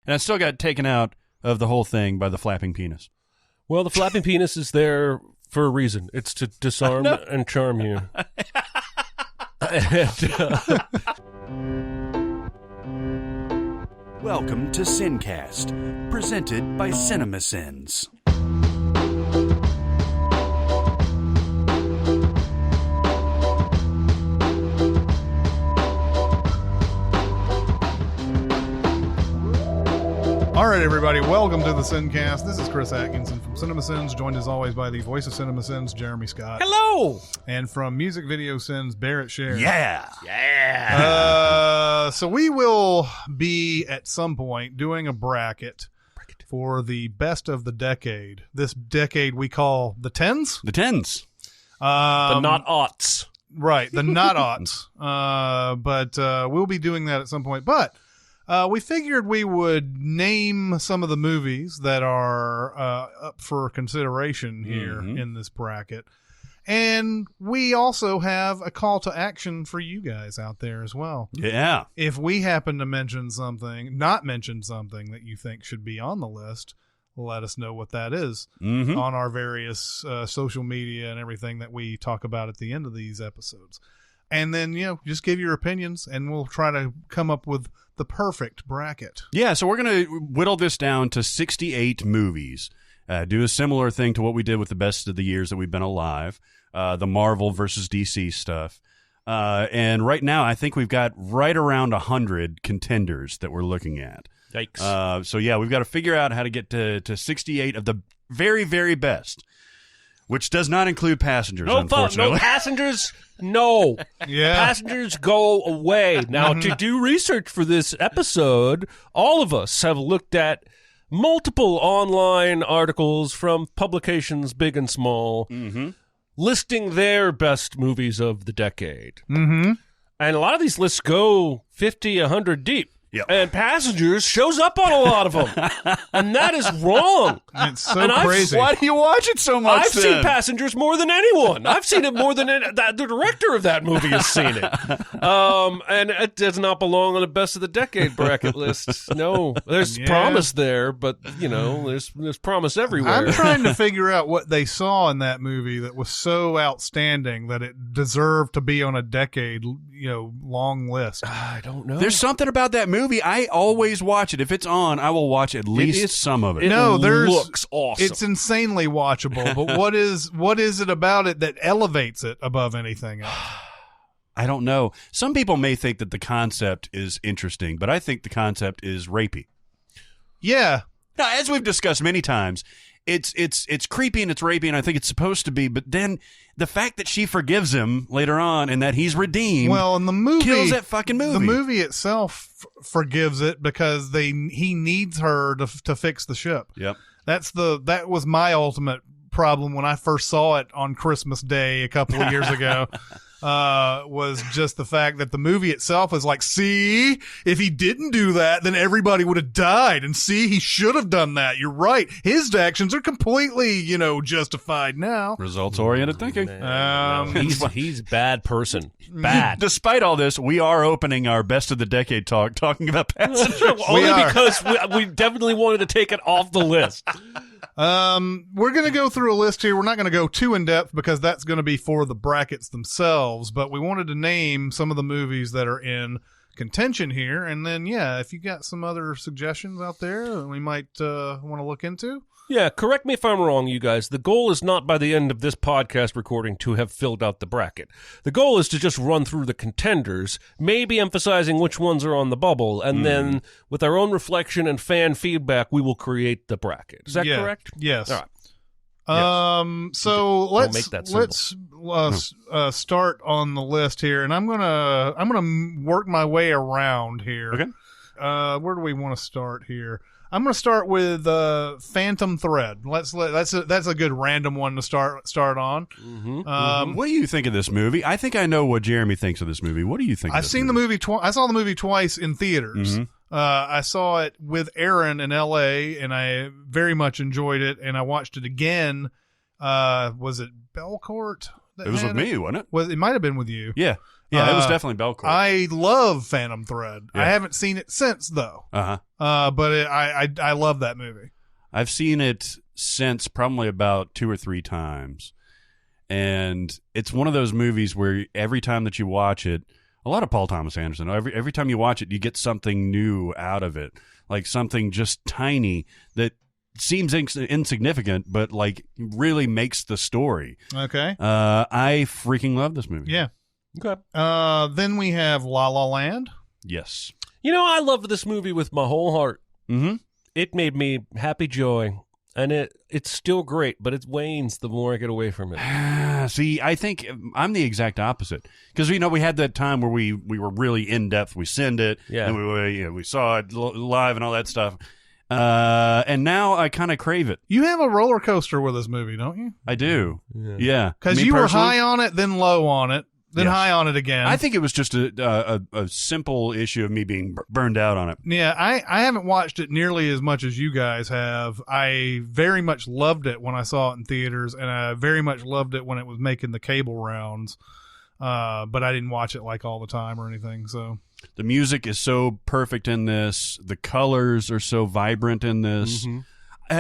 And I still got taken out of the whole thing by the flapping penis. Well, the flapping penis is there for a reason. It's to disarm and charm you. Welcome to SinCast, presented by Cinemasins. All right, everybody, welcome to the SinCast. This is Chris Atkinson from Cinemasins, joined as always by the voice of Cinemasins, Jeremy Scott. Hello! And from Music Video Sins, Barrett Sher. Yeah! So we will be, at some point, doing a bracket for the best of the decade. This decade we call the tens? The tens. The not aughts. Right, the not aughts. But we'll be doing that at some point. But we figured we would name some of the movies that are up for consideration here in this bracket. And we also have a call to action for you guys out there as well. Yeah. If we happen to not mention something that you think should be on the list, let us know what that is on our various social media and everything that we talk about at the end of these episodes. And then, just give your opinions, and we'll try to come up with the perfect bracket. Yeah, so we're going to whittle this down to 68 movies. Do a similar thing to what we did with the best of the years that we've been alive, the Marvel versus DC stuff. And right now, I think we've got right around 100 contenders that we're looking at. Yikes. So, yeah, we've got to figure out how to get to 68 of the very, very best, which does not include Passengers, unfortunately. No Passengers, no. Yeah. Passengers, go away. Now, to do research for this episode, all of us have looked at multiple online articles from publications big and small listing their best movies of the decade. And a lot of these lists go 50, 100 deep. Yep. And Passengers shows up on a lot of them. And that is wrong. It's so And crazy. Why do you watch it so much I've seen Passengers more than anyone. I've seen it more than the director of that movie has seen it. And it does not belong on a best of the decade bracket list. No, there's promise there, but there's promise everywhere. I'm trying to figure out what they saw in that movie that was so outstanding that it deserved to be on a decade, long list. I don't know. There's something about that movie. I always watch it. If it's on, I will watch at least some of it. It looks awesome. It's insanely watchable, but what is it about it that elevates it above anything else? I don't know. Some people may think that the concept is interesting, but I think the concept is rapey. Yeah. Now, as we've discussed many times, it's creepy and it's rapey, and I think it's supposed to be, but then the fact that she forgives him later on and that he's redeemed in the movie, kills that fucking movie. The movie itself forgives it because he needs her to fix the ship. Yep. That was my ultimate problem when I first saw it on Christmas Day a couple of years ago. Was just the fact that the movie itself is like, see, if he didn't do that, then everybody would have died. And see, he should have done that. You're right. His actions are completely, justified now. Results-oriented thinking. He's a bad person. Bad. Despite all this, we are opening our best of the decade talking about Passengers. Only because we definitely wanted to take it off the list. We're going to go through a list here. We're not going to go too in depth because that's going to be for the brackets themselves, but we wanted to name some of the movies that are in contention here. And then, if you got some other suggestions out there that we might want to look into. Yeah, correct me if I'm wrong, you guys. The goal is not by the end of this podcast recording to have filled out the bracket. The goal is to just run through the contenders, maybe emphasizing which ones are on the bubble, and then with our own reflection and fan feedback, we will create the bracket. Is that correct? Yes. All right. So let's start on the list here, and I'm gonna work my way around here. Okay. Where do we want to start here? I'm going to start with Phantom Thread. That's a good random one to start on. What do you think of this movie? I think I know what Jeremy thinks of this movie. What do you think? I've seen the movie. I saw the movie twice in theaters. I saw it with Aaron in L.A. and I very much enjoyed it. And I watched it again. Was it Belcourt? It was with me, wasn't it? It might have been with you. Yeah. Yeah, it was definitely Belcourt. I love Phantom Thread. Yeah. I haven't seen it since though. Uh-huh. But I love that movie. I've seen it since probably about 2 or 3 times. And it's one of those movies where every time that you watch it, a lot of Paul Thomas Anderson, every time you watch it, you get something new out of it. Like something just tiny that seems insignificant, but like really makes the story. Okay. I freaking love this movie. Yeah. Okay. Then we have La La Land. Yes. You know, I loved this movie with my whole heart. Mm-hmm. It made me happy joy. And it's still great, but it wanes the more I get away from it. See, I think I'm the exact opposite. Because, we had that time where we were really in-depth. We sent it, Yeah. and we saw it live and all that stuff. And now I kind of crave it. You have a roller coaster with this movie, don't you? I do. Yeah. Yeah. Because Me you were personally, high on it, then low on it, then Yes. high on it again. I think it was just a simple issue of me being burned out on it. Yeah, I haven't watched it nearly as much as you guys have. I very much loved it when I saw it in theaters, and I very much loved it when it was making the cable rounds. But I didn't watch it like all the time or anything. So The music is so perfect in this. The colors are so vibrant in this. Mm-hmm.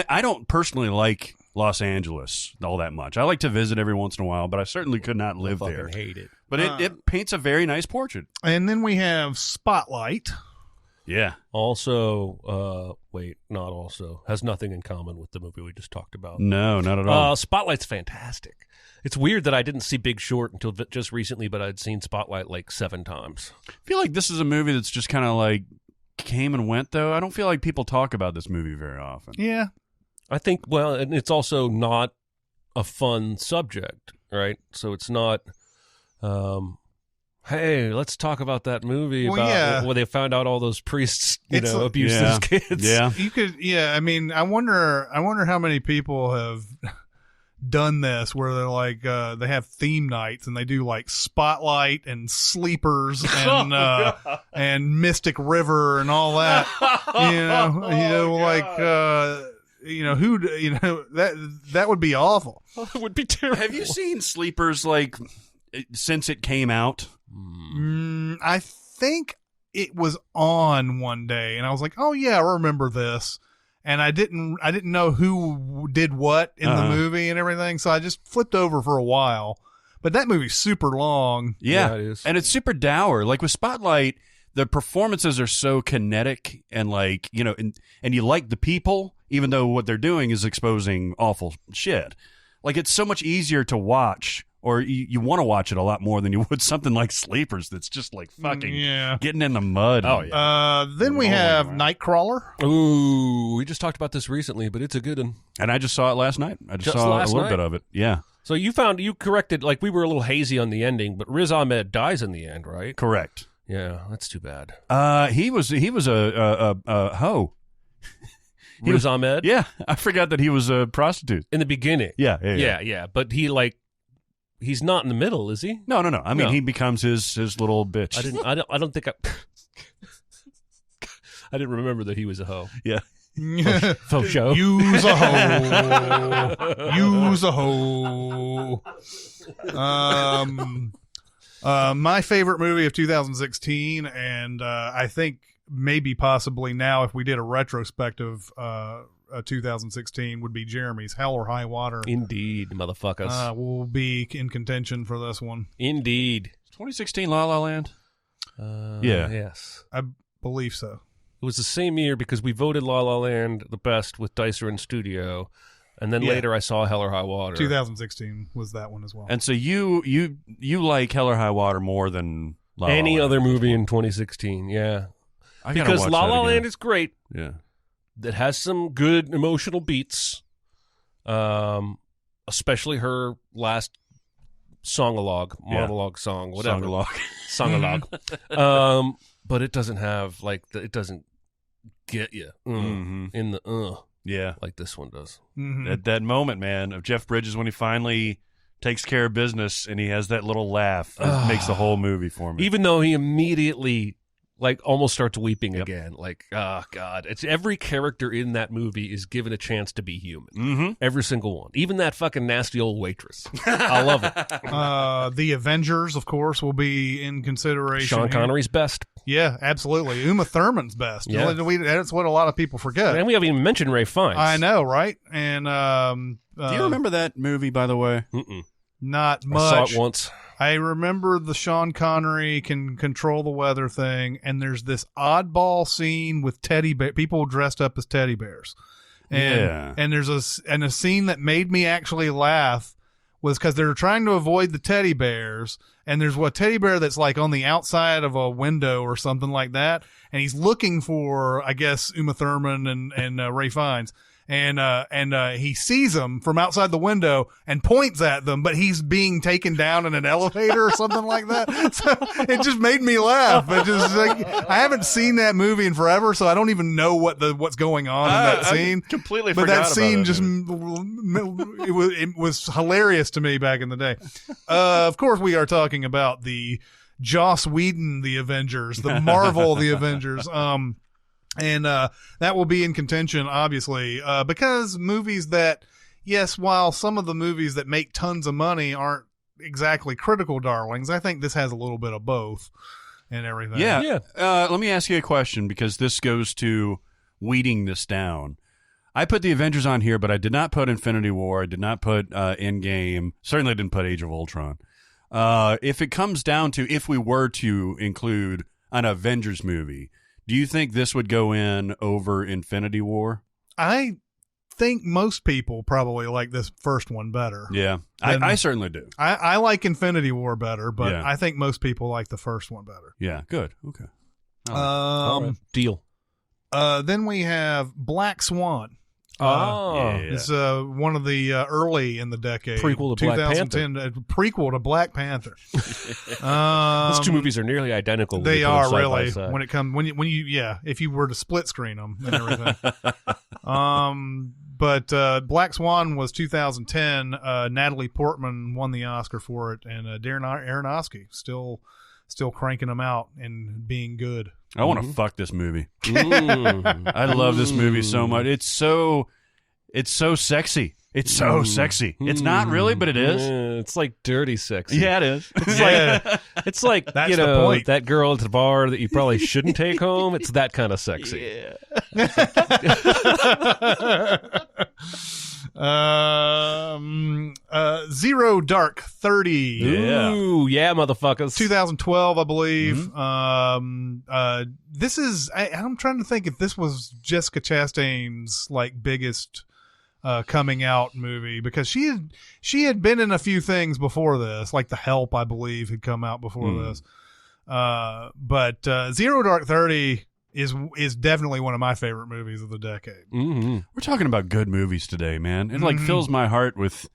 I don't personally like Los Angeles all that much. I like to visit every once in a while, but I certainly could not live I there. fucking hate it. But it paints a very nice portrait. and then we have Spotlight. Yeah. Also, not also. Has nothing in common with the movie we just talked about. No, not at all. Spotlight's fantastic. It's weird that I didn't see Big Short until just recently, but I'd seen Spotlight like 7 times. I feel like this is a movie that's just kind of like came and went, though. I don't feel like people talk about this movie very often. Yeah. I think, and it's also not a fun subject, right? So it's not, hey, let's talk about that movie where they found out all those priests, abused those kids. Yeah. You could, I mean, I wonder how many people have done this where they're like, they have theme nights and they do like Spotlight and Sleepers and and Mystic River and all that. That would be awful. It would be terrible. Have you seen Sleepers like since it came out? I think it was on one day, and I was like, "Oh yeah, I remember this." And I didn't know who did what in the movie and everything, so I just flipped over for a while. But that movie's super long. Yeah, it is. And it's super dour. Like with Spotlight, the performances are so kinetic and like, and you like the people, even though what they're doing is exposing awful shit. Like it's so much easier to watch, or you want to watch it a lot more than you would something like Sleepers that's just like fucking getting in the mud. Oh, yeah. Then we have Nightcrawler. Ooh, we just talked about this recently, but it's a good one. And I just saw it last night. I just Just saw a last little night? bit of it. Yeah. So you corrected, like we were a little hazy on the ending, but Riz Ahmed dies in the end, right? Correct. Yeah, that's too bad. He was a hoe. Riz Ahmed? Yeah, I forgot that he was a prostitute. In the beginning. Yeah. But he's not in the middle, is he? No. I mean, No. he becomes his little bitch. I don't think I I didn't remember that he was a hoe. Yeah. Faux show. Use a hoe. Use a hoe. My favorite movie of 2016, and I think maybe possibly now if we did a retrospective 2016 would be Jeremy's Hell or High Water. Indeed, motherfuckers. Will be in contention for this one. Indeed. 2016 La La Land? Yeah. Yes. I believe so. It was the same year because we voted La La Land the best with Dicer in studio, and then Yeah. later I saw Hell or High Water. 2016 was that one as well. And so you like Hell or High Water more than La La Any Land. other movie in 2016I2016, gotta because watch La that La again. Land is great. Yeah. That has some good emotional beats, especially her last monologue song, whatever. Song-a-log. But it doesn't have it doesn't get you Mhm. in the Yeah. like this one does. Mhm. At that moment, man, of Jeff Bridges when he finally takes care of business and he has that little laugh. It makes the whole movie for me. Even though he immediately like almost starts weeping again. Like, oh God, it's every character in that movie is given a chance to be human. Mm-hmm. Every single one, even that fucking nasty old waitress. I love it. The Avengers, of course, will be in consideration. Sean Connery's best. Yeah, absolutely. Uma Thurman's best. Yeah. That's what a lot of people forget. And we haven't even mentioned Ray Fiennes. I know, right? And do you remember that movie, by the way? Mm-mm. not I much. saw it once. I remember the Sean Connery can control the weather thing, and there's this oddball scene with people dressed up as teddy bears. And there's a scene that made me actually laugh was because they're trying to avoid the teddy bears, and there's a teddy bear that's like on the outside of a window or something like that, and he's looking for, I guess, Uma Thurman and Ray Fiennes. And he sees them from outside the window and points at them, but he's being taken down in an elevator or something like that. So it just made me laugh. It just like, I haven't seen that movie in forever, so I don't even know what's going on in that scene. I completely But forgot that scene about just it was hilarious to me back in the day. Of course, we are talking about the Joss Whedon, the Avengers, the Marvel, the Avengers. And that will be in contention, obviously, because movies that, yes, while some of the movies that make tons of money aren't exactly critical darlings, I think this has a little bit of both and everything. Yeah. Let me ask you a question, because this goes to weeding this down. I put the Avengers on here, but I did not put Infinity War. I did not put Endgame. Certainly didn't put Age of Ultron. If it comes down to if we were to include an Avengers movie, do you think this would go in over Infinity War? I think most people probably like this first one better. Yeah, I certainly do. I like Infinity War better, but Yeah. I think most people like the first one better. Yeah, good. Okay. All right. Deal. Then we have Black Swan. Oh. It's one of the early in the decade. Prequel to Black 2010, prequel to Black Panther. Those two movies are nearly identical. when They you put them are side by really side. when it comes when you if you were to split screen them and everything. But Black Swan was 2010. Natalie Portman won the Oscar for it, and Darren Aronofsky still cranking them out and being good. I want to fuck this movie. Mm. I love this movie so much. It's so sexy. It's so sexy. It's not really, but it is. It's like dirty sexy. Yeah, it is. It's like That's you the know point. that girl at the bar that you probably shouldn't take home. It's that kind of sexy. Zero Dark 30. Yeah. Ooh, yeah, motherfuckers. 2012, I believe. This is I'm trying to think if this was Jessica Chastain's like biggest coming out movie, because she had been in a few things before this, like The Help, I believe, had come out before this. But Zero Dark 30 is definitely one of my favorite movies of the decade. Mm-hmm. We're talking about good movies today, man. It like fills my heart with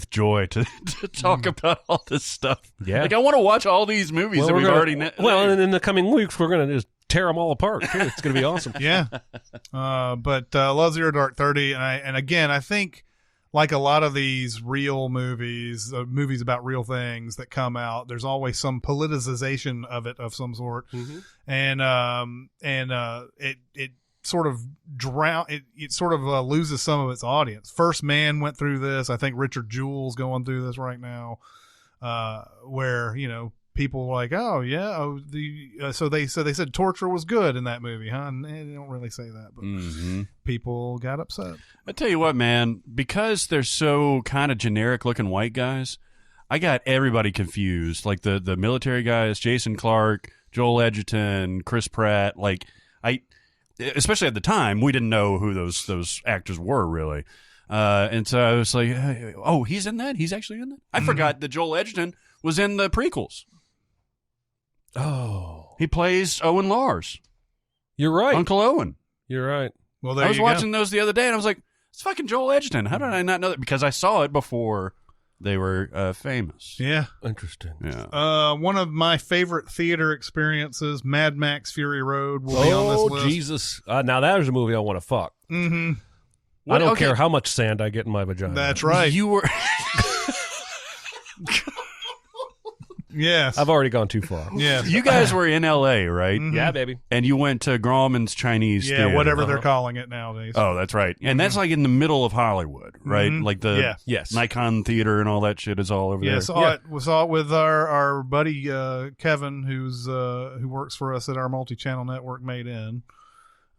joy to talk about all this stuff. Yeah. Like I want to watch all these movies that we've already. And in the coming weeks, we're gonna just tear them all apart. Too. It's gonna be awesome. Yeah. But love Zero Dark 30, and again, I think like a lot of these real movies, movies about real things that come out, there's always some politicization of it of some sort, and it sort of it sort of loses some of its audience. First Man went through this. I think Richard Jewell's going through this right now, where people were like, oh yeah, so they said torture was good in that movie, huh? And they don't really say that, but people got upset. I tell you what, man, because they're so kind of generic looking white guys, I got everybody confused. Like the military guys, Jason Clarke, Joel Edgerton, Chris Pratt. Like especially at the time, we didn't know who those actors were really. And so I was like, oh, he's in that? He's actually in that? I forgot that Joel Edgerton was in the prequels. Oh, He plays Owen Lars. you're right. Uncle Owen. You're right. Well, there I was you watching those the other day, and I was like, it's fucking Joel Edgerton. How did I not know that? Because I saw it before they were famous. go. Yeah. Interesting. Yeah. One of my favorite theater experiences, Mad Max Fury Road, will be on this list. Jesus! Now that is a movie I want to fuck. Mm-hmm. I don't care how much sand I get in my vagina. That's right. You were... Yes. I've already gone too far. Yes. You guys were in L.A., right? Yeah, baby. And you went to Grauman's Chinese Yeah, Theater. whatever they're calling it nowadays. Oh, that's right. And that's like in the middle of Hollywood, right? Like the Yes. Nikon Theater and all that shit is all over there. We saw it with our buddy Kevin, who works for us at our multi-channel network, Made In.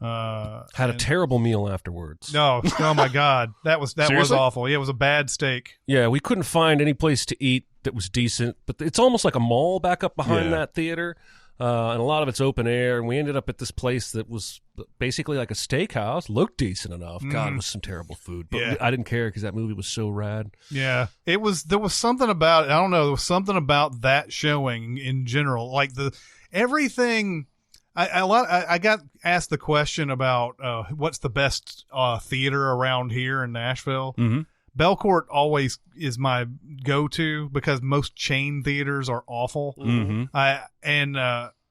Had a terrible meal afterwards. No, oh my God, that was Seriously? awful. Yeah, it was a bad steak. Yeah, we couldn't find any place to eat that was decent, but it's almost like a mall back up behind that theater, and a lot of it's open air, and we ended up at this place that was basically like a steakhouse, looked decent enough. God, it was some terrible food, but I didn't care because that movie was so rad. Yeah, there was something about it. I don't know, there was something about that showing in general, like everything. I got asked the question about what's the best theater around here in Nashville. Mm-hmm. Belcourt always is my go-to because most chain theaters are awful. Mm-hmm. I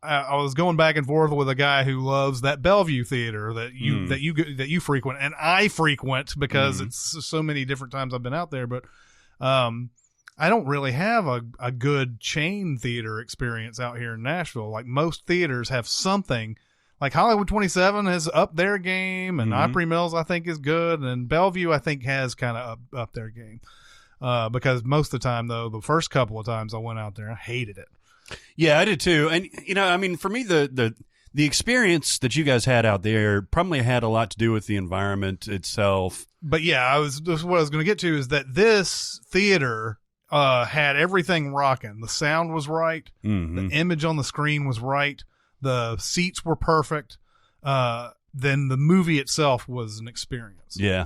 was going back and forth with a guy who loves that Bellevue theater that you frequent, and I frequent because it's so many different times I've been out there. But I don't really have a good chain theater experience out here in Nashville. Like most theaters have something. Like Hollywood 27 has up their game, and Opry Mills I think is good, and Bellevue I think has kind of up their game. Because most of the time, though, the first couple of times I went out there, I hated it. Yeah, I did too. And I mean, for me, the experience that you guys had out there probably had a lot to do with the environment itself. But yeah, what I was going to get to is that this theater had everything rocking. The sound was right. The image on the screen was right. The seats were perfect. Then the movie itself was an experience. Yeah,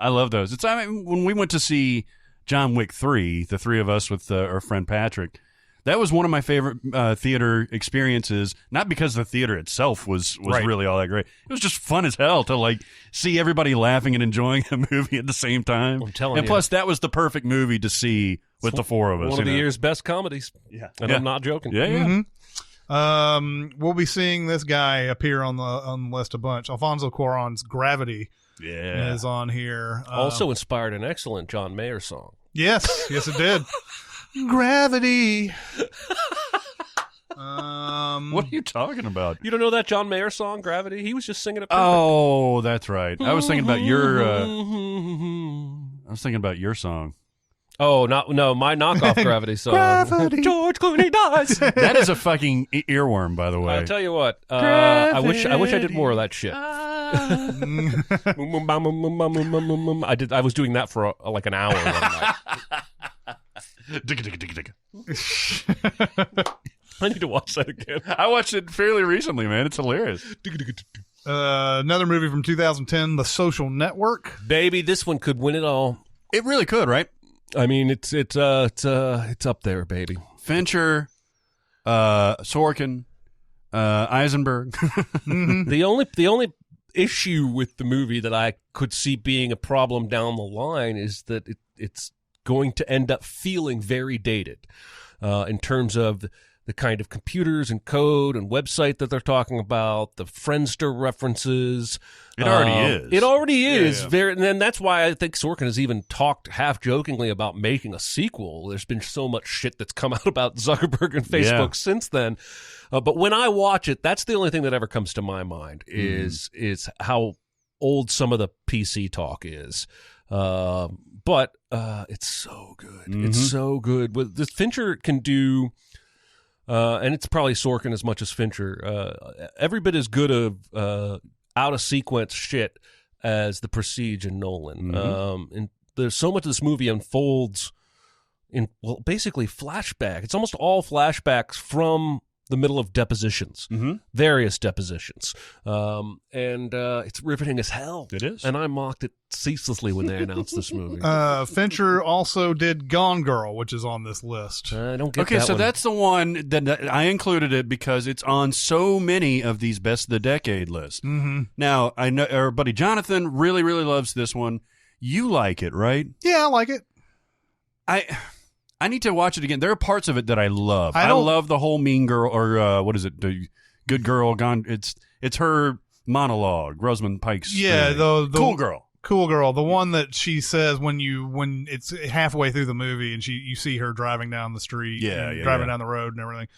I love those. When we went to see John Wick 3, the three of us with our friend Patrick, that was one of my favorite theater experiences. Not because the theater itself was really all that great. It was just fun as hell to like see everybody laughing and enjoying a movie at the same time. I'm telling you. And plus, that was the perfect movie to see with the four of us. One of the year's best comedies. Yeah, and I'm not joking. Yeah. We'll be seeing this guy appear on the list a bunch. Alfonso Cuarón's Gravity is on here. Also inspired an excellent John Mayer song. Yes, it did. Gravity. What are you talking about? You don't know that John Mayer song, Gravity? He was just singing it perfect. Oh, that's right. I was thinking about your song. Oh, no, my knockoff Gravity song. Gravity. George Clooney dies. That is a fucking earworm, by the way. I'll tell you what. I wish I did more of that shit. I was doing that for like an hour one night. I need to watch that again. I watched it fairly recently, man. It's hilarious. Another movie from 2010, The Social Network. Baby, this one could win it all. It really could, right? I mean, it's up there, baby. Fincher, Sorkin, Eisenberg. The only issue with the movie that I could see being a problem down the line is that it's going to end up feeling very dated in terms of the kind of computers and code and website that they're talking about, the Friendster references. It already is. It already is. Yeah. Very, and then that's why I think Sorkin has even talked half jokingly about making a sequel. There's been so much shit that's come out about Zuckerberg and Facebook since then. But when I watch it, that's the only thing that ever comes to my mind is how old some of the PC talk is. But it's so good. It's so good. What this Fincher can do, and it's probably Sorkin as much as Fincher, every bit as good of out of sequence shit as The Prestige and Nolan. And there's so much of this movie unfolds in basically flashback. It's almost all flashbacks from the middle of depositions, various depositions. And it's riveting as hell. It is. And I mocked it ceaselessly when they announced this movie. Fincher also did Gone Girl, which is on this list. I don't get Okay, that so one. that's the one that I included it because it's on so many of these best of the decade lists. Now, I know our buddy Jonathan really, really loves this one. You like it, right? Yeah, I like it. I need to watch it again. There are parts of it that I love. I love the whole Mean Girl, or what is it? The Good Girl Gone. It's her monologue, Rosamund Pike's. Yeah, thing. the Cool Girl. Cool girl, the one that she says when it's halfway through the movie and you see her driving down the street, driving down the road and everything.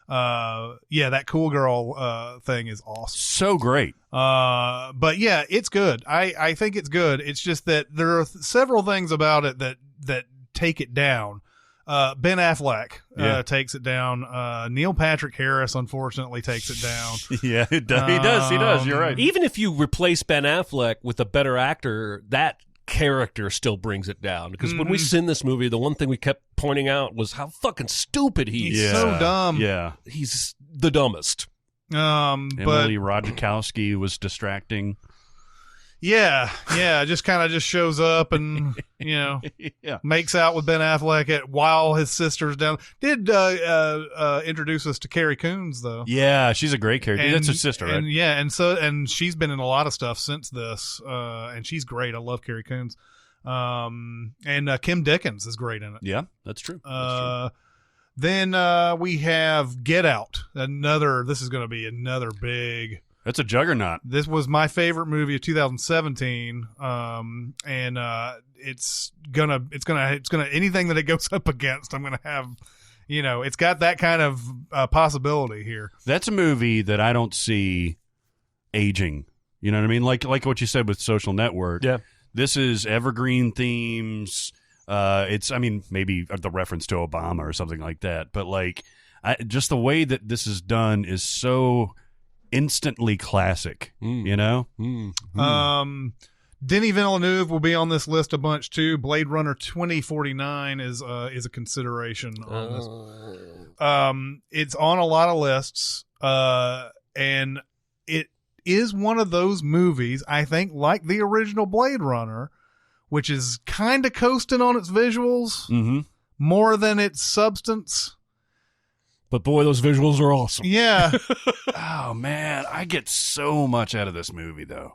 That cool girl thing is awesome. So great. But yeah, it's good. I think it's good. It's just that there are several things about it that take it down. Ben Affleck takes it down. Neil Patrick Harris unfortunately takes it down. Yeah, he does. You're right. Even if you replace Ben Affleck with a better actor, that character still brings it down. Because when we seen this movie, the one thing we kept pointing out was how fucking stupid he is. He's so dumb. Yeah. He's the dumbest. Emily Ratajkowski was distracting. Yeah, just kind of just shows up and makes out with Ben Affleck while his sister's down. Did introduce us to Carrie Coons though? Yeah, she's a great character. That's her sister, right? And she's been in a lot of stuff since this, and she's great. I love Carrie Coons. And Kim Dickens is great in it. Yeah, that's true. Then we have Get Out. This is going to be another big. That's a juggernaut. This was my favorite movie of 2017, and it's gonna anything that it goes up against, I'm gonna have, it's got that kind of possibility here. That's a movie that I don't see aging. You know what I mean? Like what you said with Social Network. Yeah, this is evergreen themes. Maybe the reference to Obama or something like that, but just the way that this is done is so instantly classic, Denis Villeneuve will be on this list a bunch too. Blade Runner 2049 is a consideration on this. It's on a lot of lists, and it is one of those movies, I think, like the original Blade Runner, which is kind of coasting on its visuals more than its substance. But boy, those visuals are awesome. Yeah. Oh man, I get so much out of this movie though.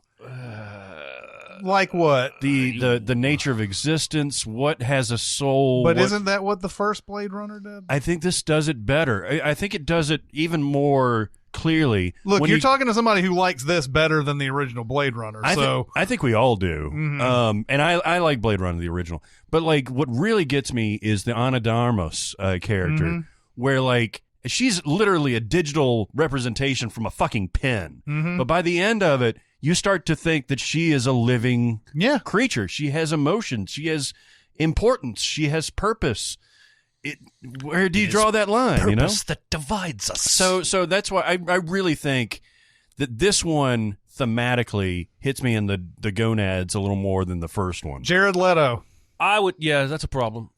Like what? The nature of existence, what has a soul. But isn't that what the first Blade Runner did? I think this does it better. I think it does it even more clearly. Look, you're talking to somebody who likes this better than the original Blade Runner. I think we all do. And I like Blade Runner, the original. But what really gets me is the Ana de Armas character, where she's literally a digital representation from a fucking pen. But by the end of it, you start to think that she is a living creature. She has emotion. She has importance. She has purpose. Where do you draw that line? Purpose that divides us. So that's why I really think that this one thematically hits me in the gonads a little more than the first one. Jared Leto. That's a problem.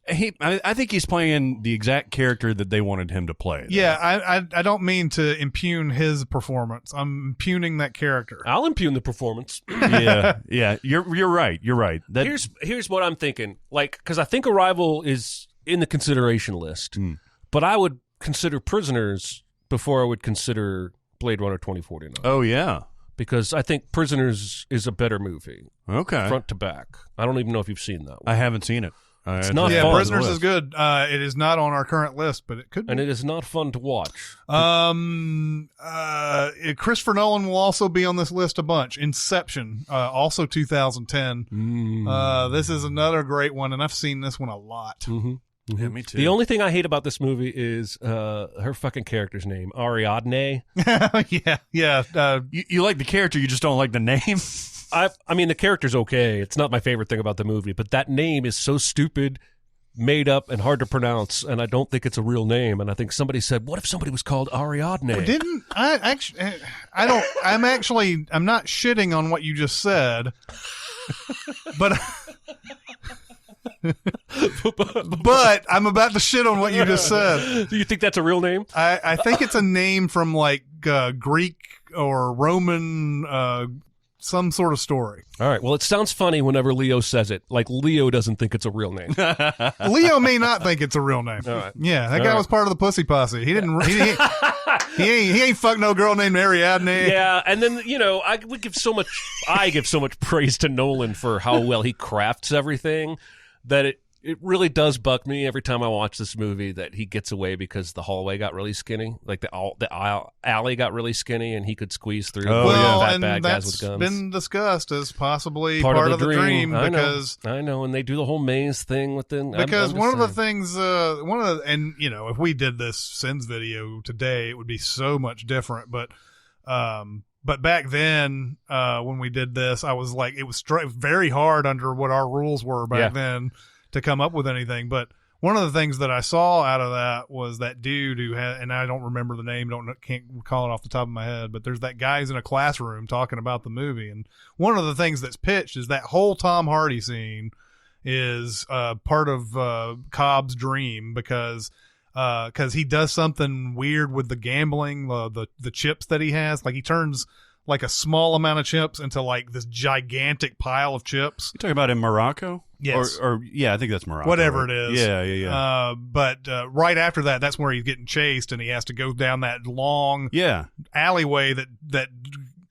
I think he's playing the exact character that they wanted him to play. Yeah, I don't mean to impugn his performance. I'm impugning that character. I'll impugn the performance. Yeah. You're right. You're right. Here's what I'm thinking. Because I think Arrival is in the consideration list, but I would consider Prisoners before I would consider Blade Runner 2049. Oh yeah, because I think Prisoners is a better movie. Okay, front to back. I don't even know if you've seen that one. I haven't seen it. It's not fun. Prisoners is good. It is not on our current list, but it could be. And it is not fun to watch. Christopher Nolan will also be on this list a bunch. Inception, also 2010. This is another great one, and I've seen this one a lot. Yeah, me too. The only thing I hate about this movie is her fucking character's name, Ariadne. Yeah. You like the character, you just don't like the name? I mean, the character's okay. It's not my favorite thing about the movie, but that name is so stupid, made up, and hard to pronounce, and I don't think it's a real name. And I think somebody said, what if somebody was called Ariadne? Well, didn't I actually? I'm not shitting on what you just said, but but I'm about to shit on what you just said. Do you think that's a real name? I think it's a name from Greek or Roman. Some sort of story. All right. Well, it sounds funny whenever Leo says it. Like Leo doesn't think it's a real name. Leo may not think it's a real name. All right. Yeah, that guy was part of the Pussy Posse. He didn't. He ain't fucked no girl named Ariadne. Yeah, and then I give so much praise to Nolan for how well he crafts everything that It really does buck me every time I watch this movie that he gets away because the hallway got really skinny. Like the alley got really skinny and he could squeeze through fat and bad guys with that's guns. been discussed as possibly part of the dream because I know, and they do the whole maze thing with them. Because one of the things, and you know, if we did this Sins video today, it would be so much different. But back then, when we did this, I was like, it was very hard under what our rules were back then to come up with anything. But one of the things that I saw out of that was that dude who had, and I don't remember the name, can't recall it off the top of my head, but there's that guy's in a classroom talking about the movie. And one of the things that's pitched is that whole Tom Hardy scene is part of Cobb's dream because he does something weird with the gambling, the chips that he has. Like he turns like a small amount of chips into like this gigantic pile of chips. You talking about in Morocco? Yes. Or I think that's Morocco. Whatever right? it is. Yeah. But right after that, that's where he's getting chased and he has to go down that long alleyway that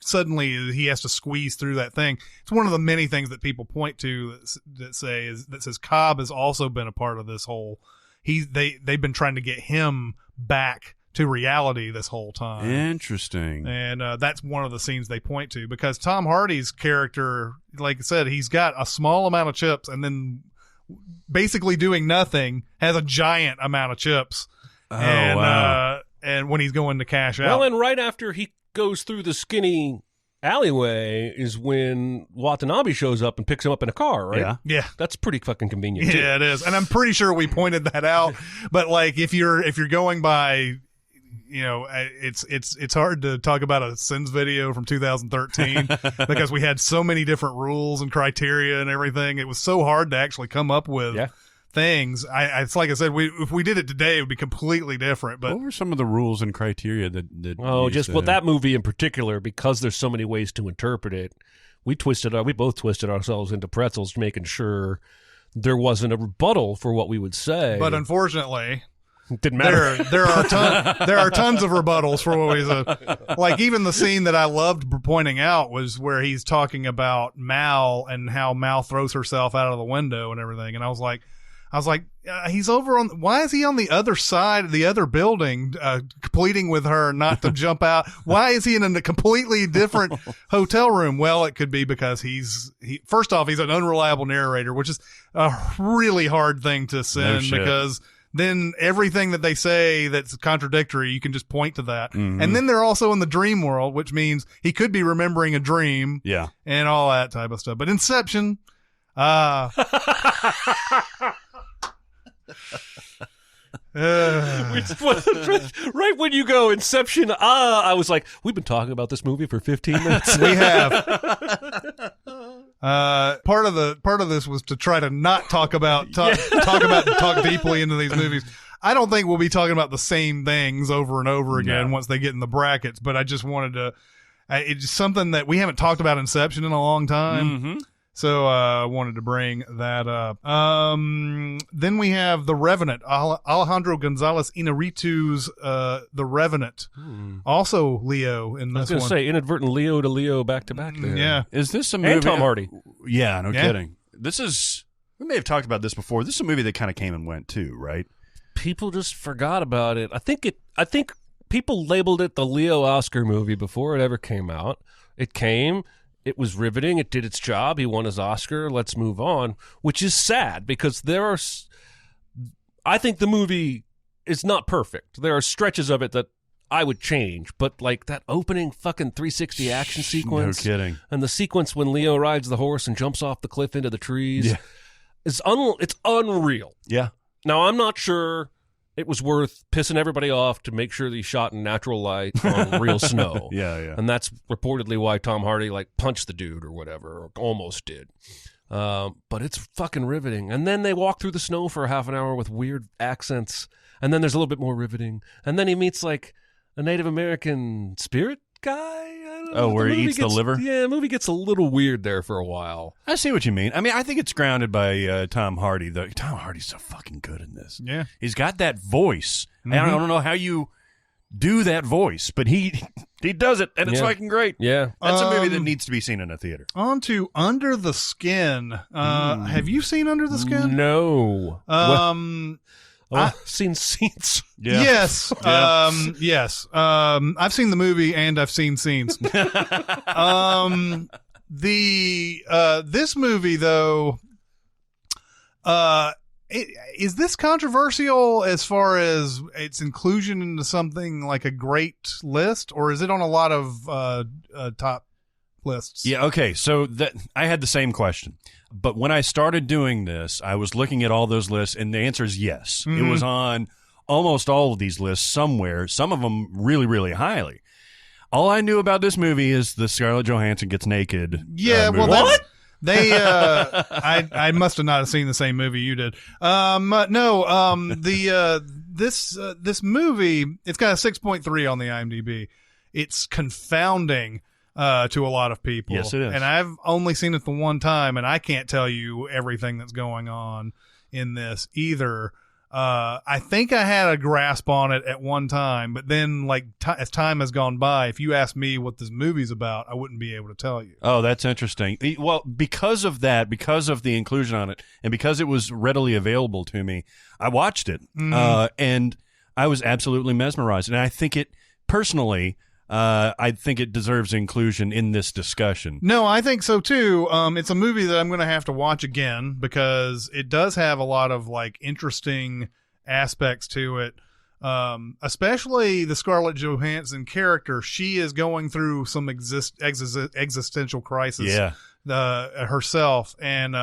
suddenly he has to squeeze through that thing. It's one of the many things that people point to that says Cobb has also been a part of this whole. They've been trying to get him back to reality this whole time. Interesting. And that's one of the scenes they point to because Tom Hardy's character, like I said, he's got a small amount of chips and then basically doing nothing has a giant amount of chips. Oh, wow. And when he's going to cash out. Well, and right after he goes through the skinny alleyway is when Watanabe shows up and picks him up in a car, right? Yeah. That's pretty fucking convenient, too. Yeah, it is. And I'm pretty sure we pointed that out. But like if you're going by, you know, it's hard to talk about a Sins video from 2013 because we had so many different rules and criteria and everything. It was so hard to actually come up with things. It's like I said, if we did it today, it would be completely different. But what were some of the rules and criteria that that movie in particular, because there's so many ways to interpret it, we both twisted ourselves into pretzels, making sure there wasn't a rebuttal for what we would say. But unfortunately, didn't matter. There are tons of rebuttals for what we said. Like even the scene that I loved pointing out was where he's talking about Mal and how Mal throws herself out of the window and everything. And I was like, he's over on. Why is he on the other side of the other building, pleading with her not to jump out? Why is he in a completely different hotel room? Well, it could be because first off, he's an unreliable narrator, which is a really hard thing to send because then everything that they say that's contradictory, you can just point to that. Mm-hmm. And then they're also in the dream world, which means he could be remembering a dream. Yeah. And all that type of stuff. But Inception, right when you go Inception, I was like, we've been talking about this movie for 15 minutes. We have. Part of this was to try to not talk deeply into these movies. I don't think we'll be talking about the same things over and over again once they get in the brackets, but I just wanted to, it's something that we haven't talked about Inception in a long time. Mm-hmm. So I wanted to bring that up. Then we have The Revenant, Alejandro Gonzalez Inarritu's The Revenant. Also Leo in this one. I was going to say, inadvertent Leo to Leo back-to-back there. Yeah. Is this a movie? And Tom Hardy. Yeah, no kidding. We may have talked about this before. This is a movie that kind of came and went too, right? People just forgot about it. I think people labeled it the Leo Oscar movie before it ever came out. It came... It was riveting. It did its job. He won his Oscar. Let's move on, which is sad because I think the movie is not perfect. There are stretches of it that I would change, but like that opening fucking 360 action sequence. No kidding. And the sequence when Leo rides the horse and jumps off the cliff into the trees. It's unreal. Yeah. Now, I'm not sure it was worth pissing everybody off to make sure that he shot in natural light on real snow. Yeah. And that's reportedly why Tom Hardy punched the dude or whatever, or almost did. But it's fucking riveting. And then they walk through the snow for a half an hour with weird accents. And then there's a little bit more riveting. And then he meets a Native American spirit guy. Where he eats the liver? Yeah, the movie gets a little weird there for a while. I see what you mean. I mean, I think it's grounded by Tom Hardy. Tom Hardy's so fucking good in this. Yeah. He's got that voice. Mm-hmm. I don't know how you do that voice, but he does it, and it's fucking great. Yeah. That's a movie that needs to be seen in a theater. On to Under the Skin. Have you seen Under the Skin? No. I've seen scenes. Yeah. Yes. Yes. I've seen the movie and I've seen scenes. This movie though, is this controversial as far as its inclusion into something like a great list, or is it on a lot of top lists? Yeah, okay. So I had the same question. But when I started doing this, I was looking at all those lists, and the answer is yes. Mm-hmm. It was on almost all of these lists somewhere, some of them really, really highly. All I knew about this movie is the Scarlett Johansson gets naked. Yeah, movie. well, I must have not seen the same movie you did. This movie, it's got a 6.3 on the IMDb. It's confounding to a lot of people. Yes, it is. And I've only seen it the one time, and I can't tell you everything that's going on in this either. I think I had a grasp on it at one time, but then as time has gone by, if you ask me what this movie's about, I wouldn't be able to tell you. Oh, that's interesting. Well, because of that, because of the inclusion on it, and because it was readily available to me, I watched it, and I was absolutely mesmerized. And I think it, personally, I think it deserves inclusion in this discussion. No, I think so too. It's a movie that I'm going to have to watch again because it does have a lot of interesting aspects to it. Especially the Scarlett Johansson character. She is going through some existential crisis herself, and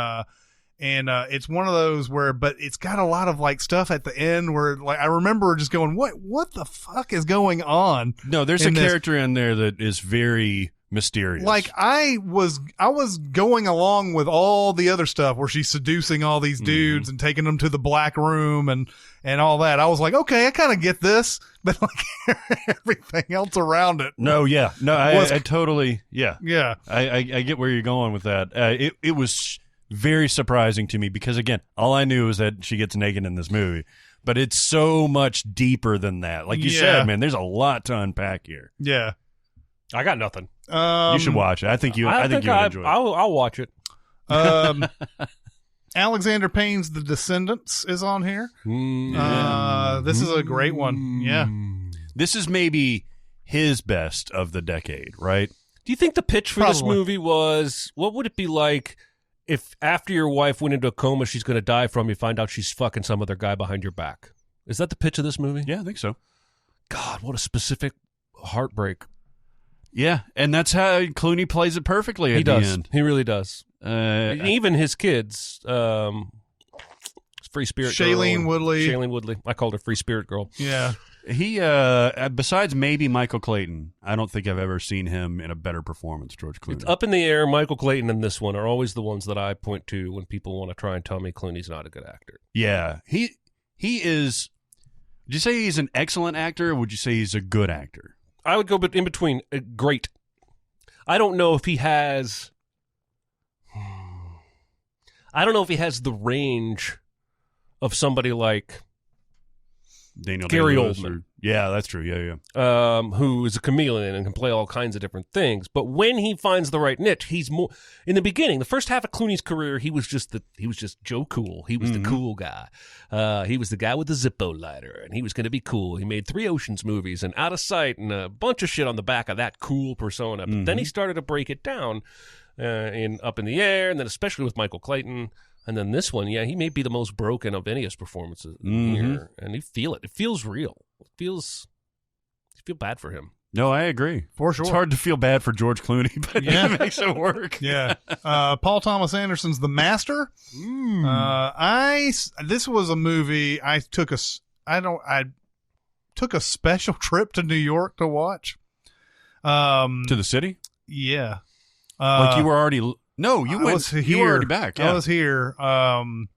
it's one of those but it's got a lot of stuff at the end where I remember just going, what the fuck is going on? No, there's a character in there that is very mysterious. I was going along with all the other stuff where she's seducing all these dudes and taking them to the black room and all that. I was like, okay, I kind of get this, but everything else around it. No, yeah. No, I totally, yeah. Yeah. I get where you're going with that. It was very surprising to me because, again, all I knew was that she gets naked in this movie. But it's so much deeper than that. Like you said, man, there's a lot to unpack here. Yeah. I got nothing. You should watch it. I think you would enjoy it. I'll watch it. Alexander Payne's The Descendants is on here. This is a great one. Yeah. This is maybe his best of the decade, right? Do you think the pitch for this movie was, what would it be like if after your wife went into a coma, she's going to die from you, find out she's fucking some other guy behind your back? Is that the pitch of this movie? Yeah, I think so. God, what a specific heartbreak. Yeah, and that's how Clooney plays it perfectly at the end. He really does. Even his kids, Free Spirit Shailene Woodley. I called her Free Spirit Girl. Yeah. He, besides maybe Michael Clayton, I don't think I've ever seen him in a better performance, George Clooney. It's up in the air. Michael Clayton and this one are always the ones that I point to when people want to try and tell me Clooney's not a good actor. Yeah. He is, would you say he's an excellent actor, or would you say he's a good actor? I would go in between. Great. I don't know if he has the range of somebody like Daniel Gary Day-Lewis Oldman. Yeah, that's true. Yeah. Who is a chameleon and can play all kinds of different things. But when he finds the right niche, he's more. In the beginning, the first half of Clooney's career, he was just Joe Cool. He was the cool guy. He was the guy with the Zippo lighter, and he was going to be cool. He made 3 Oceans movies and Out of Sight and a bunch of shit on the back of that cool persona. But then he started to break it down in Up in the Air, and then especially with Michael Clayton. And then this one, he may be the most broken of any of his performances here. And you feel it. It feels real. You feel bad for him. No, I agree. For sure. It's hard to feel bad for George Clooney, but it makes it work. Yeah. Paul Thomas Anderson's The Master. This was a movie I took a special trip to New York to watch. To the city? Yeah. Like you were already... No, you went. You were already back. Yeah. I was here, and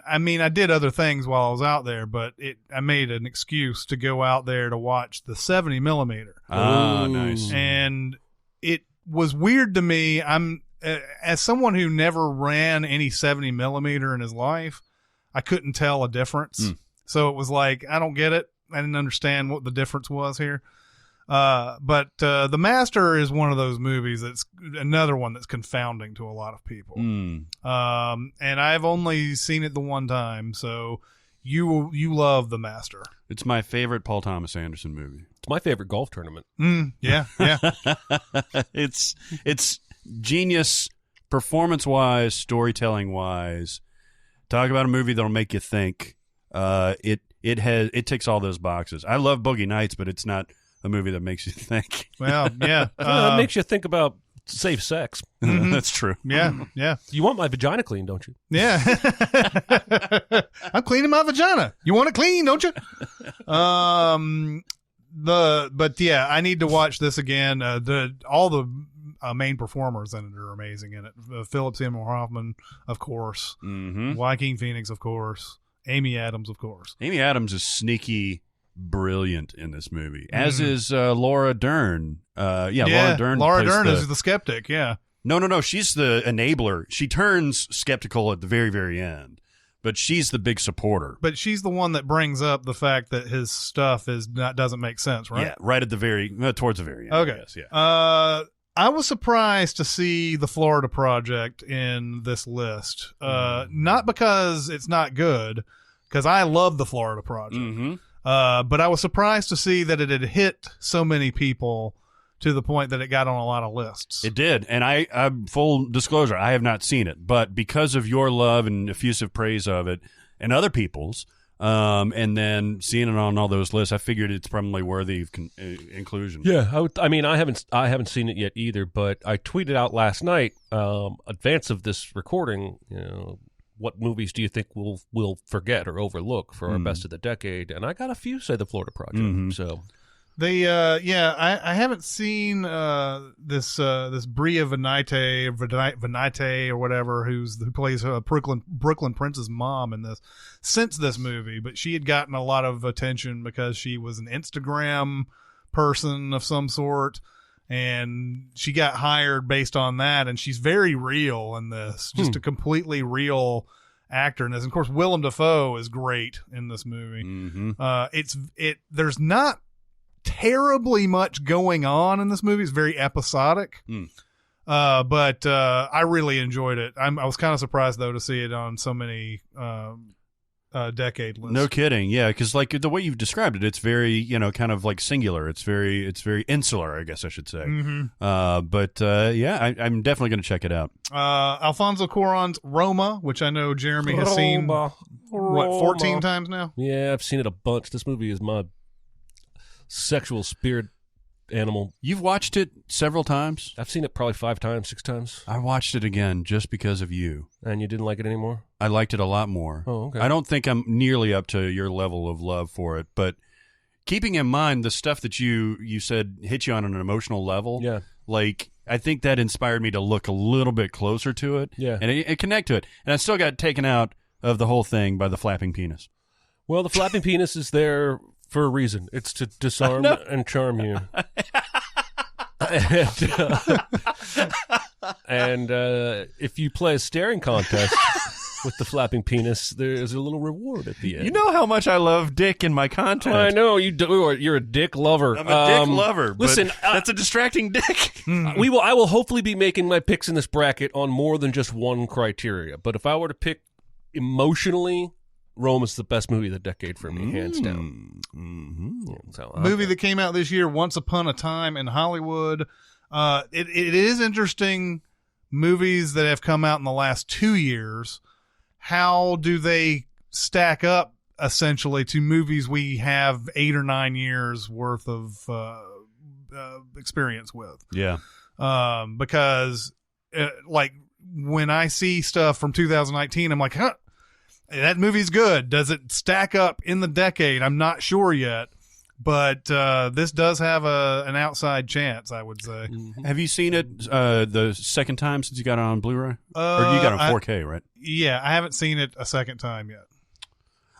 I mean, I did other things while I was out there, but I made an excuse to go out there to watch the 70 millimeter. Ah, nice. And it was weird to me. As someone who never ran any 70 millimeter in his life, I couldn't tell a difference. So it was like, I don't get it. didn't understand what the difference was here. But The Master is one of those movies that's another one that's confounding to a lot of people. And I've only seen it the one time, so you love The Master. It's my favorite Paul Thomas Anderson movie. It's my favorite golf tournament. Yeah. It's genius, performance-wise, storytelling-wise. Talk about a movie that'll make you think. It ticks all those boxes. I love Boogie Nights, but it's not a movie that makes you think. Well, yeah. It makes you think about safe sex. That's true. Yeah. You want my vagina clean, don't you? Yeah. I'm cleaning my vagina. You want it clean, don't you? But yeah, I need to watch this again. All the main performers in it are amazing in it. Philip Seymour Hoffman, of course. Joaquin Phoenix, of course. Amy Adams, of course. Amy Adams is sneaky brilliant in this movie, as is Laura Dern. Laura Dern. Laura Dern is the skeptic. Yeah. No. She's the enabler. She turns skeptical at the very, very end, but she's the big supporter. But she's the one that brings up the fact that his stuff doesn't make sense, right? Yeah, right at the towards the very end. Okay. Yes, yeah. I was surprised to see the Florida Project in this list. Not because it's not good, because I love the Florida Project. But I was surprised to see that it had hit so many people to the point that it got on a lot of lists. It did, and I full disclosure, I have not seen it, but because of your love and effusive praise of it and other people's, and then seeing it on all those lists, I figured it's probably worthy of inclusion. Yeah, I haven't seen it yet either, but I tweeted out last night, advance of this recording, what movies do you think we'll forget or overlook for our best of the decade? And I got a few say the Florida Project. So I haven't seen this Bria Venite or whatever who plays Brooklyn Prince's mom in this since this movie, but she had gotten a lot of attention because she was an Instagram person of some sort. And she got hired based on that, and she's very real in this, just a completely real actor in this. And of course, Willem Dafoe is great in this movie. There's not terribly much going on in this movie. It's very episodic, but I really enjoyed it. I was kind of surprised though to see it on so many decade lists. No kidding, yeah, because like the way you've described it, it's very kind of like singular. It's very insular, I guess I should say. I'm definitely going to check it out. Alfonso Cuarón's Roma, which I know Jeremy has seen 14 times now. Yeah, I've seen it a bunch. This movie is my sexual spirit animal. You've watched it several times? I've seen it probably 5 times, 6 times. I watched it again just because of you. And you didn't like it anymore? I liked it a lot more. Oh, okay. I don't think I'm nearly up to your level of love for it, but keeping in mind the stuff that you said hit you on an emotional level, like I think that inspired me to look a little bit closer to it, and connect to it. And I still got taken out of the whole thing by the flapping penis. Well, the flapping penis is there for a reason. It's to disarm and charm you. And if you play a staring contest with the flapping penis, there's a little reward at the end. You know how much I love dick in my content. I know you do. You're a dick lover. I'm a dick lover. Listen, that's a distracting dick. I will hopefully be making my picks in this bracket on more than just one criteria. But if I were to pick emotionally, Rome is the best movie of the decade for me, hands down. Movie that came out this year, Once Upon a Time in Hollywood. It is interesting, movies that have come out in the last 2 years. How do they stack up essentially to movies we have 8 or 9 years worth of experience with? Yeah. Because like when I see stuff from 2019, I'm like, huh, that movie's good. Does it stack up in the decade? I'm not sure yet. But this does have an outside chance, I would say. Have you seen it the second time since you got it on Blu-ray? Or you got it on 4K, right? Yeah, I haven't seen it a second time yet.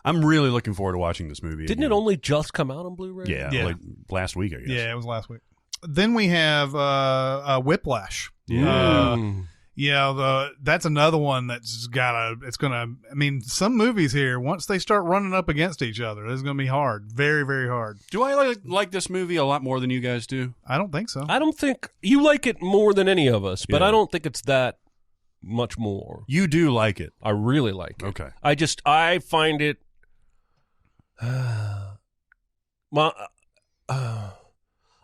I'm really looking forward to watching this movie. Didn't it only just come out on Blu-ray? Yeah, like last week, I guess. Yeah, it was last week. Then we have Whiplash. Yeah. Yeah, that's another one that's I mean, some movies here, once they start running up against each other, it's going to be hard. Very, very hard. Do I like this movie a lot more than you guys do? I don't think so. I don't think you like it more than any of us, but Yeah. I don't think it's that much more. You do like it. I really like it. Okay. I find it.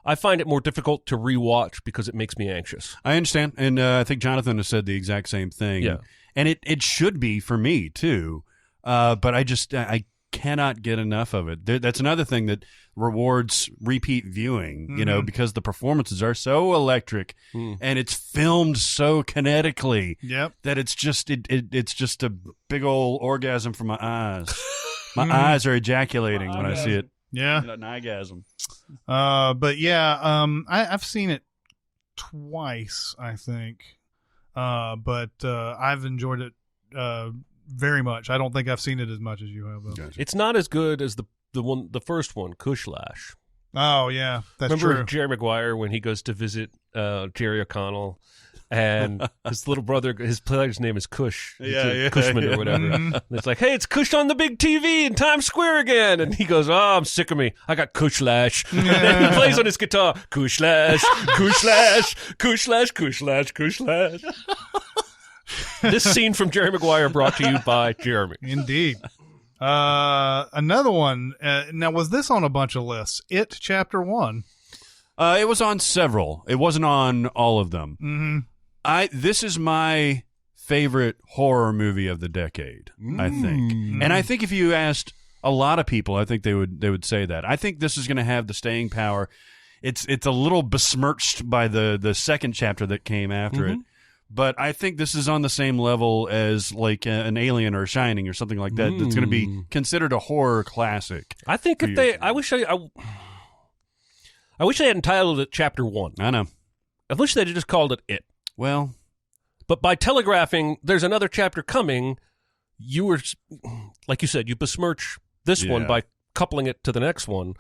I find it more difficult to rewatch because it makes me anxious. I understand, and I think Jonathan has said the exact same thing. Yeah. And it should be for me too, but I cannot get enough of it. That's another thing that rewards repeat viewing, because the performances are so electric and it's filmed so kinetically that it's just it's just a big old orgasm for my eyes. My eyes are ejaculating when I see it. Yeah. An orgasm. But yeah, I've seen it twice, I think. But I've enjoyed it very much. I don't think I've seen it as much as you have, though. Gotcha. It's not as good as the first one, Kushlash. Oh yeah, that's Remember true. Jerry Maguire when he goes to visit Jerry O'Connell, and his little brother, his player's name is Kush, Cushman or whatever. And it's like, hey, it's Kush on the big TV in Times Square again, and he goes, oh, I'm sick of me. I got Kushlash. And he plays on his guitar, Kushlash, Kushlash, Kushlash, Kushlash, Kushlash. This scene from Jerry Maguire brought to you by Jeremy. Indeed. Another one. Now, was this on a bunch of lists? It Chapter 1. It was on several. It wasn't on all of them. Mm-hmm. This is my favorite horror movie of the decade, I think. And I think if you asked a lot of people, I think they would say that. I think this is going to have the staying power. It's a little besmirched by the second chapter that came after it, but I think this is on the same level as like an Alien or Shining or something like that. That's going to be considered a horror classic. I think if they, I wish they hadn't titled it Chapter 1. I know. I wish they'd just called it It. Well, but by telegraphing there's another chapter coming, you were, like you said, you besmirch this one by coupling it to the next one.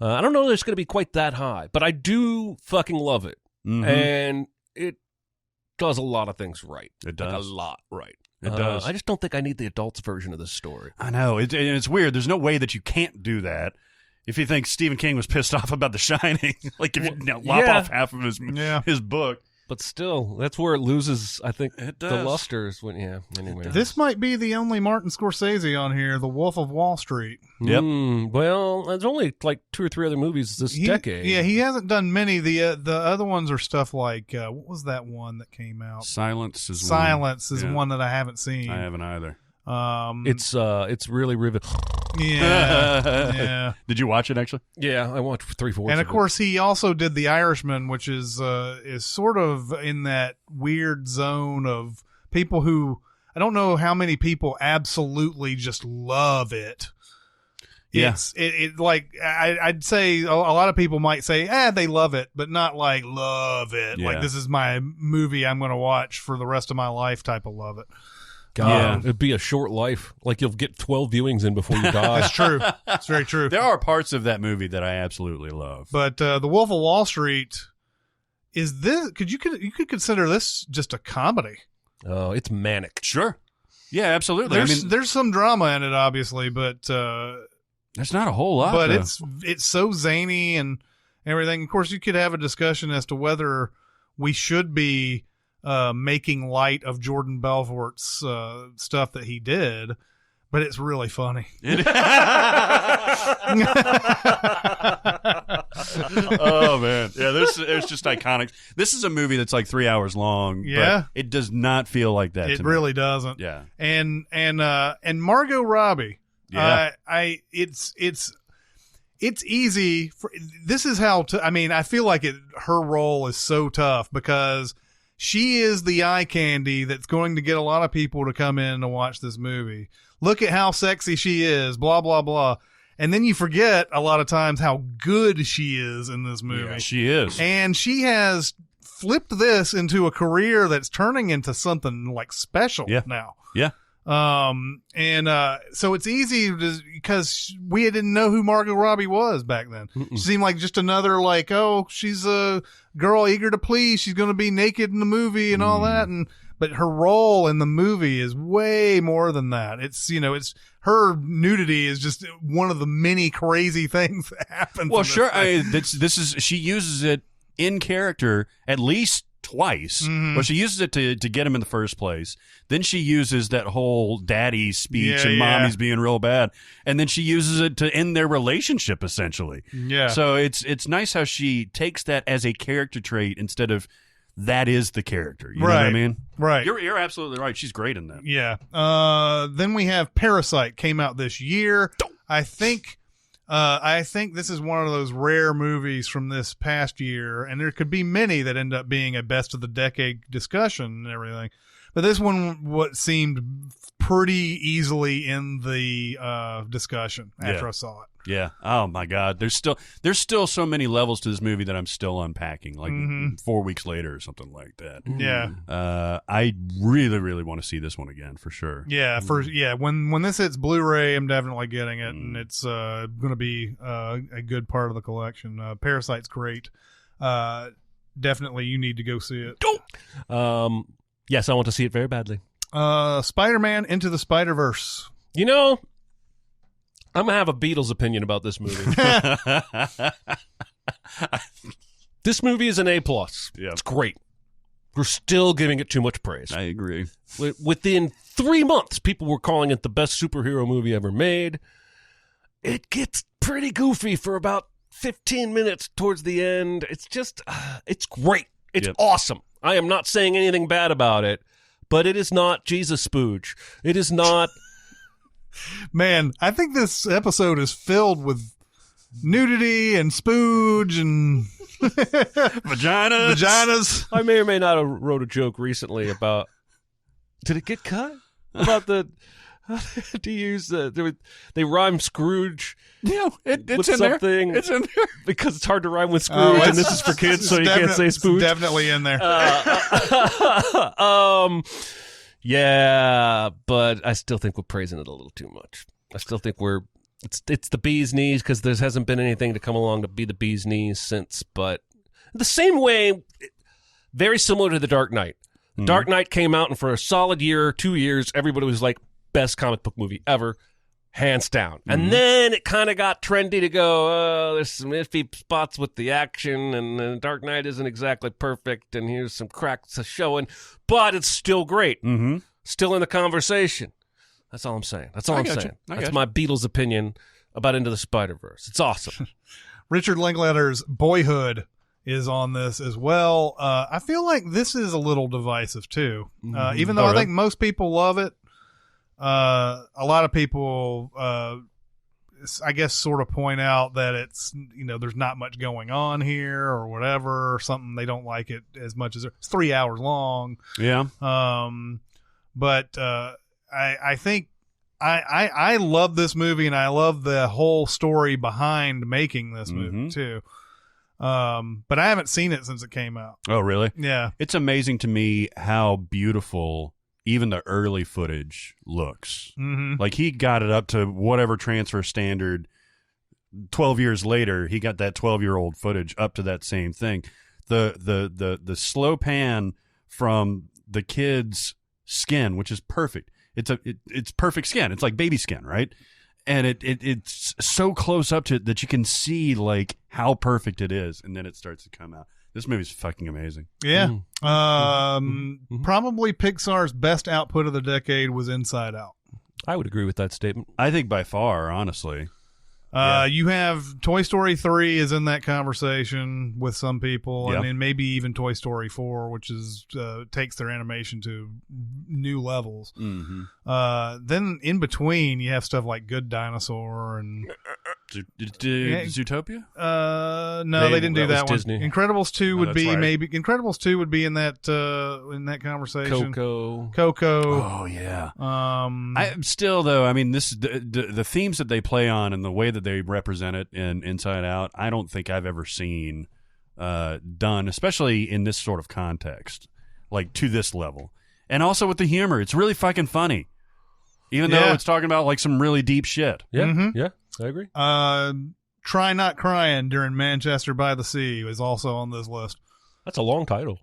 I don't know that it's going to be quite that high, but I do fucking love it. And it does a lot of things right. It does. Like a lot right. It does. I just don't think I need the adults version of this story. I know. It's weird. There's no way that you can't do that. If you think Stephen King was pissed off about The Shining, like if you lop off half of his book. But still, that's where it loses, I think, It the does. lusters. Anyway. This might be the only Martin Scorsese on here, The Wolf of Wall Street. Yep. Well, there's only like 2 or 3 other movies this decade. Yeah, he hasn't done many. The other ones are stuff like, what was that one that came out? Silence is one that I haven't seen. I haven't either. It's really riveting. Yeah. Did you watch it actually? Yeah, I watched 3/4. And of course, he also did The Irishman, which is sort of in that weird zone of people who, I don't know how many people absolutely just love it. Yeah. It like I'd say a lot of people might say, they love it, but not like love it. Yeah. Like this is my movie I'm going to watch for the rest of my life type of love it. God, it'd be a short life. Like you'll get 12 viewings in before you die. That's true. That's very true. There are parts of that movie that I absolutely love. But The Wolf of Wall Street, is this? You could consider this just a comedy? Oh, it's manic. Sure. Yeah, absolutely. There's some drama in it, obviously, but there's not a whole lot. But though. it's so zany and everything. Of course, you could have a discussion as to whether we should be making light of Jordan Belfort's stuff that he did, but it's really funny. Oh man, yeah. There's just iconic. This is a movie that's like 3 hours long. Yeah, but it does not feel like that. It to me. really doesn't. Yeah, and Margot Robbie. Yeah, it's easy. This is how. I feel like her role is so tough because she is the eye candy that's going to get a lot of people to come in to watch this movie. Look at how sexy she is, blah, blah, blah. And then you forget a lot of times how good she is in this movie. Yeah, she is. And she has flipped this into a career that's turning into something like special now. Yeah. So it's easy because we didn't know who Margot Robbie was back then. She seemed like just another she's a girl eager to please. She's going to be naked in the movie and all that. but her role in the movie is way more than that. It's her nudity is just one of the many crazy things that happen. Well, sure. She uses it in character at least twice. Mm-hmm. Well, she uses it to get him in the first place. Then she uses that whole daddy speech and mommy's being real bad. And then she uses it to end their relationship, essentially. Yeah. So it's nice how she takes that as a character trait instead of that is the character. You know what I mean? Right. You're absolutely right. She's great in that. Yeah. Then we have Parasite, came out this year. I think this is one of those rare movies from this past year, and there could be many that end up being a best of the decade discussion and everything. But this one seemed pretty easily in the discussion after I saw it. Yeah. Oh my God. There's still so many levels to this movie that I'm still unpacking, like 4 weeks later or something like that. Yeah. I really, really want to see this one again for sure. Yeah. When this hits Blu-ray, I'm definitely getting it, and it's going to be a good part of the collection. Parasite's great. Definitely, you need to go see it. Yes, I want to see it very badly. Spider-Man Into the Spider-Verse. I'm going to have a Beatles opinion about this movie. This movie is an A+. Yeah. It's great. We're still giving it too much praise. I agree. Within 3 months, people were calling it the best superhero movie ever made. It gets pretty goofy for about 15 minutes towards the end. It's just, it's great. It's awesome. I am not saying anything bad about it, but it is not Jesus Spooge. It is not... Man, I think this episode is filled with nudity and spooge and vaginas. I may or may not have wrote a joke recently about... Did it get cut? About the... to use they rhyme Scrooge. Yeah, it's with in something. there. It's in there because it's hard to rhyme with Scrooge, and this is for kids, so you can't say Spooge. Definitely in there. Yeah, but I still think we're praising it a little too much. I still think it's the bee's knees because there hasn't been anything to come along to be the bee's knees since. But the same way, very similar to The Dark Knight. The Dark Knight came out, and for a solid year, 2 years, everybody was like, best comic book movie ever, hands down. And then it kind of got trendy to go, oh, there's some iffy spots with the action, and Dark Knight isn't exactly perfect, and here's some cracks showing, but it's still great. Still in the conversation. That's all I'm saying. That's all I'm saying. That's my Beatles opinion about Into the Spider-Verse. It's awesome. Richard Linklater's Boyhood is on this as well. I feel like this is a little divisive, too. Even though I think most people love it, a lot of people, I guess, sort of point out that it's, there's not much going on here or whatever, or something. They don't like it as much as it's 3 hours long. Yeah. But I think I love this movie, and I love the whole story behind making this movie too. But I haven't seen it since it came out. Oh, really? Yeah. It's amazing to me how beautiful even the early footage looks. Like, he got it up to whatever transfer standard 12 years later. He got that 12-year-old footage up to that same thing. The slow pan from the kid's skin, which is perfect. It's perfect skin. It's like baby skin, right? And it's so close up to it that you can see like how perfect it is, and then it starts to come out. This movie's fucking amazing. Yeah. Probably Pixar's best output of the decade was Inside Out. I would agree with that statement. I think by far, honestly. You have Toy Story 3 is in that conversation with some people, and then maybe even Toy Story 4, which is takes their animation to new levels. Then in between, you have stuff like Good Dinosaur and Zootopia. No, they didn't do that one. Disney. Incredibles 2 would be right. maybe Incredibles 2 would be in that conversation. Coco. Oh yeah. I still though. I mean, this the themes that they play on and the way that they represent it in Inside Out, I don't think I've ever seen done, especially in this sort of context, like to this level. And also with the humor, it's really fucking funny, even though it's talking about like some really deep shit. Yeah, yeah, I agree. Try Not Crying During Manchester by the Sea is also on this list. That's a long title.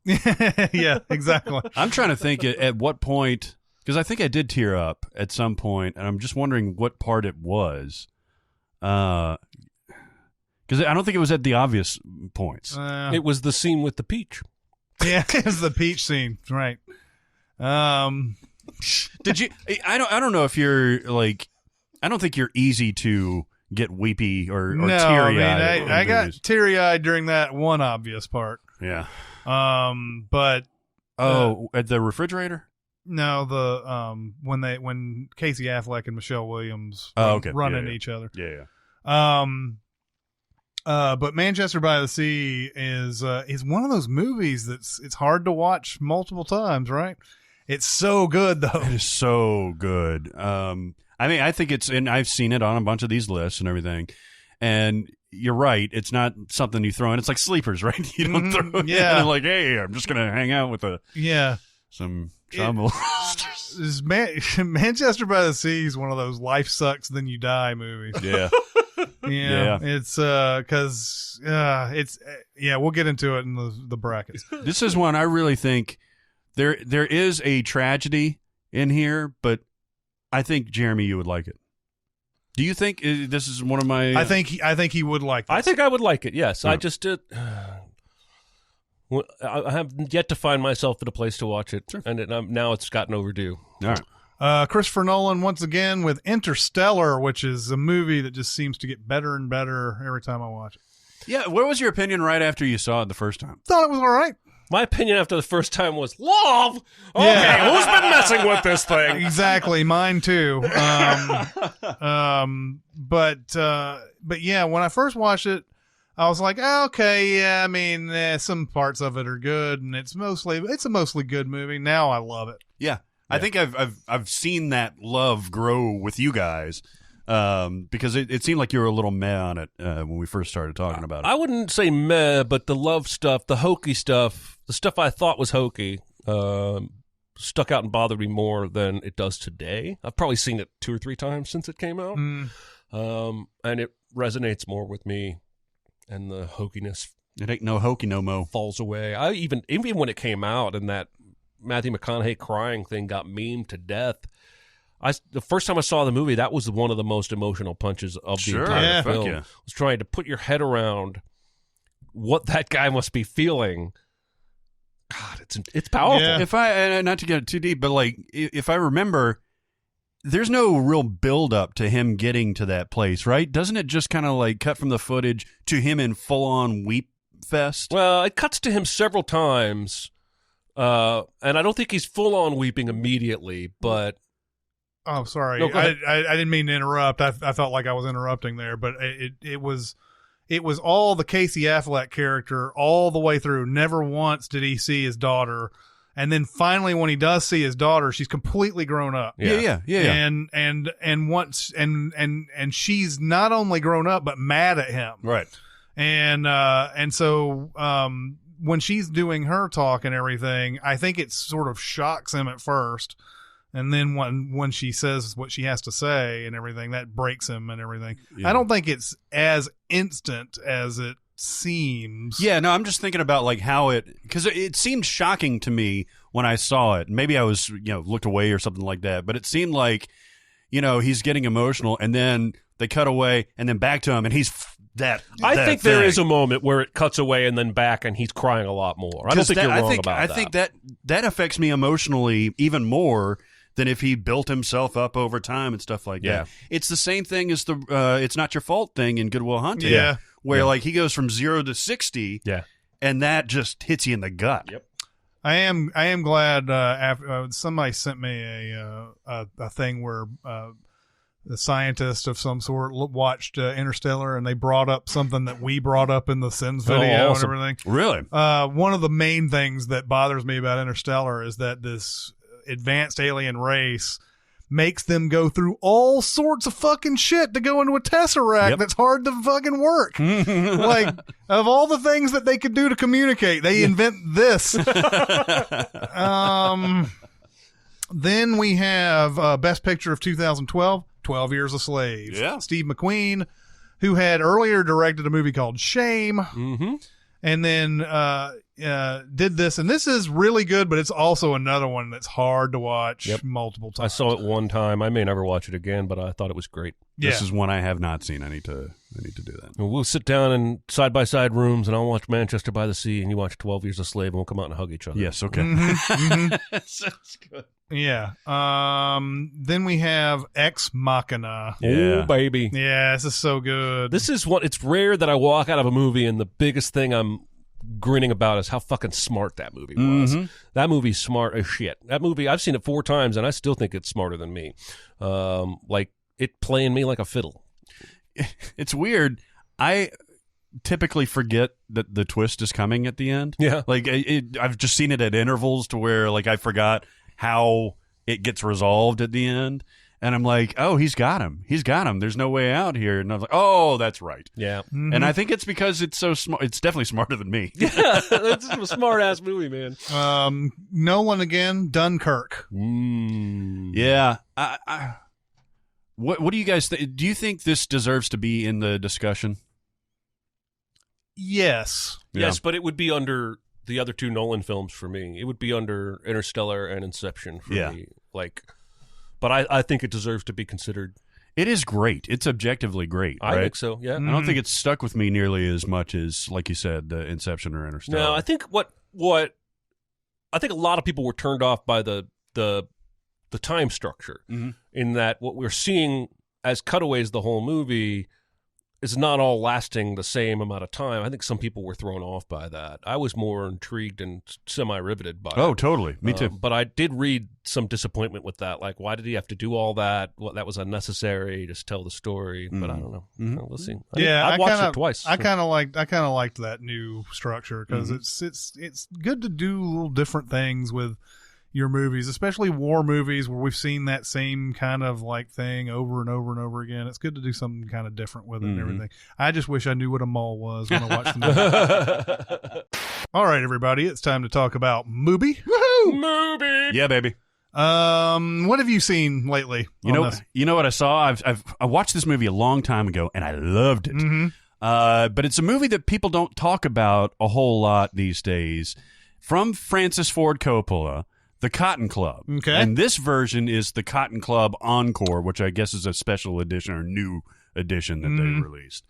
Yeah, exactly. I'm trying to think at what point, because I think I did tear up at some point, and I'm just wondering what part it was. Because I don't think it was at the obvious points. It was the scene with the peach. Yeah, it was the peach scene, right? Did you? I don't know if you're like. I don't think you're easy to get weepy or no, teary eyed. I mean, I got teary eyed during that one obvious part. Yeah. But at the refrigerator. no, the when Casey Affleck and Michelle Williams run into each other. Yeah. But Manchester by the Sea is one of those movies it's hard to watch multiple times, right? It's so good though. It is so good. I mean, I think and I've seen it on a bunch of these lists and everything. And you're right. It's not something you throw in. It's like sleepers, right? You don't throw it in and like, hey, I'm just going to hang out with some trouble. Manchester by the Sea is one of those life sucks then you die movies. Yeah. Yeah. It's because we'll get into it in the brackets. This is one I really think there is a tragedy in here, but I think, Jeremy, you would like it. Do you think this is one of my... I think he would like this. I think I would like it, yes. Yeah. I just I have yet to find myself at a place to watch it, Sure. and now it's gotten overdue. All right. Christopher Nolan, once again, with Interstellar, which is a movie that just seems to get better and better every time I watch it. Yeah, what was your opinion right after you saw it the first time? Thought it was all right. My opinion after the first time was, love? Okay, who's been messing with this thing? Exactly, mine too. But yeah, when I first watched it, I was like, okay, yeah, I mean, some parts of it are good, and it's a mostly good movie. Now I love it. Yeah. I think I've seen that love grow with you guys. Because it seemed like you were a little meh on it when we first started talking about it. I wouldn't say meh, but the love stuff, the hokey stuff, the stuff I thought was hokey, stuck out and bothered me more than it does today. I've probably seen it 2 or 3 times since it came out, and it resonates more with me, and the hokiness. It ain't no hokey no mo. Falls away. I even when it came out and that Matthew McConaughey crying thing got memed to death. The first time I saw the movie, that was one of the most emotional punches of the entire film. Yeah. Was trying to put your head around what that guy must be feeling. God, it's powerful. Yeah. If I not to get too deep, but like if I remember, there's no real build up to him getting to that place, right? Doesn't it just kind of like cut from the footage to him in full on weep fest? Well, it cuts to him several times, and I don't think he's full on weeping immediately, but. Oh, sorry. No, go ahead. I didn't mean to interrupt. I felt like I was interrupting there, but it was all the Casey Affleck character all the way through. Never once did he see his daughter, and then finally, when he does see his daughter, she's completely grown up. Yeah. And once and she's not only grown up but mad at him. Right. And so when she's doing her talk and everything, I think it sort of shocks him at first. And then when she says what she has to say and everything, that breaks him and everything. Yeah. I don't think it's as instant as it seems. Yeah, no, I'm just thinking about like how because it seemed shocking to me when I saw it. Maybe I was, looked away or something like that. But it seemed like, he's getting emotional, and then they cut away, and then back to him, and he's I think there is a moment where it cuts away and then back, and he's crying a lot more. I don't think you're wrong about that. I think that affects me emotionally even more than if he built himself up over time and stuff like that. It's the same thing as the "It's Not Your Fault" thing in Good Will Hunting. Yeah. Where like he goes from 0 to 60. Yeah. And that just hits you in the gut. Yep. I am glad after somebody sent me a thing where the scientist of some sort watched Interstellar, and they brought up something that we brought up in the Sins video awesome. and everything. Really? One of the main things that bothers me about Interstellar is that this advanced alien race makes them go through all sorts of fucking shit to go into a tesseract that's hard to fucking work. Like, of all the things that they could do to communicate, they invent this. Then we have Best Picture of 2012, 12 Years a Slave. Yeah. Steve McQueen, who had earlier directed a movie called Shame. Mm-hmm. And then did this, and this is really good, but it's also another one that's hard to watch multiple times. I saw it one time. I may never watch it again, but I thought it was great. This is one I have not seen. I need to do that. And we'll sit down in side-by-side rooms, and I'll watch Manchester by the Sea, and you watch 12 Years a Slave, and we'll come out and hug each other. Yes, okay. Sounds good. Yeah. Then we have Ex Machina. Oh, baby. Yeah, this is so good. This is what, it's rare that I walk out of a movie, and the biggest thing I'm grinning about is how fucking smart that movie was. That movie's smart as shit. That movie, I've seen it 4 times, and I still think it's smarter than me. Like, it playing me like a fiddle. It's weird. I typically forget that the twist is coming at the end. Yeah. Like, I've just seen it at intervals to where, like, I forgot how it gets resolved at the end. And I'm like, oh, he's got him. He's got him. There's no way out here. And I was like, oh, that's right. Yeah. And I think it's because it's so smart. It's definitely smarter than me. Yeah, that's a smart-ass movie, man. Nolan again, Dunkirk. Yeah. What do you guys think? Do you think this deserves to be in the discussion? Yes. Yes, but it would be under the other 2 Nolan films for me. It would be under Interstellar and Inception for me. Like, but I think it deserves to be considered. It is great. It's objectively great, right? I think so, yeah. I don't think it's stuck with me nearly as much as, like you said, Inception or Interstellar. No, I think what I think a lot of people were turned off by the time structure, in that what we're seeing as cutaways the whole movie is not all lasting the same amount of time. I think some people were thrown off by that. I was more intrigued and semi-riveted by it. Oh, totally. Me too. But I did read some disappointment with that. Like, why did he have to do all that? Well, that was unnecessary. Just tell the story. But I don't know. We'll see. I watched it twice. I kind of liked that new structure because it's good to do little different things with your movies, especially war movies where we've seen that same kind of like thing over and over and over again. It's good to do something kind of different with it and everything. I just wish I knew what a mole was when I watched the movie. All right, everybody, it's time to talk about Mubi. Woohoo! Movie. Yeah, baby. What have you seen lately? You know what I saw? I watched this movie a long time ago and I loved it. But it's a movie that people don't talk about a whole lot these days. From Francis Ford Coppola, The Cotton Club. Okay. And this version is The Cotton Club Encore, which I guess is a special edition or new edition that they released.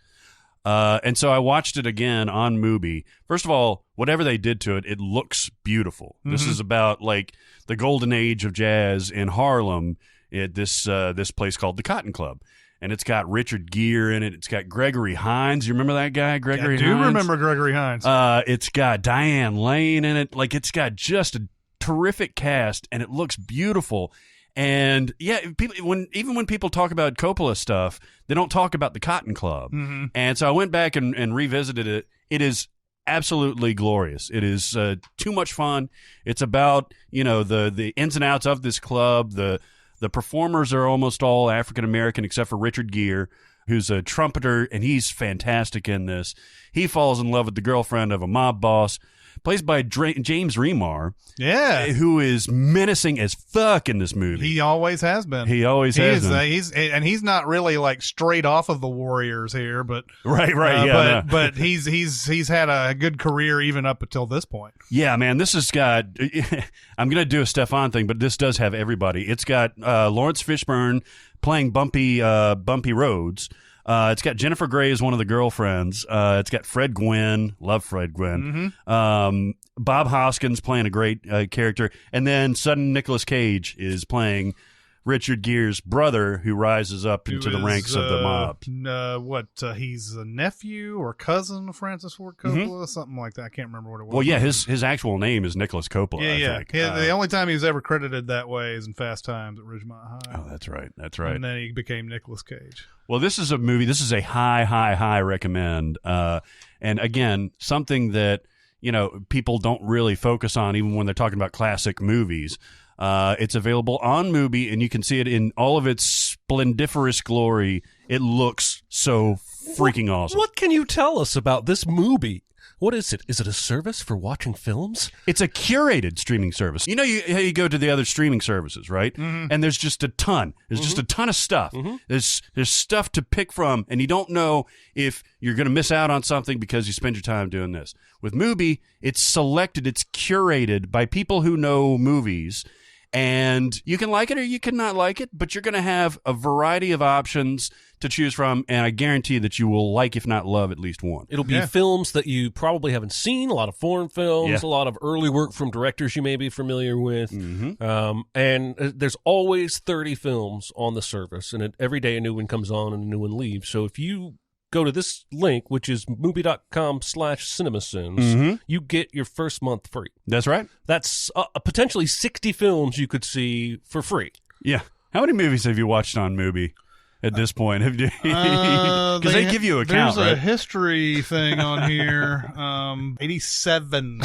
And so I watched it again on Mubi. First of all, whatever they did to it, it looks beautiful. This is about like the golden age of jazz in Harlem at this place called The Cotton Club. And it's got Richard Gere in it. It's got Gregory Hines. You remember that guy, Gregory Hines? I do remember Gregory Hines. It's got Diane Lane in it. Like, it's got just a terrific cast, and it looks beautiful. And yeah, even when people talk about Coppola stuff, they don't talk about the Cotton Club. And so I went back and revisited it. It is absolutely glorious. It is too much fun. It's about, the ins and outs of this club. The performers are almost all African American except for Richard Gere, who's a trumpeter, and he's fantastic in this. He falls in love with the girlfriend of a mob boss, plays by James Remar, who is menacing as fuck in this movie. He always has been. He always has been. He's not really like straight off of the Warriors here, but right, but he's had a good career even up until this point. Yeah, man, this has got. I'm gonna do a Stefan thing, but this does have everybody. It's got Lawrence Fishburne playing Bumpy Rhodes. It's got Jennifer Grey as one of the girlfriends. It's got Fred Gwynn. Love Fred Gwynn. Bob Hoskins playing a great character. And then sudden Nicolas Cage is playing Richard Gere's brother, who rises up into the ranks of the mob. He's a nephew or cousin of Francis Ford Coppola? Something like that. I can't remember what it was. Well, yeah, his actual name is Nicholas Coppola, I think. The only time he was ever credited that way is in Fast Times at Ridgemont High. Oh, that's right. And then he became Nicolas Cage. Well, this is a movie. This is a high recommend. And again, something that, people don't really focus on even when they're talking about classic movies. It's available on Mubi, and you can see it in all of its splendiferous glory. It looks so freaking awesome. What can you tell us about this movie? What is it? Is it a service for watching films? It's a curated streaming service. You know how you go to the other streaming services, right? Mm-hmm. And there's just a ton. There's just a ton of stuff. Mm-hmm. There's stuff to pick from, and you don't know if you're going to miss out on something because you spend your time doing this. With Mubi, it's selected, it's curated by people who know movies, and you can like it or you cannot like it, but you're going to have a variety of options to choose from, and I guarantee that you will like, if not love, at least one. It'll be films that you probably haven't seen, a lot of foreign films, a lot of early work from directors you may be familiar with, and there's always 30 films on the service, and every day a new one comes on and a new one leaves. So if you go to this link, which is mubi.com/cinemasins, you get your first month free. That's right. That's potentially 60 films you could see for free. Yeah. How many movies have you watched on Mubi at this point? Because they give you a count, There's right? a history thing on here. 87.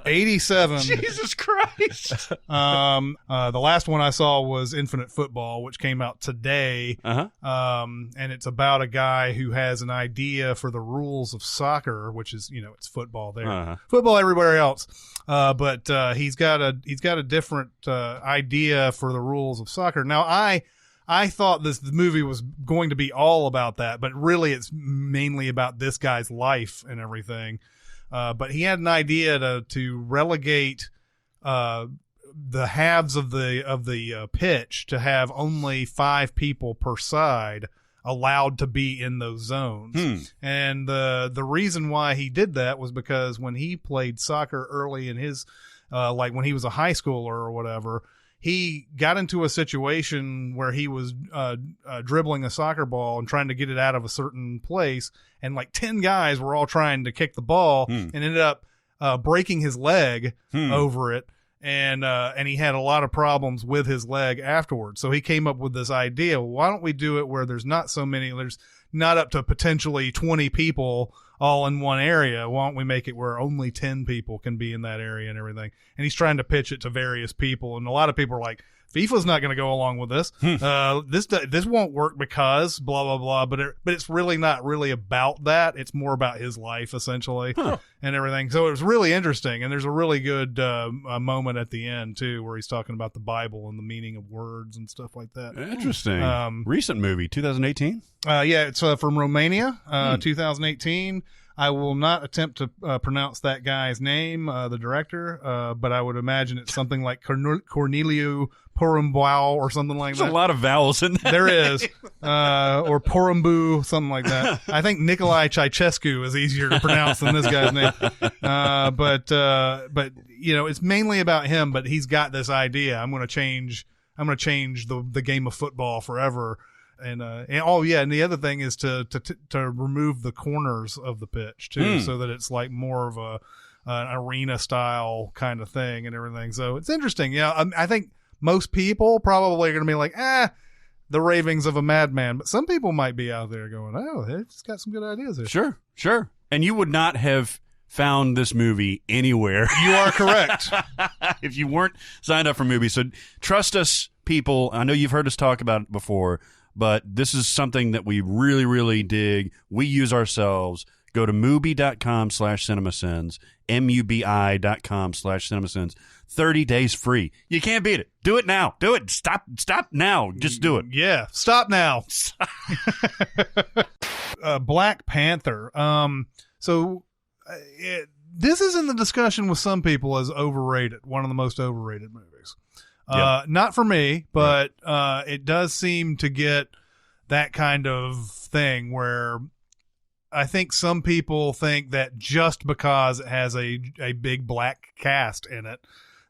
87. Jesus Christ. The last one I saw was Infinite Football, which came out today. And it's about a guy who has an idea for the rules of soccer, which is, it's football there. Football everywhere else. But he's got a different idea for the rules of soccer. Now, I thought the movie was going to be all about that, but really it's mainly about this guy's life and everything. But he had an idea to relegate the halves of the pitch to have only 5 people per side allowed to be in those zones. And the reason why he did that was because when he played soccer early in his like when he was a high schooler or whatever, he got into a situation where he was dribbling a soccer ball and trying to get it out of a certain place, and like 10 guys were all trying to kick the ball and ended up breaking his leg over it. And he had a lot of problems with his leg afterwards. So he came up with this idea. Well, why don't we do it where there's not up to potentially 20 people all in one area? Why don't we make it where only 10 people can be in that area and everything? And he's trying to pitch it to various people. And a lot of people are like, FIFA's not going to go along with this. This won't work because blah, blah, blah. But it's really not really about that. It's more about his life, essentially, and everything. So it was really interesting. And there's a really good moment at the end, too, where he's talking about the Bible and the meaning of words and stuff like that. Interesting. Recent movie, 2018? Yeah, it's from Romania, 2018. I will not attempt to pronounce that guy's name, the director, but I would imagine it's something like Corneliu Porumboau or something like that. There's a lot of vowels in there. There is. Or Porumbu, something like that. I think Nicolae Ceausescu is easier to pronounce than this guy's name. But it's mainly about him, but he's got this idea. I'm going to change the game of football forever. And the other thing is to remove the corners of the pitch too, so that it's like more of an arena style kind of thing and everything. So it's interesting. I think most people probably are going to be like, the ravings of a madman, but some people might be out there going, oh, it's got some good ideas here. Sure. And you would not have found this movie anywhere. You are correct. If you weren't signed up for Mubi. So trust us, people. I know you've heard us talk about it before, but this is something that we really, really dig. We use ourselves. Go to mubi.com/cinemasins, mubi.com/cinemasins. 30 days free. You can't beat it. Do it now. Do it. Stop now. Just do it. Yeah. Stop now. Black Panther. This is in the discussion with some people as overrated. One of the most overrated movies. Not for me, but it does seem to get that kind of thing where I think some people think that just because it has a big black cast in it,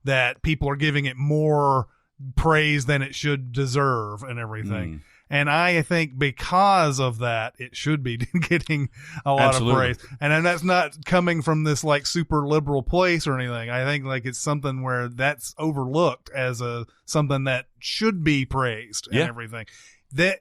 that people are giving it more praise than it should deserve and everything. And I think because of that, it should be getting a lot of praise. And that's not coming from this like super liberal place or anything. I think like it's something where that's overlooked as something that should be praised and everything. That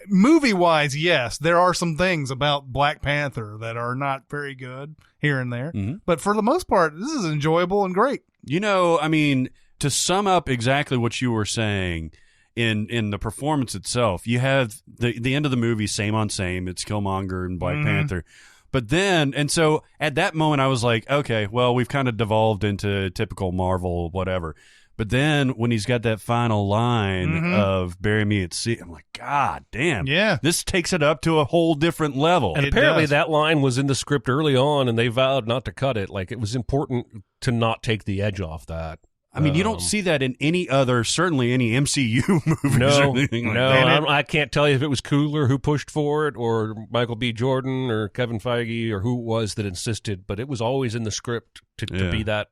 movie wise, yes, there are some things about Black Panther that are not very good here and there. But for the most part, this is enjoyable and great. I mean, to sum up exactly what you were saying, in the performance itself, you have the end of the movie, same on same. It's Killmonger and Black Panther. But then, and so at that moment, I was like, okay, well, we've kind of devolved into typical Marvel, whatever. But then when he's got that final line of "Bury me at sea," I'm like, God damn, Yeah. this takes it up to a whole different level. And It apparently does. that line was in the script early on, and they vowed not to cut it. Like, it was important to not take the edge off that. I mean, you don't see that in any other, certainly any MCU movies or anything like that. I can't tell you if it was Coogler who pushed for it, or Michael B. Jordan, or Kevin Feige, or who it was that insisted, but it was always in the script to be that,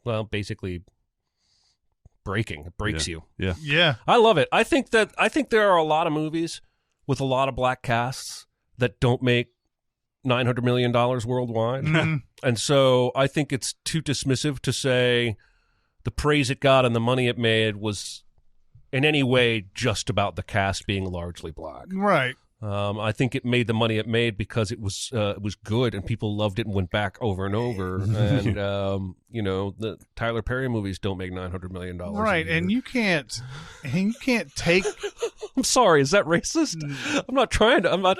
well, basically breaking. It breaks you. Yeah. Yeah. I love it. I think there are a lot of movies with a lot of black casts that don't make $900 million worldwide. And so I think it's too dismissive to say the praise it got and the money it made was in any way just about the cast being largely black. Right. I think it made the money it made because it was good and people loved it and went back over and over. And the Tyler Perry movies don't make $900 million. Right, and you can't take. I'm sorry, is that racist? I'm not trying to. I'm not.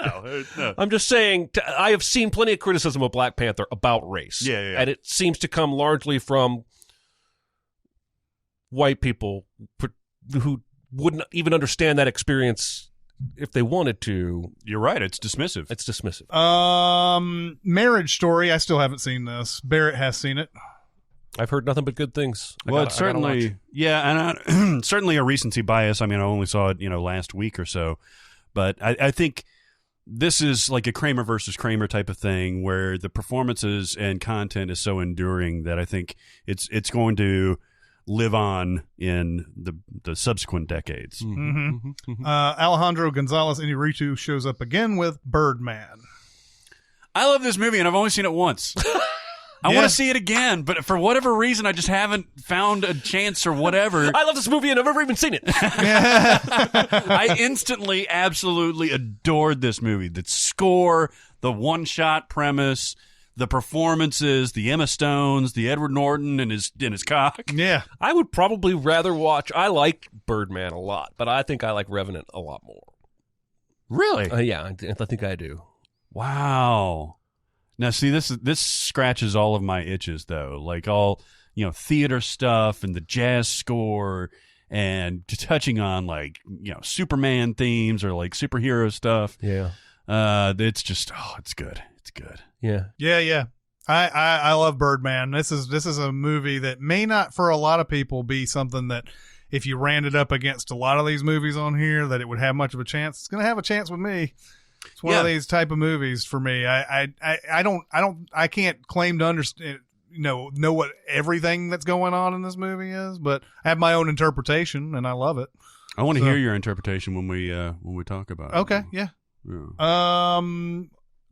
No. I'm just saying. I have seen plenty of criticism of Black Panther about race. Yeah. And it seems to come largely from white people who wouldn't even understand that experience if they wanted to. You're right. It's dismissive. It's dismissive. Marriage Story. I still haven't seen this. Barrett has seen it. I've heard nothing but good things. It's certainly, and certainly a recency bias. I mean, I only saw it, last week or so, but I think this is like a Kramer versus Kramer type of thing where the performances and content is so enduring that I think it's going to live on in the subsequent decades. Alejandro Gonzalez Inarritu shows up again with Birdman. I love this movie, and I've only seen it once. I want to see it again, but for whatever reason, I just haven't found a chance or whatever. I love this movie, and I've never even seen it. I instantly, absolutely adored this movie. The score, the one-shot premise, the performances, the Emma Stones, the Edward Norton and his cock. Yeah. I would probably rather watch. I like Birdman a lot, but I think I like Revenant a lot more. Really? Yeah, I think I do. Wow. Now, see, this scratches all of my itches, though. Like all, theater stuff and the jazz score and touching on, like, Superman themes or, like, superhero stuff. Yeah. It's just, it's good. It's good. Yeah. Yeah. I love Birdman. This is a movie that may not, for a lot of people, be something that if you ran it up against a lot of these movies on here, that it would have much of a chance. It's going to have a chance with me. It's one of these type of movies for me. I can't claim to understand, know what everything that's going on in this movie is, but I have my own interpretation and I love it. I want to hear your interpretation when we talk about it. Okay, yeah.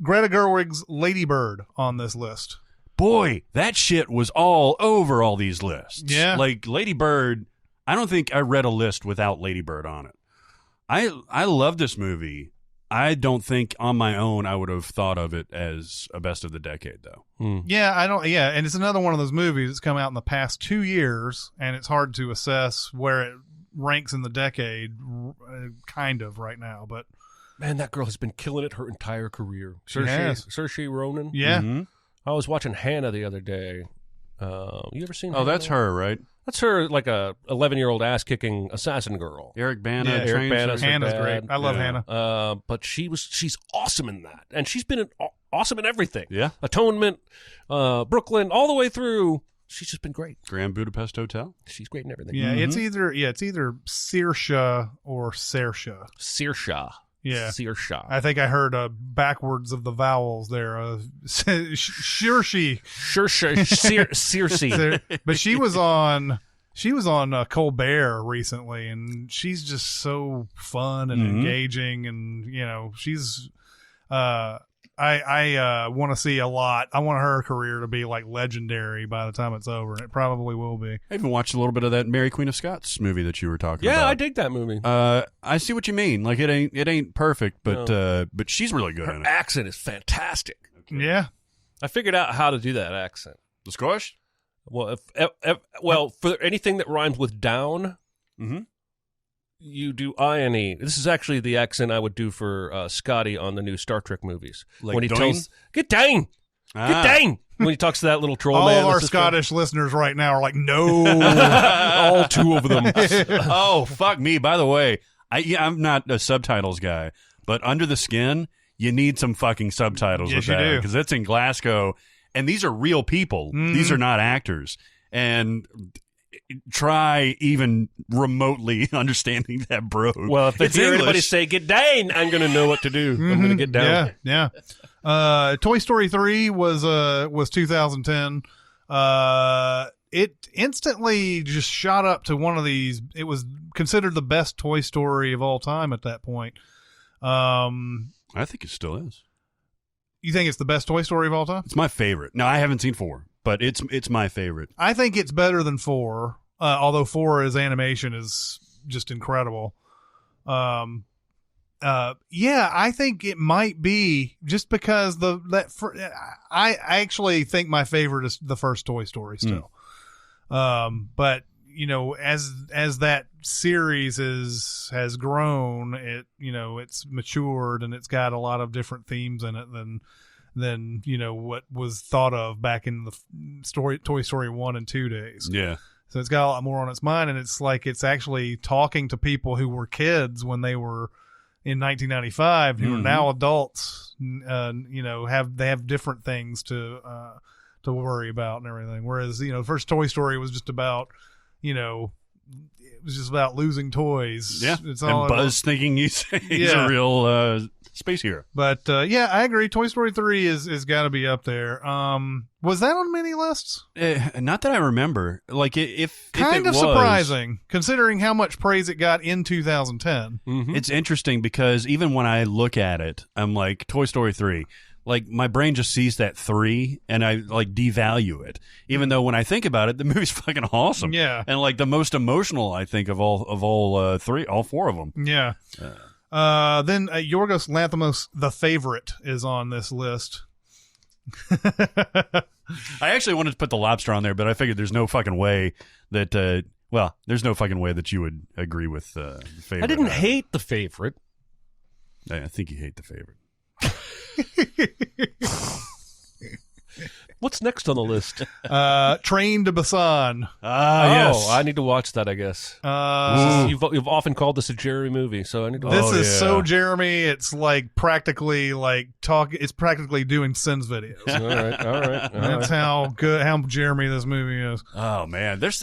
Greta Gerwig's Lady Bird on this list. Boy, that shit was all over all these lists. Yeah. Like Lady Bird, I don't think I read a list without Lady Bird on it. I love this movie. I don't think on my own I would have thought of it as a best of the decade, though. Yeah, I don't. Yeah, and it's another one of those movies that's come out in the past 2 years, and it's hard to assess where it ranks in the decade, kind of right now. But man, that girl has been killing it her entire career. Saoirse Ronan. Yeah. Mm-hmm. I was watching Hannah the other day. You ever seen? Oh, Hannah? that's her, right? That's her, like a 11-year-old ass-kicking assassin girl. Eric Bana. Yeah, Eric Bana's her Hannah's dad. great. I love Hannah. But she's awesome in that, and she's been awesome in everything. Yeah. Atonement, Brooklyn, all the way through. She's just been great. Grand Budapest Hotel. She's great in everything. Yeah, it's either Saoirse or Saoirse. Saoirse. Yeah. Saoirse. I think I heard backwards of the vowels there. Saoirse. Saoirse. But she was on Colbert recently, and she's just so fun and engaging, and she's I want to see a lot. I want her career to be like legendary by the time it's over, and it probably will be. I even watched a little bit of that Mary Queen of Scots movie that you were talking about. Yeah, I dig that movie. I see what you mean. Like it ain't perfect, but she's really good in Her it. accent is fantastic. Yeah. I figured out how to do that accent. The squash? Well, for anything that rhymes with down, you do I-N-E. This is actually the accent I would do for Scotty on the new Star Trek movies. Like when he doing? tells, get down! Get down! When he talks to that little troll All man. of our that's just Scottish listeners right now are like, no. all two of them. Oh, fuck me. By the way, I'm not a subtitles guy, but Under the Skin, you need some fucking subtitles Yes, with you that do. because it's in Glasgow, and these are real people. These are not actors. And try even remotely understanding that brogue. Well, if it's hear English. Anybody say, get down, I'm going to know what to do. I'm going to get down. Yeah. Toy Story 3 was 2010. It instantly just shot up to one of these. It was considered the best Toy Story of all time at that point. I think it still is. You think it's the best Toy Story of all time? It's my favorite. No, I haven't seen 4, but it's my favorite. I think it's better than 4, although 4 as animation is just incredible. Yeah, I think it might be just because I actually think my favorite is the first Toy Story still. But you know, as that series has grown, it's matured and it's got a lot of different themes in it than what was thought of back in the Toy Story 1 and 2 days. Yeah. So it's got a lot more on its mind, and it's like it's actually talking to people who were kids when they were in 1995 who are now adults. They have different things to worry about and everything. Whereas the first Toy Story was just about it was just about losing toys. Yeah. It's all and Buzz thinking he's a real space hero. But yeah, I agree. Toy Story 3 is got to be up there. Was that on many lists? Not that I remember. Like if Kind it of was, surprising considering how much praise it got in 2010. It's interesting because even when I look at it, I'm like Toy Story 3. Like my brain just sees that 3 and I like devalue it. Even though when I think about it, the movie's fucking awesome. Yeah. And like the most emotional I think of all 4 of them. Yeah. Then Yorgos Lanthimos, The Favorite, is on this list. I actually wanted to put The Lobster on there, but I figured there's no fucking way that there's no fucking way that you would agree with The Favorite. I didn't hate The Favorite. I think you hate The Favorite. What's next on the list? Train to Busan. Yes. I need to watch that, I guess. You've often called this a Jerry movie, so I need to watch This it. is so Jeremy. It's like practically It's practically doing Sins videos. All right. That's how Jeremy this movie is. Oh man, there's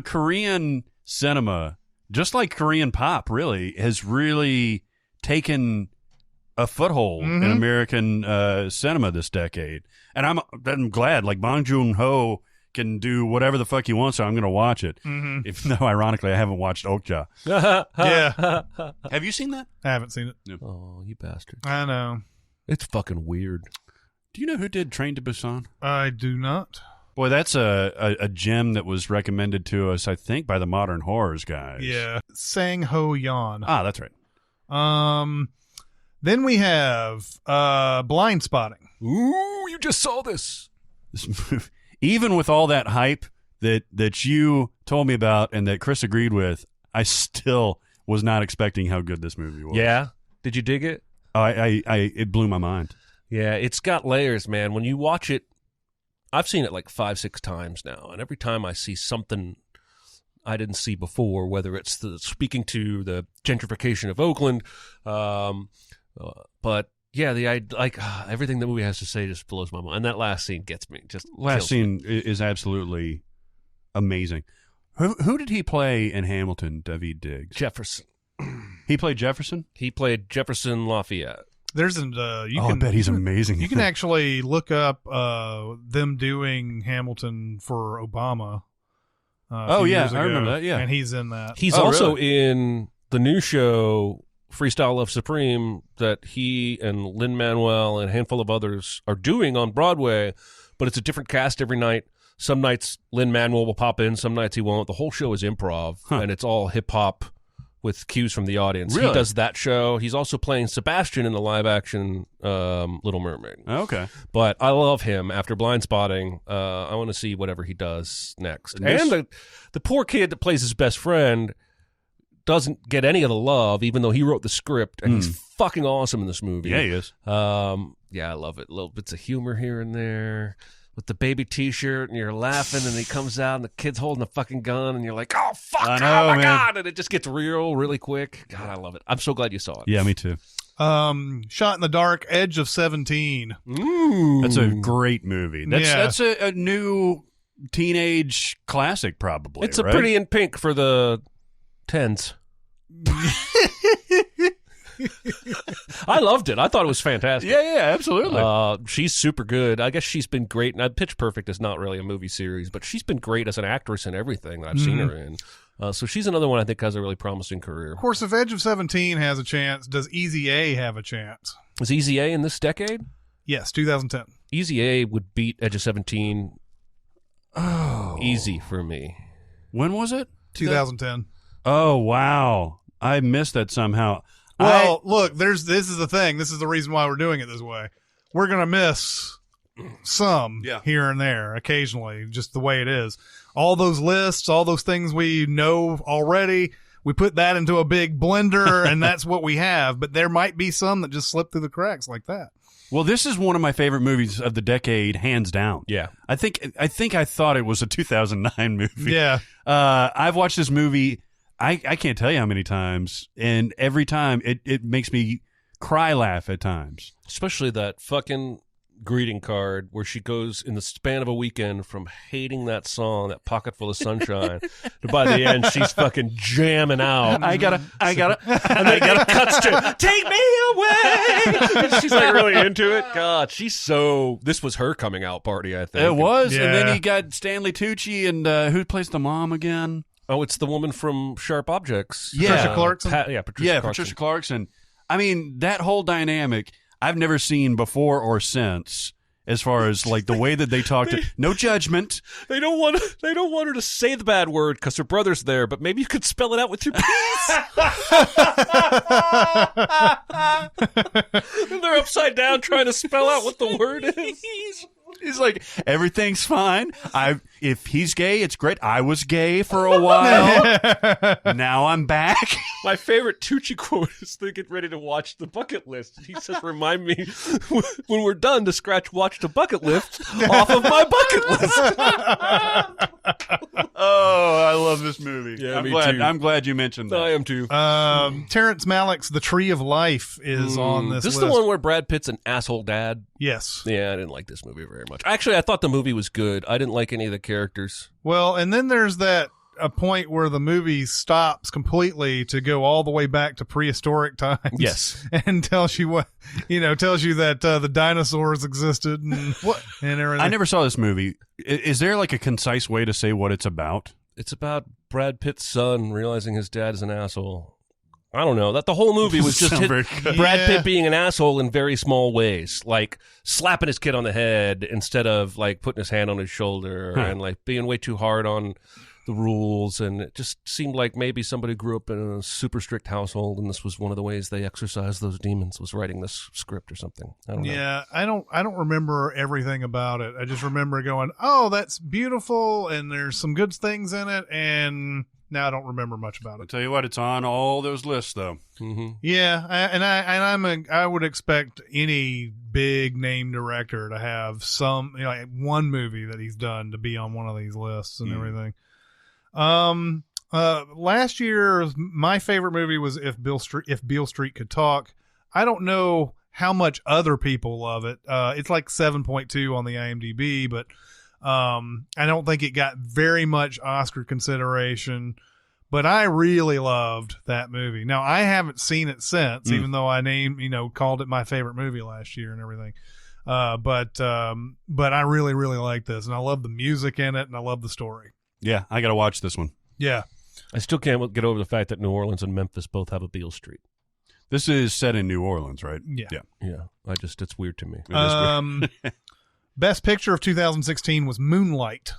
Korean cinema, just like Korean pop, really has really taken a foothold in American cinema this decade, and I'm glad. Like Bong Joon-ho can do whatever the fuck he wants, so I'm going to watch it. Even though, ironically, I haven't watched Okja. Yeah, Have you seen that? I haven't seen it. Oh, you bastard! I know. It's fucking weird. Do you know who did Train to Busan? I do not. Boy, that's a gem that was recommended to us, I think, by the Modern Horrors guys. Yeah, Sang Ho Yeon. Ah, that's right. Then we have Blind Spotting. Ooh, you just saw this. This movie, even with all that hype that you told me about and that Chris agreed with, I still was not expecting how good this movie was. Yeah? Did you dig it? It blew my mind. Yeah, it's got layers, man. When you watch it, I've seen it like 5-6 times now, and every time I see something I didn't see before, whether it's speaking to the gentrification of Oakland, but yeah, everything the movie has to say just blows my mind. And that last scene gets me. Last scene is absolutely amazing. Who did he play in Hamilton? David Diggs. Jefferson. He played Jefferson. He played Jefferson Lafayette. There's I bet he's amazing. You can actually look up them doing Hamilton for Obama. Oh yeah, I remember that. Yeah, and he's in that. He's also in the new show Freestyle Love Supreme that he and Lin-Manuel and a handful of others are doing on Broadway, but it's a different cast every night. Some nights Lin-Manuel will pop in, some nights he won't. The whole show is improv, and it's all hip-hop with cues from the audience. Really? He does that show. He's also playing Sebastian in the live-action Little Mermaid. Okay. But I love him. After Blind Spotting, I want to see whatever he does next. And the poor kid that plays his best friend doesn't get any of the love, even though he wrote the script, and he's fucking awesome in this movie. Yeah, he is. Yeah, I love it. Little bits of humor here and there. With the baby T-shirt, and you're laughing, and he comes out, and the kid's holding a fucking gun, and you're like, oh, fuck, I know, oh, my man. God, and it just gets real really quick. God, I love it. I'm so glad you saw it. Yeah, me too. Shot in the Dark, Edge of 17. Ooh. That's a great movie. That's Yeah. a new teenage classic, probably. It's a right? Pretty in Pink for the 10s. I loved it. I thought it was fantastic. Yeah, absolutely. She's super good. I guess she's been great. And Pitch Perfect is not really a movie series, but she's been great as an actress in everything that I've seen her in. So she's another one I think has a really promising career. Of course, if Edge of 17 has a chance, does Easy A have a chance? Is Easy A in this decade? Yes, 2010. Easy A would beat Edge of 17 easy for me. When was it? 2010. Oh, wow. I missed that somehow. Well, look, this is the thing. This is the reason why we're doing it this way. We're going to miss some here and there occasionally, just the way it is. All those lists, all those things we know already, we put that into a big blender, and that's what we have. But there might be some that just slip through the cracks like that. Well, this is one of my favorite movies of the decade, hands down. Yeah. I think I thought it was a 2009 movie. Yeah. I've watched this movie, I can't tell you how many times, and every time it makes me cry laugh at times. Especially that fucking greeting card where she goes in the span of a weekend from hating that song, that Pocket Full of Sunshine, to by the end she's fucking jamming out. I gotta, and then it cuts to "Take Me Away." And she's like really into it. God, this was her coming out party, I think. It was, and then Yeah. you got Stanley Tucci, and who plays the mom again? Oh, it's the woman from Sharp Objects. Yeah. Patricia Clarkson? Patricia Clarkson. I mean, that whole dynamic I've never seen before or since. As far as like the way that they talk to, no judgment. They don't want her to say the bad word because her brother's there, but maybe you could spell it out with your P's. And they're upside down trying to spell out what the word is. He's like, everything's fine. If he's gay, it's great. I was gay for a while. Now I'm back. My favorite Tucci quote is they get ready to watch the bucket list. He says, remind me when we're done to scratch watch the bucket list off of my bucket list. Oh, I love this movie. Yeah, I'm me glad. too. I'm glad you mentioned that. I am too. Terrence Malick's The Tree of Life is on this This list. is the one where Brad Pitt's an asshole dad. Yes. Yeah, I didn't like this movie very much. Actually, I thought the movie was good. I didn't like any of the characters. Well, and then there's a point where the movie stops completely to go all the way back to prehistoric times. Yes. And tells you that the dinosaurs existed and everything. I never saw this movie. Is there like a concise way to say what it's about? It's about Brad Pitt's son realizing his dad is an asshole. I don't know. That the whole movie was just Sound very good. Brad Yeah. Pitt being an asshole in very small ways, like slapping his kid on the head instead of like putting his hand on his shoulder and like being way too hard on the rules. And it just seemed like maybe somebody grew up in a super strict household, and this was one of the ways they exorcised those demons, was writing this script or something. I don't know. Yeah, I don't remember everything about it. I just remember going, "Oh, that's beautiful," and there's some good things in it, and now I don't remember much about I'll it. tell you what, it's on all those lists though. Mm-hmm. Yeah, I would expect any big name director to have some, like one movie that he's done to be on one of these lists and everything. Last year, my favorite movie was If Beale Street Could Talk. I don't know how much other people love it. It's like 7.2 on the IMDb, but I don't think it got very much Oscar consideration. But I really loved that movie. Now, I haven't seen it since, even though I called it my favorite movie last year and everything. But I really, really like this, and I love the music in it, and I love the story. Yeah, I got to watch this one. Yeah. I still can't get over the fact that New Orleans and Memphis both have a Beale Street. This is set in New Orleans, right? Yeah. Yeah, it's weird to me. It is weird. Best Picture of 2016 was Moonlight.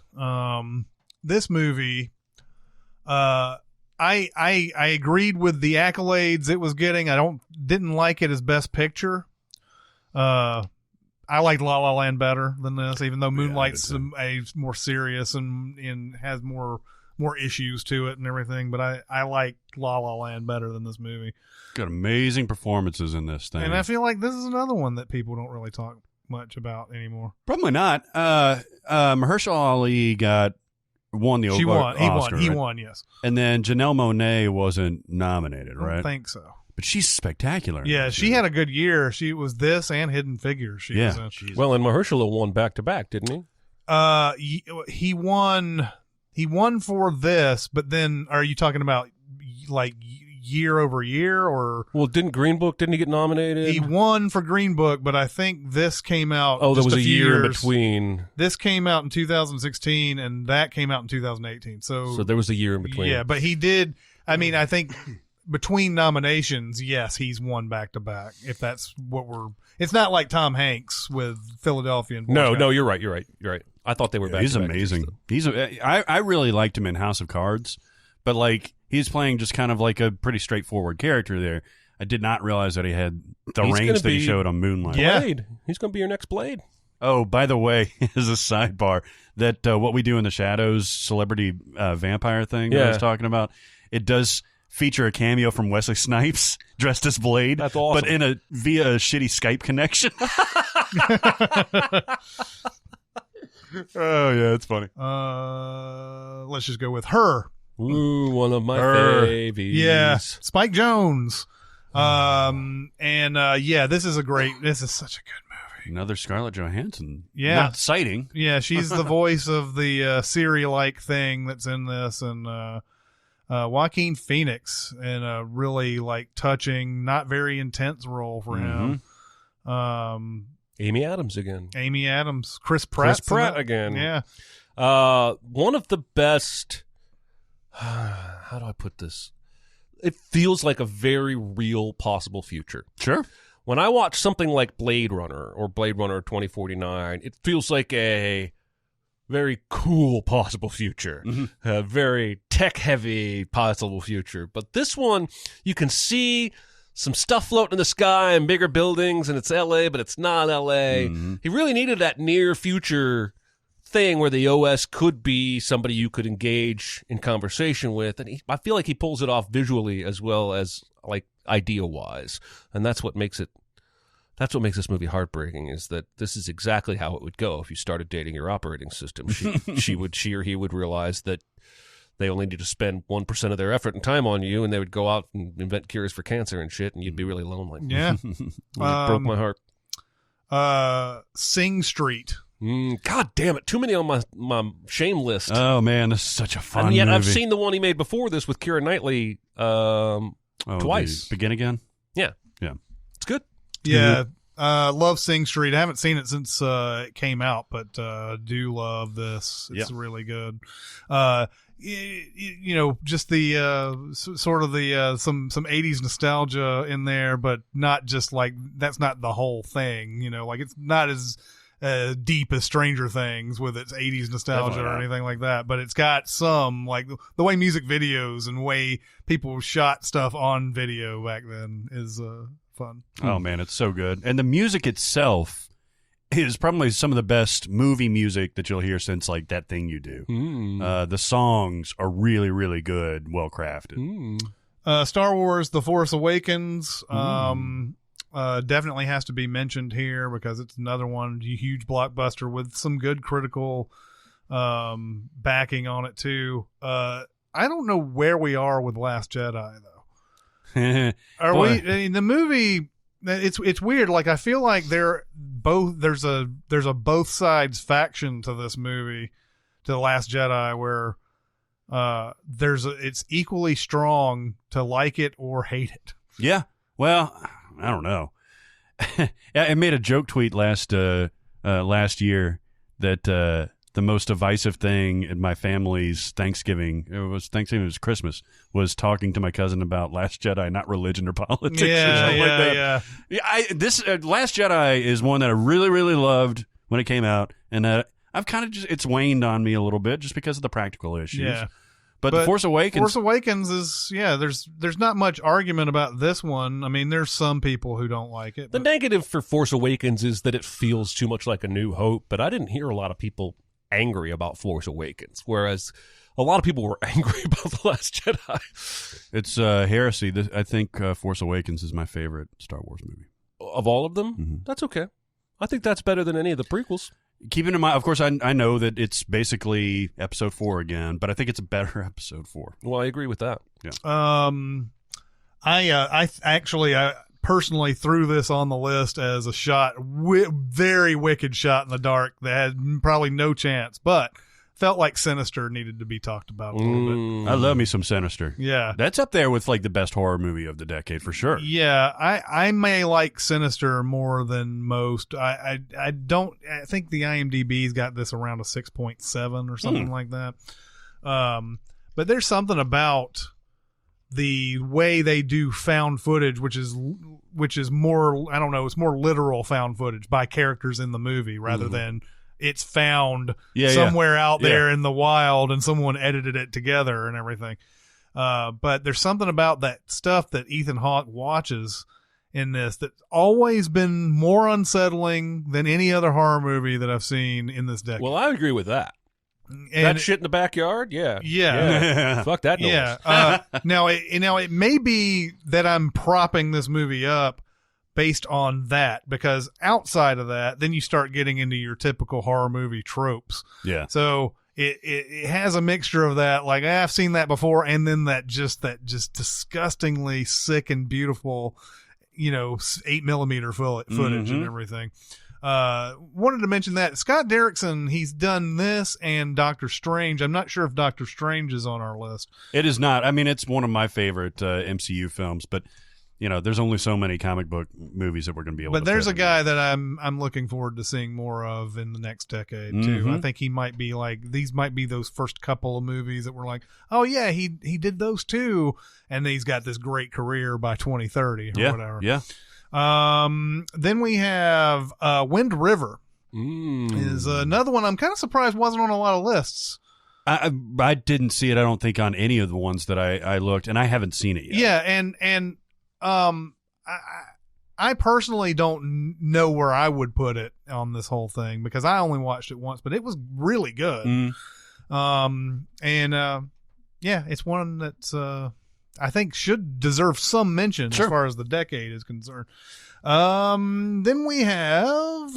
This movie, I agreed with the accolades it was getting. Didn't like it as Best Picture. I liked La La Land better than this, even though Moonlight's a more serious and has more more issues to it and everything. But I like La La Land better than this movie. Got amazing performances in this thing. And I feel like this is another one that people don't really talk much about anymore. Probably not. Mahershala Ali won the Oscar. He right? won, yes. And then Janelle Monáe wasn't nominated, I right? don't think so. But she's spectacular. Yeah, she had a good year. She was this and Hidden Figures. She was in. Well, and Mahershala won back-to-back, didn't he? He won for this, but then are you talking about like year over year or? Well, didn't he get nominated? He won for Green Book, but I think this came out. Oh, there just was a few year in years. between. This came out in 2016, and that came out in 2018. So there was a year in between. Yeah, but he did. I mean, I think between nominations, yes, he's won back to back. If that's what it's not like Tom Hanks with Philadelphia. And No, you're right. I thought they were back. He's amazing. I really liked him in House of Cards, but like he's playing just kind of like a pretty straightforward character there. I did not realize that he had the range that he showed on Moonlight. Yeah. Blade. He's going to be your next Blade. Oh, by the way, as a sidebar, that What We Do in the Shadows celebrity vampire thing that I was talking about, it does feature a cameo from Wesley Snipes dressed as Blade. That's awesome. But via a shitty Skype connection. Oh, yeah, it's funny. Let's just go with Her. Ooh, one of my favies. Yeah, Spike Jonze. This is such a good movie. Another Scarlett Johansson. Yeah. Not citing. Yeah, she's the voice of the Siri-like thing that's in this, and Joaquin Phoenix in a really like touching, not very intense role for him. Amy Adams again. Amy Adams, Chris Pratt again. Yeah. One of the best. How do I put this? It feels like a very real possible future. Sure. When I watch something like Blade Runner or Blade Runner 2049, it feels like a very cool possible future, a very tech-heavy possible future. But this one, you can see some stuff floating in the sky and bigger buildings, and it's L.A., but it's not L.A. He really needed that near-future thing where the OS could be somebody you could engage in conversation with, and I feel like he pulls it off visually as well as like idea-wise, and that's what makes this movie heartbreaking, is that this is exactly how it would go if you started dating your operating system. She or he would realize that they only need to spend 1% of their effort and time on you, and they would go out and invent cures for cancer and shit, and you'd be really lonely. Yeah. It broke my heart. Sing Street. God damn it. Too many on my shame list. Oh, man, this is such a fun and yet movie. I've seen the one he made before this with Keira Knightley twice. Begin Again? Yeah. Yeah. It's good. Yeah. Love Sing Street. I haven't seen it since it came out, but do love this. It's really good. Just the sort of the some 80s nostalgia in there, but not just like that's not the whole thing. Like it's not as deep as Stranger Things with its 80s nostalgia or anything like that, but it's got some, like the way music videos and way people shot stuff on video back then is fun. Oh man, it's so good. And the music itself is probably some of the best movie music that you'll hear since like That Thing You Do. The songs are really, really good, well crafted. Star Wars The Force Awakens definitely has to be mentioned here because it's another one, huge blockbuster with some good critical backing on it too. I don't know where we are with Last Jedi though. Are we in the movie? It's weird. Like I feel like there's a both sides faction to this movie, to The Last Jedi, where it's equally strong to like it or hate it. Yeah. Well, I don't know. I made a joke tweet last year that the most divisive thing at my family's Thanksgiving, it was Christmas, was talking to my cousin about Last Jedi, not religion or politics. Last Jedi is one that I really, really loved when it came out, and I've kind of it's waned on me a little bit just because of the practical issues. Yeah. But The Force Awakens is there's not much argument about this one. I mean, there's some people who don't like it. The negative for Force Awakens is that it feels too much like A New Hope, but I didn't hear a lot of people angry about Force Awakens, whereas a lot of people were angry about The Last Jedi. It's heresy. I think Force Awakens is my favorite Star Wars movie. Of all of them? Mm-hmm. That's okay. I think that's better than any of the prequels. Keeping in mind, of course, I know that it's basically Episode 4 again, but I think it's a better Episode 4. Well, I agree with that. Yeah. I personally threw this on the list as a shot, very wicked shot in the dark that had probably no chance, but felt like Sinister needed to be talked about a little bit. I love me some Sinister. Yeah. That's up there with like the best horror movie of the decade for sure. Yeah, I may like Sinister more than most. I think the IMDb's got this around a 6.7 or something like that. But there's something about the way they do found footage, which is more, I don't know, it's more literal found footage by characters in the movie rather than it's found somewhere out there in the wild and someone edited it together and everything. But there's something about that stuff that Ethan Hawke watches in this that's always been more unsettling than any other horror movie that I've seen in this decade. Well, I agree with that. And that shit in the backyard? Yeah. Fuck that noise. Yeah. Now it may be that I'm propping this movie up based on that, because outside of that, then you start getting into your typical horror movie tropes. Yeah. So it has a mixture of that, like I've seen that before, and then that just disgustingly sick and beautiful, 8mm footage and everything. Wanted to mention that Scott Derrickson, he's done this and Doctor Strange. I'm not sure if Doctor Strange is on our list. It is not. I mean, it's one of my favorite MCU films, but there's only so many comic book movies that we're going to be able to. But there's fit a guy that I'm looking forward to seeing more of in the next decade too. I think he might be like, these might be those first couple of movies that were like, oh yeah, he did those too, and he's got this great career by 2030 or whatever. Yeah. Then we have Wind River is another one I'm kind of surprised wasn't on a lot of lists. I didn't see it, I don't think, on any of the ones that I looked, and I haven't seen it yet. Yeah, and I personally don't know where I would put it on this whole thing because I only watched it once, but it was really good. It's one that's I think should deserve some mention as far as the decade is concerned. Then we have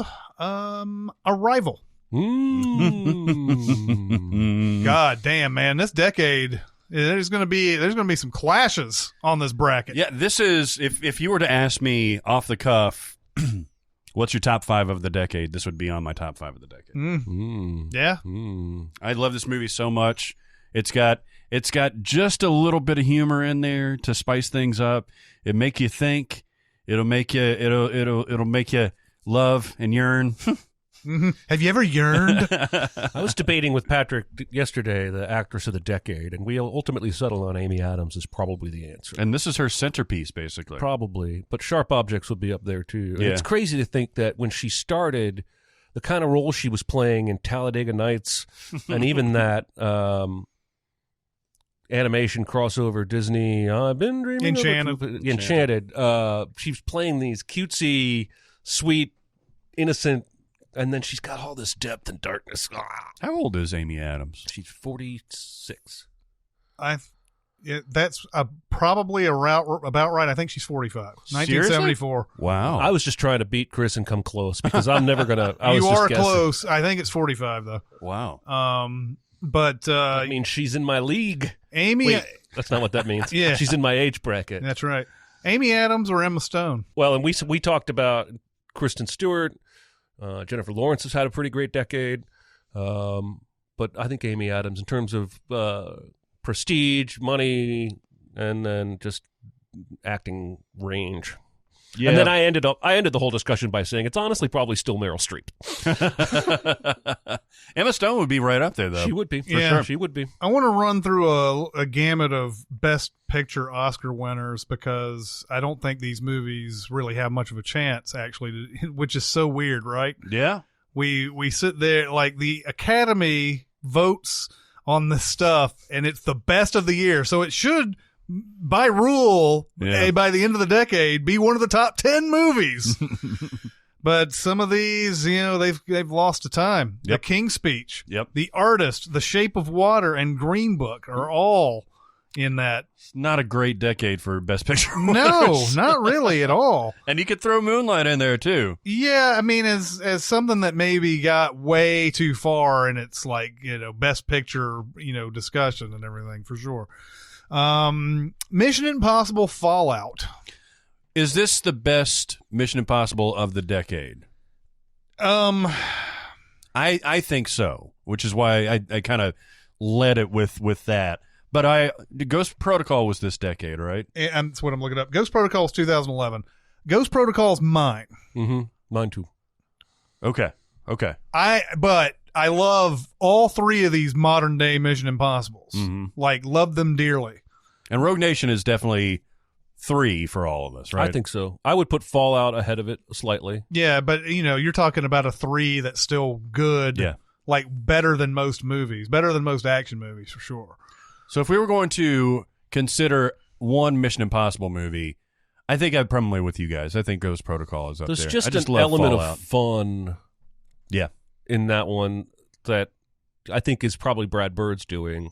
Arrival. God damn, man, this decade, there's gonna be some clashes on this bracket. Yeah, this is, if you were to ask me off the cuff, what's your top 5 of the decade, this would be on my top 5 of the decade. Yeah. I love this movie so much. It's got just a little bit of humor in there to spice things up. It make you think. It'll make you love and yearn. Have you ever yearned? I was debating with Patrick yesterday, the actress of the decade, and we ultimately settled on Amy Adams as probably the answer. And this is her centerpiece, basically. Probably, but Sharp Objects would be up there too. Yeah. It's crazy to think that when she started, the kind of role she was playing in Talladega Nights, and even that animation crossover Disney, I've been dreaming Enchanted. She was playing these cutesy, sweet, innocent. And then she's got all this depth and darkness. How old is Amy Adams? She's 46. That's probably about right. I think she's 45. 1974. Wow. I was just trying to beat Chris and come close because I'm never going to. You are close. I think it's 45, though. Wow. But that means she's in my league. Amy. Wait, that's not what that means. Yeah. She's in my age bracket. That's right. Amy Adams or Emma Stone? Well, and we talked about Kristen Stewart. Jennifer Lawrence has had a pretty great decade. But I think Amy Adams, in terms of prestige, money, and then just acting range. Yeah. And then I ended the whole discussion by saying it's honestly probably still Meryl Streep. Emma Stone would be right up there, though. She would be, for sure. She would be. I want to run through a gamut of Best Picture Oscar winners because I don't think these movies really have much of a chance, actually, which is so weird, right? Yeah. We sit there, like the Academy votes on this stuff, and it's the best of the year, so it should, by rule, by the end of the decade, be one of the top 10 movies. But some of these, they've lost to time. Yep. The King's Speech, Yep. The Artist, The Shape of Water, and Green Book are all in that. It's not a great decade for Best Picture. No, winners. not really at all. And you could throw Moonlight in there too. Yeah, I mean, as something that maybe got way too far in its Best Picture, discussion and everything for sure. Mission Impossible Fallout. Is this the best Mission Impossible of the decade? I think so, which is why I kind of led it with that. But Ghost Protocol was this decade, right? And that's what I'm looking up. Ghost Protocol is 2011. Ghost Protocol is mine. Mm-hmm. Mine too. Okay. But I love all three of these modern day Mission Impossibles. Mm-hmm. Love them dearly. And Rogue Nation is definitely 3 for all of us, right? I think so. I would put Fallout ahead of it slightly. Yeah, but you're talking about a 3 that's still good. Yeah. Better than most movies, better than most action movies for sure. So if we were going to consider one Mission Impossible movie, I think I'd probably with you guys. I think Ghost Protocol is up There's there. just I just an love element Fallout. of fun in that one that I think is probably Brad Bird's doing.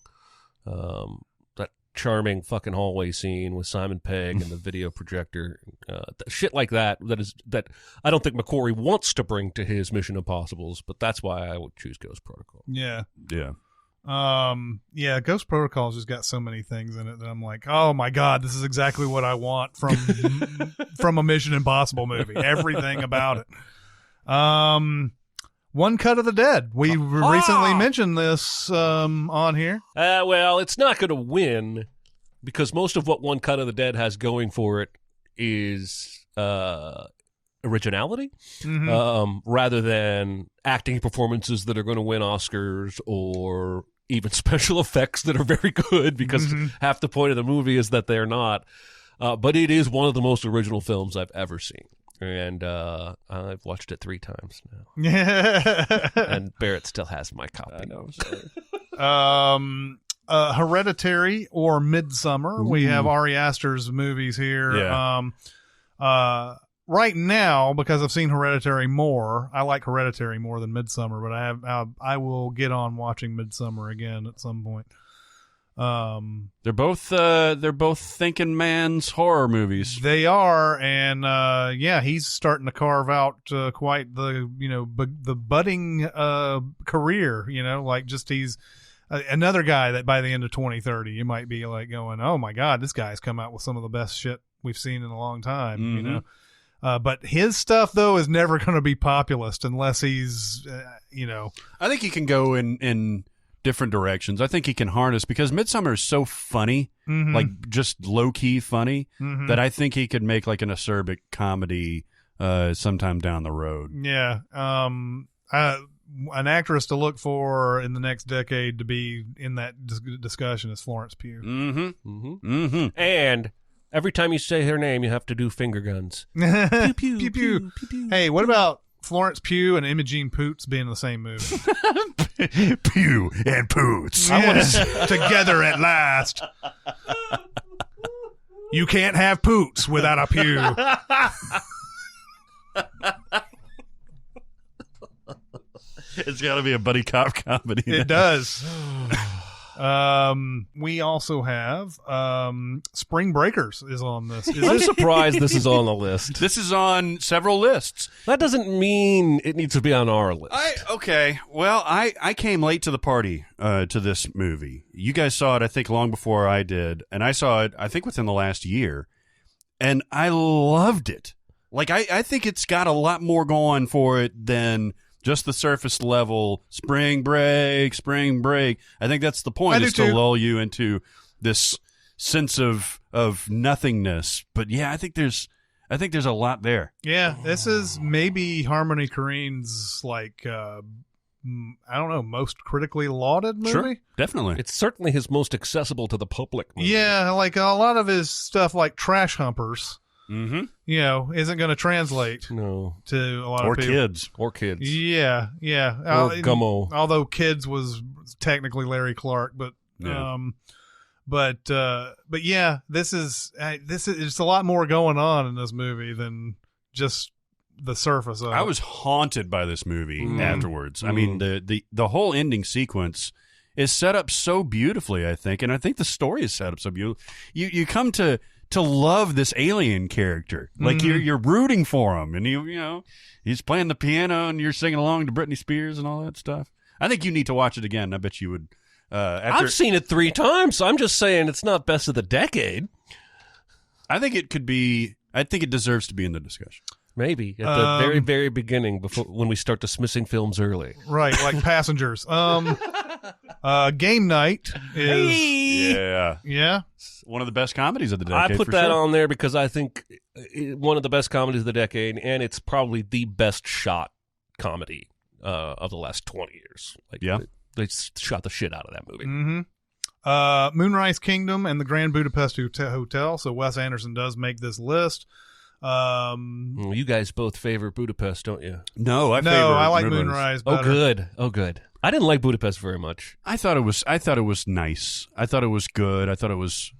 That charming fucking hallway scene with Simon Pegg and the video projector. Shit like that that I don't think McQuarrie wants to bring to his Mission Impossibles, but that's why I would choose Ghost Protocol. Yeah. Yeah. Ghost Protocol's just got so many things in it that I'm like, oh my god, this is exactly what I want from a Mission Impossible movie. Everything about it. One Cut of the Dead. We recently mentioned this on here. Well, it's not going to win because most of what One Cut of the Dead has going for it is originality, rather than acting performances that are going to win Oscars or even special effects that are very good because half the point of the movie is that they're not. But it is one of the most original films I've ever seen. And I've watched it 3 times now. And Barrett still has my copy. I know. Hereditary or Midsummer. Ooh. We have Ari Aster's movies here. Yeah. Right now, because I've seen Hereditary more, I like Hereditary more than Midsummer, but I will get on watching Midsummer again at some point. They're both thinking man's horror movies. They are, and he's starting to carve out quite the the budding career. He's another guy that by the end of 2030 you might be like going, oh my god, this guy's come out with some of the best shit we've seen in a long time. Mm-hmm. But his stuff though is never going to be populist unless he's I think he can go in different directions. I think he can harness, because Midsummer is so funny, like just low-key funny, that I think he could make like an acerbic comedy sometime down the road. Yeah. An actress to look for in the next decade to be in that discussion is Florence Pugh. And every time you say her name, you have to do finger guns. Pew, pew, pew, pew, pew. pew. Hey, what about Florence Pugh and Imogene Poots being in the same movie? Pew and Poots. Together at last. You can't have Poots without a Pew. It's got to be a buddy cop comedy. It does. We also have Spring Breakers is on this. I'm surprised this is on the list. This is on several lists. That doesn't mean it needs to be on our list. Okay. Well, I came late to the party to this movie. You guys saw it, I think, long before I did, and I saw it, I think, within the last year, and I loved it. Like, I think it's got a lot more going for it than just the surface level spring break. I think that's the point, is to lull you into this sense of nothingness. But yeah, I think there's a lot there. Yeah, this is maybe Harmony Korine's I don't know, most critically lauded movie. Sure, definitely. It's certainly his most accessible to the public movie. Yeah, like a lot of his stuff, like Trash Humpers. Isn't going to translate to a lot of people. Or kids. Yeah. Or Gummo. Although Kids was technically Larry Clark, but yeah, this is it's a lot more going on in this movie than just the surface of it. I was haunted by this movie afterwards. I mean, the whole ending sequence is set up so beautifully, I think, and I think the story is set up so beautifully. You come to love this alien character, like you're rooting for him, and you know he's playing the piano, and you're singing along to Britney Spears and all that stuff. I think you need to watch it again. I bet you would. I've seen it 3 times. I'm just saying it's not best of the decade. I think it could be. I think it deserves to be in the discussion. Maybe at the very, very beginning, before when we start dismissing films early. Right, like Passengers. Game Night is Yeah. One of the best comedies of the decade. I put that on there because I think one of the best comedies of the decade, and it's probably the best shot comedy of the last 20 years. Like, they shot the shit out of that movie. Mm-hmm. Moonrise Kingdom and the Grand Budapest Hotel. So Wes Anderson does make this list. You guys both favor Budapest, don't you? No, I like Moonrise better. Oh, good. I didn't like Budapest very much. I thought it was nice. I thought it was good. I thought it was.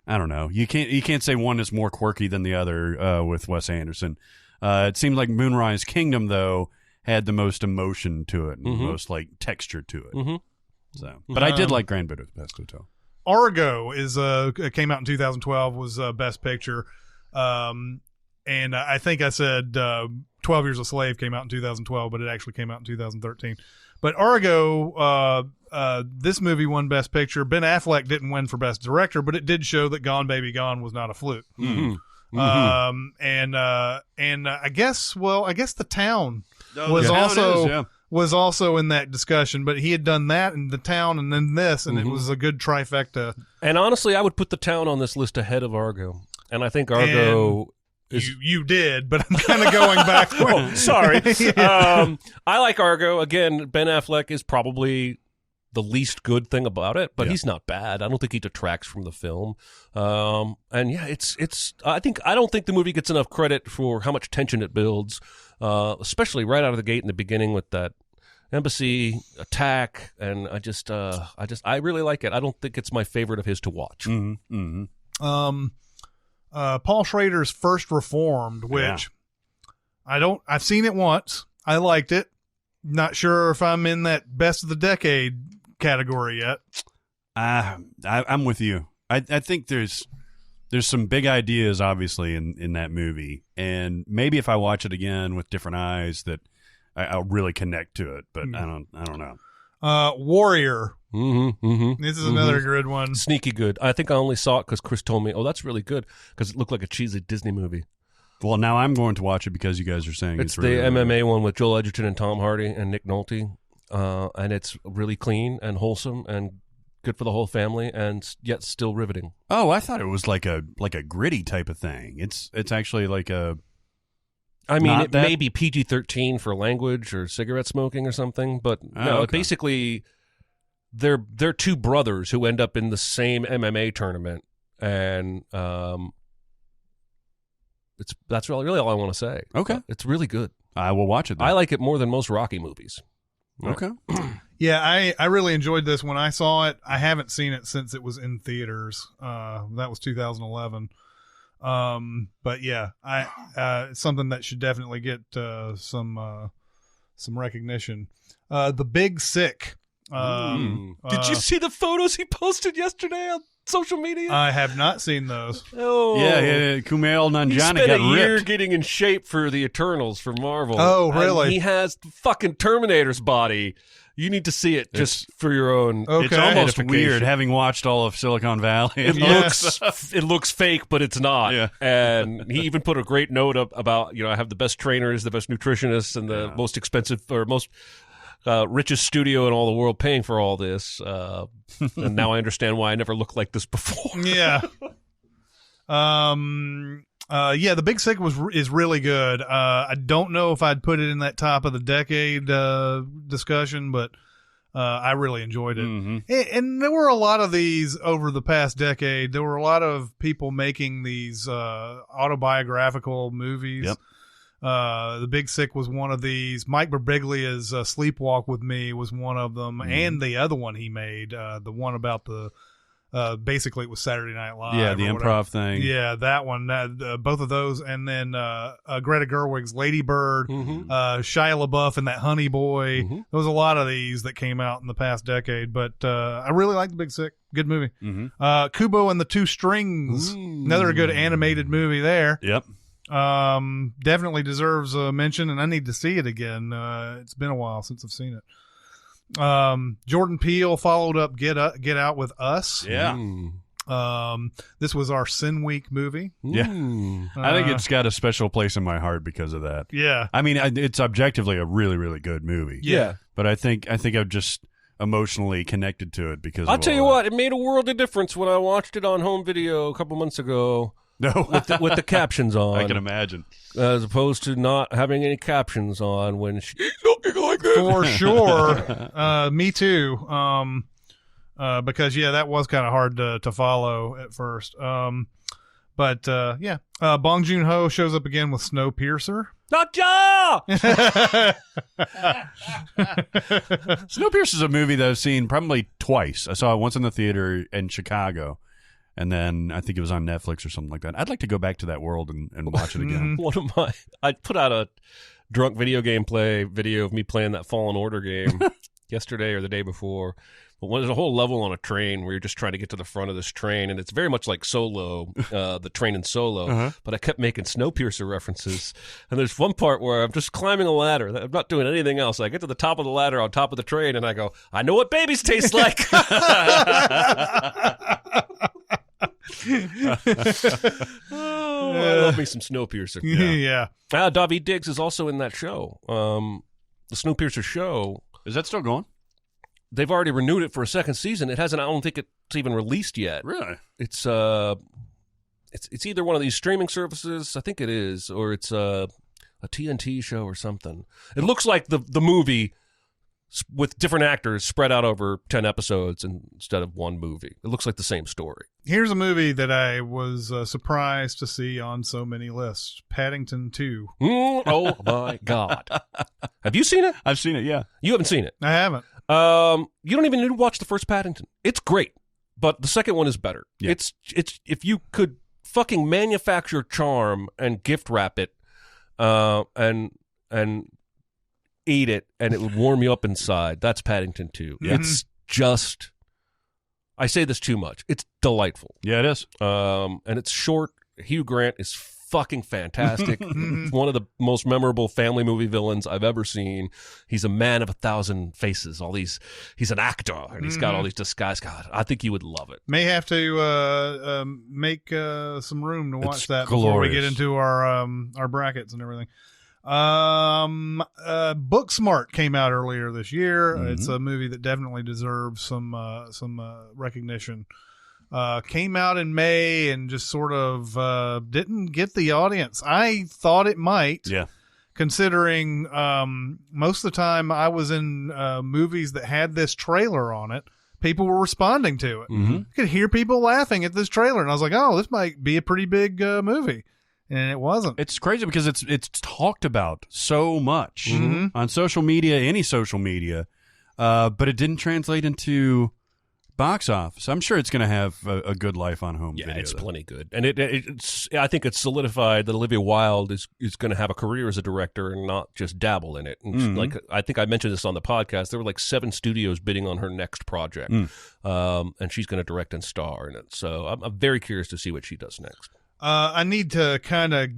I don't know. You can't say one is more quirky than the other with Wes Anderson. It seemed like Moonrise Kingdom though had the most emotion to it and the most like texture to it. So, but I did like Grand Budapest Hotel. Argo came out in 2012, was Best Picture. And I think I said 12 Years a Slave came out in 2012, but it actually came out in 2013. But Argo, this movie won Best Picture. Ben Affleck didn't win for Best Director, but it did show that Gone Baby Gone was not a fluke. And I guess The Town was also in that discussion, but he had done that in The Town and then this, and it was a good trifecta. And honestly, I would put The Town on this list ahead of Argo. And I think Argo... You did, but I'm kind of going back. Sorry. I like Argo. Again, Ben Affleck is probably the least good thing about it, but he's not bad. I don't think he detracts from the film. And yeah, it's. I don't think the movie gets enough credit for how much tension it builds, especially right out of the gate in the beginning with that embassy attack. And I really like it. I don't think it's my favorite of his to watch. Paul Schrader's First Reformed, which I've seen it once. I liked it. Not sure if I'm in that best of the decade category yet. I'm with you. I think there's some big ideas obviously in that movie, and maybe if I watch it again with different eyes that I'll really connect to it, but I don't know. Warrior. This is another good one. Sneaky good. I think I only saw it because Chris told me, that's really good, because it looked like a cheesy Disney movie. Well, now I'm going to watch it because you guys are saying it's really the MMA one with Joel Edgerton and Tom Hardy and Nick Nolte, and it's really clean and wholesome and good for the whole family, and yet still riveting. Oh, I thought it was like a gritty type of thing. It's actually like a. I mean, it may be PG-13 for language or cigarette smoking or something, but basically, they're two brothers who end up in the same MMA tournament, and that's really all I want to say. Okay, it's really good. I will watch it then. I like it more than most Rocky movies. Okay. Yeah, I really enjoyed this when I saw it. I haven't seen it since it was in theaters. That was 2011. But yeah, it's something that should definitely get some recognition. The Big Sick. Did you see the photos he posted yesterday on social media? I have not seen those. Oh, yeah. Kumail Nanjiani got ripped. He spent a year getting in shape for the Eternals for Marvel. Oh, really? And he has fucking Terminator's body. You need to see it just for your own. Okay. It's almost weird having watched all of Silicon Valley. It looks fake, but it's not. Yeah. And he even put a great note up about, I have the best trainers, the best nutritionists, and the most expensive or most richest studio in all the world paying for all this. And now I understand why I never looked like this before. Yeah. The Big Sick is really good. I don't know if I'd put it in that top of the decade discussion, but I really enjoyed it. And there were a lot of these over the past decade. There were a lot of people making these autobiographical movies. Yep. The Big Sick was one of these. Mike Birbiglia's Sleepwalk with Me was one of them, and the other one he made, the one about the Basically, it was Saturday Night Live. Yeah, the or improv whatever. thing. Yeah, that one. Both of those, and then Greta Gerwig's Lady Bird, Shia LaBeouf and that Honey Boy. There was a lot of these that came out in the past decade, but I really like The Big Sick. Good movie. Kubo and the Two Strings. Another good animated movie there. Yep. Definitely deserves a mention, and I need to see it again. It's been a while since I've seen it. Jordan Peele followed up Get Out with Us. Yeah. This was our Sin Week movie. Yeah. I think it's got a special place in my heart because of that. Yeah. I mean, it's objectively a really, really good movie. Yeah. But I think I've just emotionally connected to it because I'll of tell all you that. what, it made a world of difference when I watched it on home video a couple months ago. No. with the captions on. I can imagine. As opposed to not having any captions on when she's looking like this. For sure. Me too. Because that was kind of hard to follow at first. But Bong Joon-ho shows up again with Snowpiercer. Gotcha! Snowpiercer is a movie that I've seen probably twice. I saw it once in the theater in Chicago, and then I think it was on Netflix or something like that. I'd like to go back to that world and watch it again. I put out a drunk video game video of me playing that Fallen Order game yesterday or the day before. But there's a whole level on a train where you're just trying to get to the front of this train, and it's very much like Solo, the train in Solo. But I kept making Snowpiercer references, and there's one part where I'm just climbing a ladder. I'm not doing anything else. I get to the top of the ladder on top of the train, and I go, I know what babies taste like. I love me some Snowpiercer. Yeah. Daveed Diggs is also in that show. The Snowpiercer show. Is that still going? They've already renewed it for a second season. It hasn't. I don't think it's even released yet. Really? It's either one of these streaming services. I think it is, or it's a TNT show or something. It looks like the movie with different actors spread out over 10 episodes instead of one movie. It looks like the same story. Here's a movie that I was surprised to see on so many lists. Paddington 2. Oh, my God. Have you seen it? I've seen it, yeah. You haven't seen it? I haven't. You don't even need to watch the first Paddington. It's great, but the second one is better. Yeah. It's if you could fucking manufacture charm and gift wrap it, and eat it, and it would warm you up inside. That's Paddington 2. Yeah. It's just, I say this too much. It's delightful. Yeah, it is. And it's short. Hugh Grant is fucking fantastic. One of the most memorable family movie villains I've ever seen. He's a man of 1,000 faces. He's an actor, and he's got all these disguises. God, I think you would love it. May have to make some room to watch It's that before we glorious. get into our brackets and everything. Booksmart came out earlier this year. It's a movie that definitely deserves some recognition. Came out in May and just sort of didn't get the audience I thought it might. Yeah. Considering most of the time I was in movies that had this trailer on it, people were responding to it. I could hear people laughing at this trailer, and I was like, "Oh, this might be a pretty big movie," and it wasn't. It's crazy because it's talked about so much on social media, any social media, but it didn't translate into box office. I'm sure it's going to have a good life on home video. Yeah, it's though. plenty good. And it's I think it's solidified that Olivia Wilde is going to have a career as a director and not just dabble in it. And like I think I mentioned this on the podcast, there were like 7 studios bidding on her next project. And she's going to direct and star in it. So I'm very curious to see what she does next. I need to kind of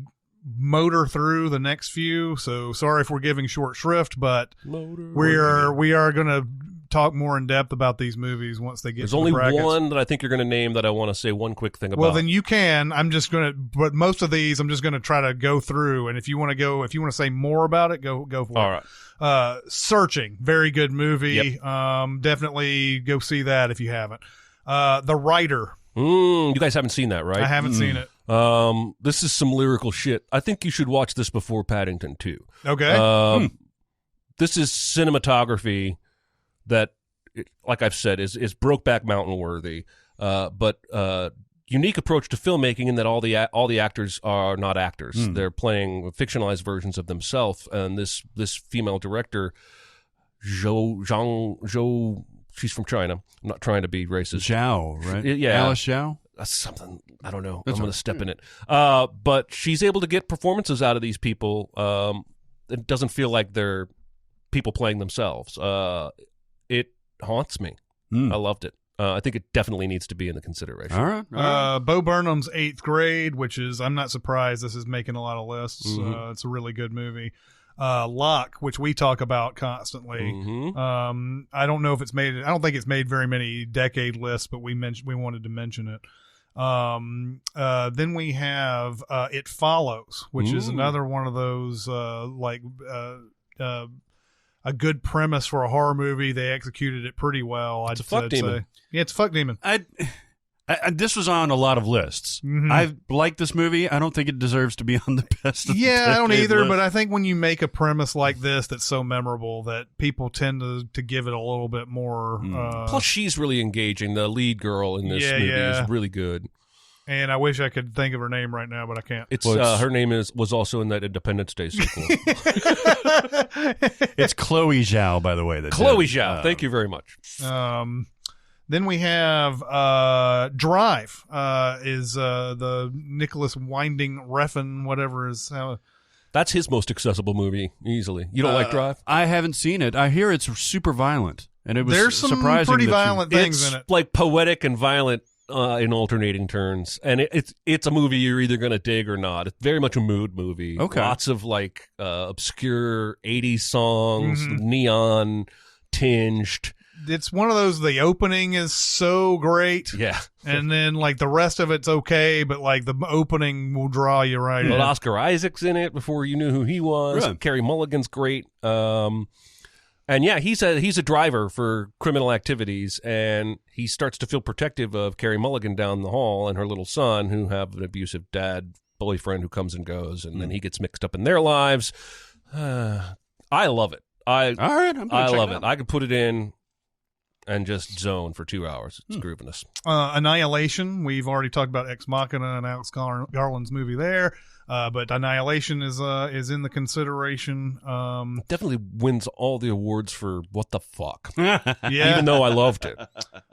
motor through the next few, so sorry if we're giving short shrift, but we are going to talk more in depth about these movies once they get There's to only the brackets. one that I think you're going to name that I want to say one quick thing about. Well, then you can. I'm just going to, but most of these I'm just going to try to go through, and if you want to say more about it, go for All it. right. Searching, very good movie. Definitely go see that if you haven't. The Writer. You guys haven't seen that, right? I haven't seen it. This is some lyrical shit. I think you should watch this before Paddington 2. Okay. This is cinematography that, like I've said, is Brokeback Mountain worthy, but unique approach to filmmaking in that all the actors are not actors. They're playing fictionalized versions of themselves, and this female director, Jo she's from China. I'm not trying to be racist. Zhao, right? Yeah. Alice Zhao? That's something, I don't know. That's I'm going right. to step in it. But she's able to get performances out of these people. It doesn't feel like they're people playing themselves. It haunts me. I loved it. I think it definitely needs to be in the consideration. All right. Bo Burnham's 8th Grade, which is, I'm not surprised this is making a lot of lists. It's a really good movie. Locke, which we talk about constantly. I don't know if it's made. I don't think it's made very many decade lists, but we wanted to mention it. Then we have It Follows, which is another one of those a good premise for a horror movie. They executed it pretty well. It's a fuck demon. Say. Yeah, it's a fuck demon. This was on a lot of lists. I like this movie. I don't think it deserves to be on the best of the I don't decade either, list. but I think when you make a premise like this that's so memorable that people tend to give it a little bit more. Plus, she's really engaging. The lead girl in this movie is really good. And I wish I could think of her name right now, but I can't. It's her name was also in that Independence Day sequel. It's Chloe Zhao, by the way. Chloe Zhao. Thank you very much. Then we have Drive. Is the Nicholas Winding Refn, whatever is how. That's his most accessible movie, easily. You don't like Drive? I haven't seen it. I hear it's super violent, and it was There's some surprising pretty that violent things It's in it. like poetic and violent in alternating turns, and it's a movie you're either going to dig or not. It's very much a mood movie. Okay. Lots of like obscure 80s songs, neon tinged. It's one of those. The opening is so great, Yeah. and then like the rest of it's okay, but like the opening will draw you right But in. Oscar Isaac's in it before you knew who he was. Really? Carey Mulligan's great. And yeah, he's a driver for criminal activities, and he starts to feel protective of Carey Mulligan down the hall and her little son, who have an abusive dad boyfriend who comes and goes, and then he gets mixed up in their lives. I love it. all right, I'm gonna I check love it it. out. I could put it in and just zone for 2 hours. It's grooving us. Annihilation. We've already talked about Ex Machina and Alex Garland's movie there, but Annihilation is in the consideration. Definitely wins all the awards for what the fuck. Yeah, Even though I loved it.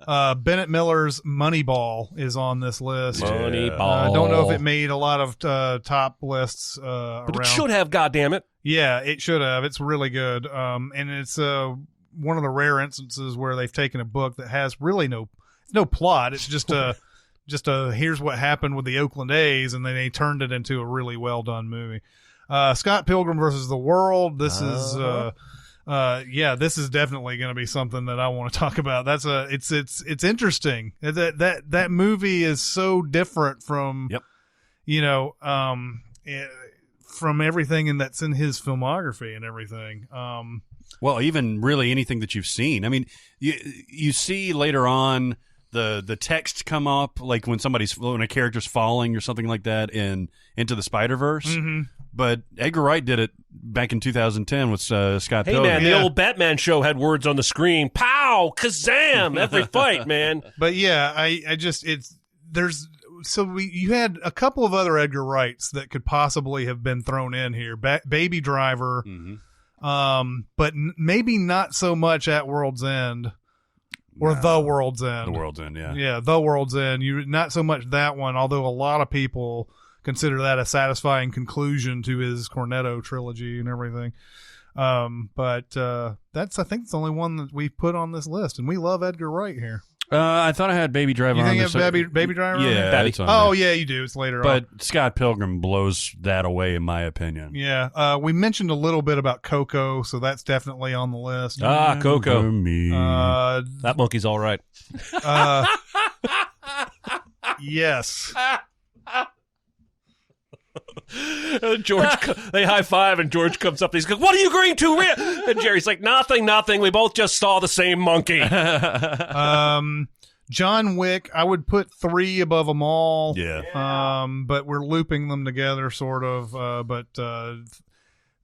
Bennett Miller's Moneyball is on this list. Moneyball. I don't know if it made a lot of top lists, But around. it should have, goddammit. Yeah, it should have. It's really good. And it's one of the rare instances where they've taken a book that has really no plot. It's just a here's what happened with the Oakland A's, and then they turned it into a really well done movie. Scott Pilgrim versus the World. This is this is definitely going to be something that I want to talk about. It's interesting. That movie is so different from from everything that's in his filmography and everything. Well, even really anything that you've seen. I mean, you see later on the text come up, like when a character's falling or something like that in Into the Spider-Verse. But Edgar Wright did it back in 2010 with Scott Hey, Pilgrim. man, the old Batman show had words on the screen. Pow! Kazam! Every fight, man. But yeah, you had a couple of other Edgar Wrights that could possibly have been thrown in here. Baby Driver, but maybe not so much At World's End or The World's End. The World's End, yeah. Yeah, The World's End. Not so much that one, although a lot of people consider that a satisfying conclusion to his Cornetto trilogy and everything. But that's, I think, the only one that we've put on this list, and we love Edgar Wright here. I thought I had Baby Driver You on think there. you have Baby Driver on there? Yeah, it's on Oh, there. yeah, you do. It's later on. But Scott Pilgrim blows that away, in my opinion. Yeah, we mentioned a little bit about Coco, so that's definitely on the list. Ah, Coco. For me. That monkey's all right. Yes. They high five, and George comes up and he's like, "What are you agreeing to?" And Jerry's like, "Nothing. We both just saw the same monkey." John Wick, I would put 3 above them all. Yeah. But we're looping them together, sort of.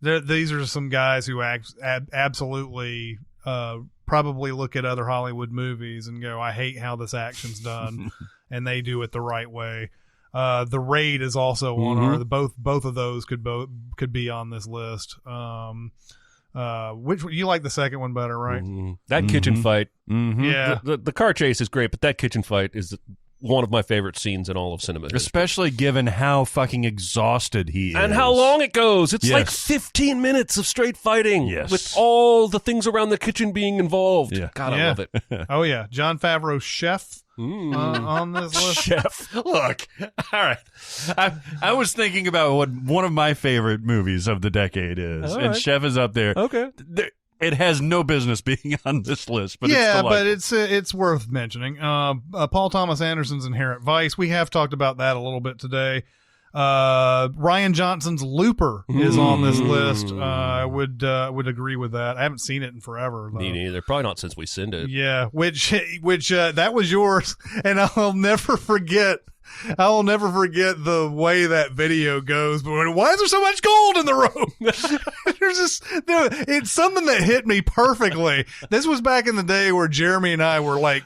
These are some guys who absolutely probably look at other Hollywood movies and go, "I hate how this action's done," and they do it the right way. The Raid is also on our both of those could be on this list. Which you like the second one better, right? That kitchen fight. Yeah. The car chase is great, but that kitchen fight is one of my favorite scenes in all of cinema history. Especially given how fucking exhausted he is. And how long it goes. It's Yes. like 15 minutes of straight fighting. Yes. With all the things around the kitchen being involved. Yeah. God, I Yeah. love it. Oh yeah, Jon Favreau, chef on this list. Chef. Look, all right. I was thinking about what one of my favorite movies of the decade is, All and right. Chef is up there. Okay. It has no business being on this list, but yeah, it's but delightful. it's worth mentioning. Paul Thomas Anderson's Inherent Vice. We have talked about that a little bit today. Ryan Johnson's Looper is on this list. I would agree with that. I haven't seen it in forever, though. Me neither. Probably not since we send it. Yeah, which that was yours, and I'll never forget the way that video goes. But why is there so much gold in the room? It's something that hit me perfectly. This was back in the day where Jeremy and I were like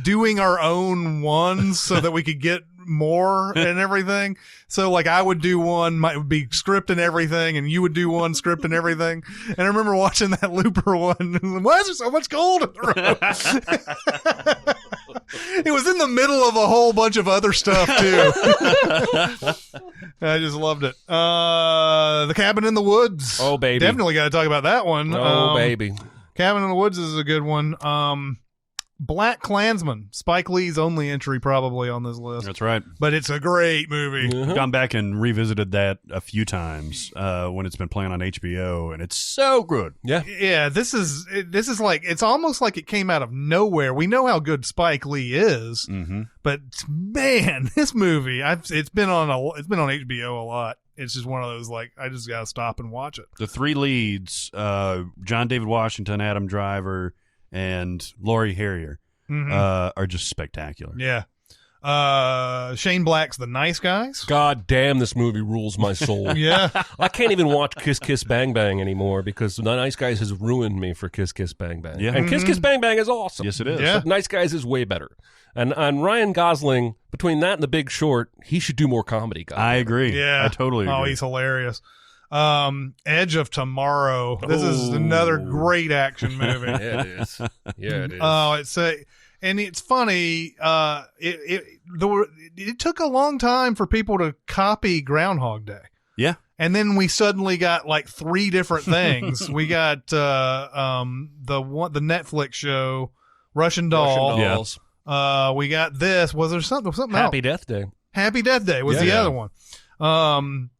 doing our own ones so that we could get more and everything. So like I would do one, it would be script and everything, and you would do one script and everything. And I remember watching that Looper one. Why is there so much gold in the room? It was in the middle of a whole bunch of other stuff too. I just loved it. The Cabin in the Woods. Oh, baby. Definitely got to talk about that one. Oh, baby. Cabin in the Woods is a good one. Black Klansman, Spike Lee's only entry probably on this list. That's right. But it's a great movie. Gone back and revisited that a few times when it's been playing on HBO, and it's so good. Yeah. Yeah, this is like, it's almost like it came out of nowhere. We know how good Spike Lee is, but man, this movie, it's been on HBO a lot. It's just one of those, like, I just got to stop and watch it. The three leads, John David Washington, Adam Driver, and Laurie Harrier, are just spectacular. Yeah. Shane Black's The Nice Guys. God damn, this movie rules my soul. Yeah. I can't even watch Kiss Kiss Bang Bang anymore because The Nice Guys has ruined me for Kiss Kiss Bang Bang. Yeah. And Kiss Kiss Bang Bang is awesome. Yes, it is. Yeah. But Nice Guys is way better. And Ryan Gosling, between that and The Big Short, he should do more comedy. I agree. Yeah. I totally agree. Oh, he's hilarious. Edge of Tomorrow. This is another great action movie. Yeah, it is. Yeah, it is. Oh, and it's funny. It took a long time for people to copy Groundhog Day. Yeah. And then we suddenly got like three different things. We got the Netflix show Russian Doll. Dolls. We got this. Was there something Happy else? Death Day. Happy Death Day was the other one.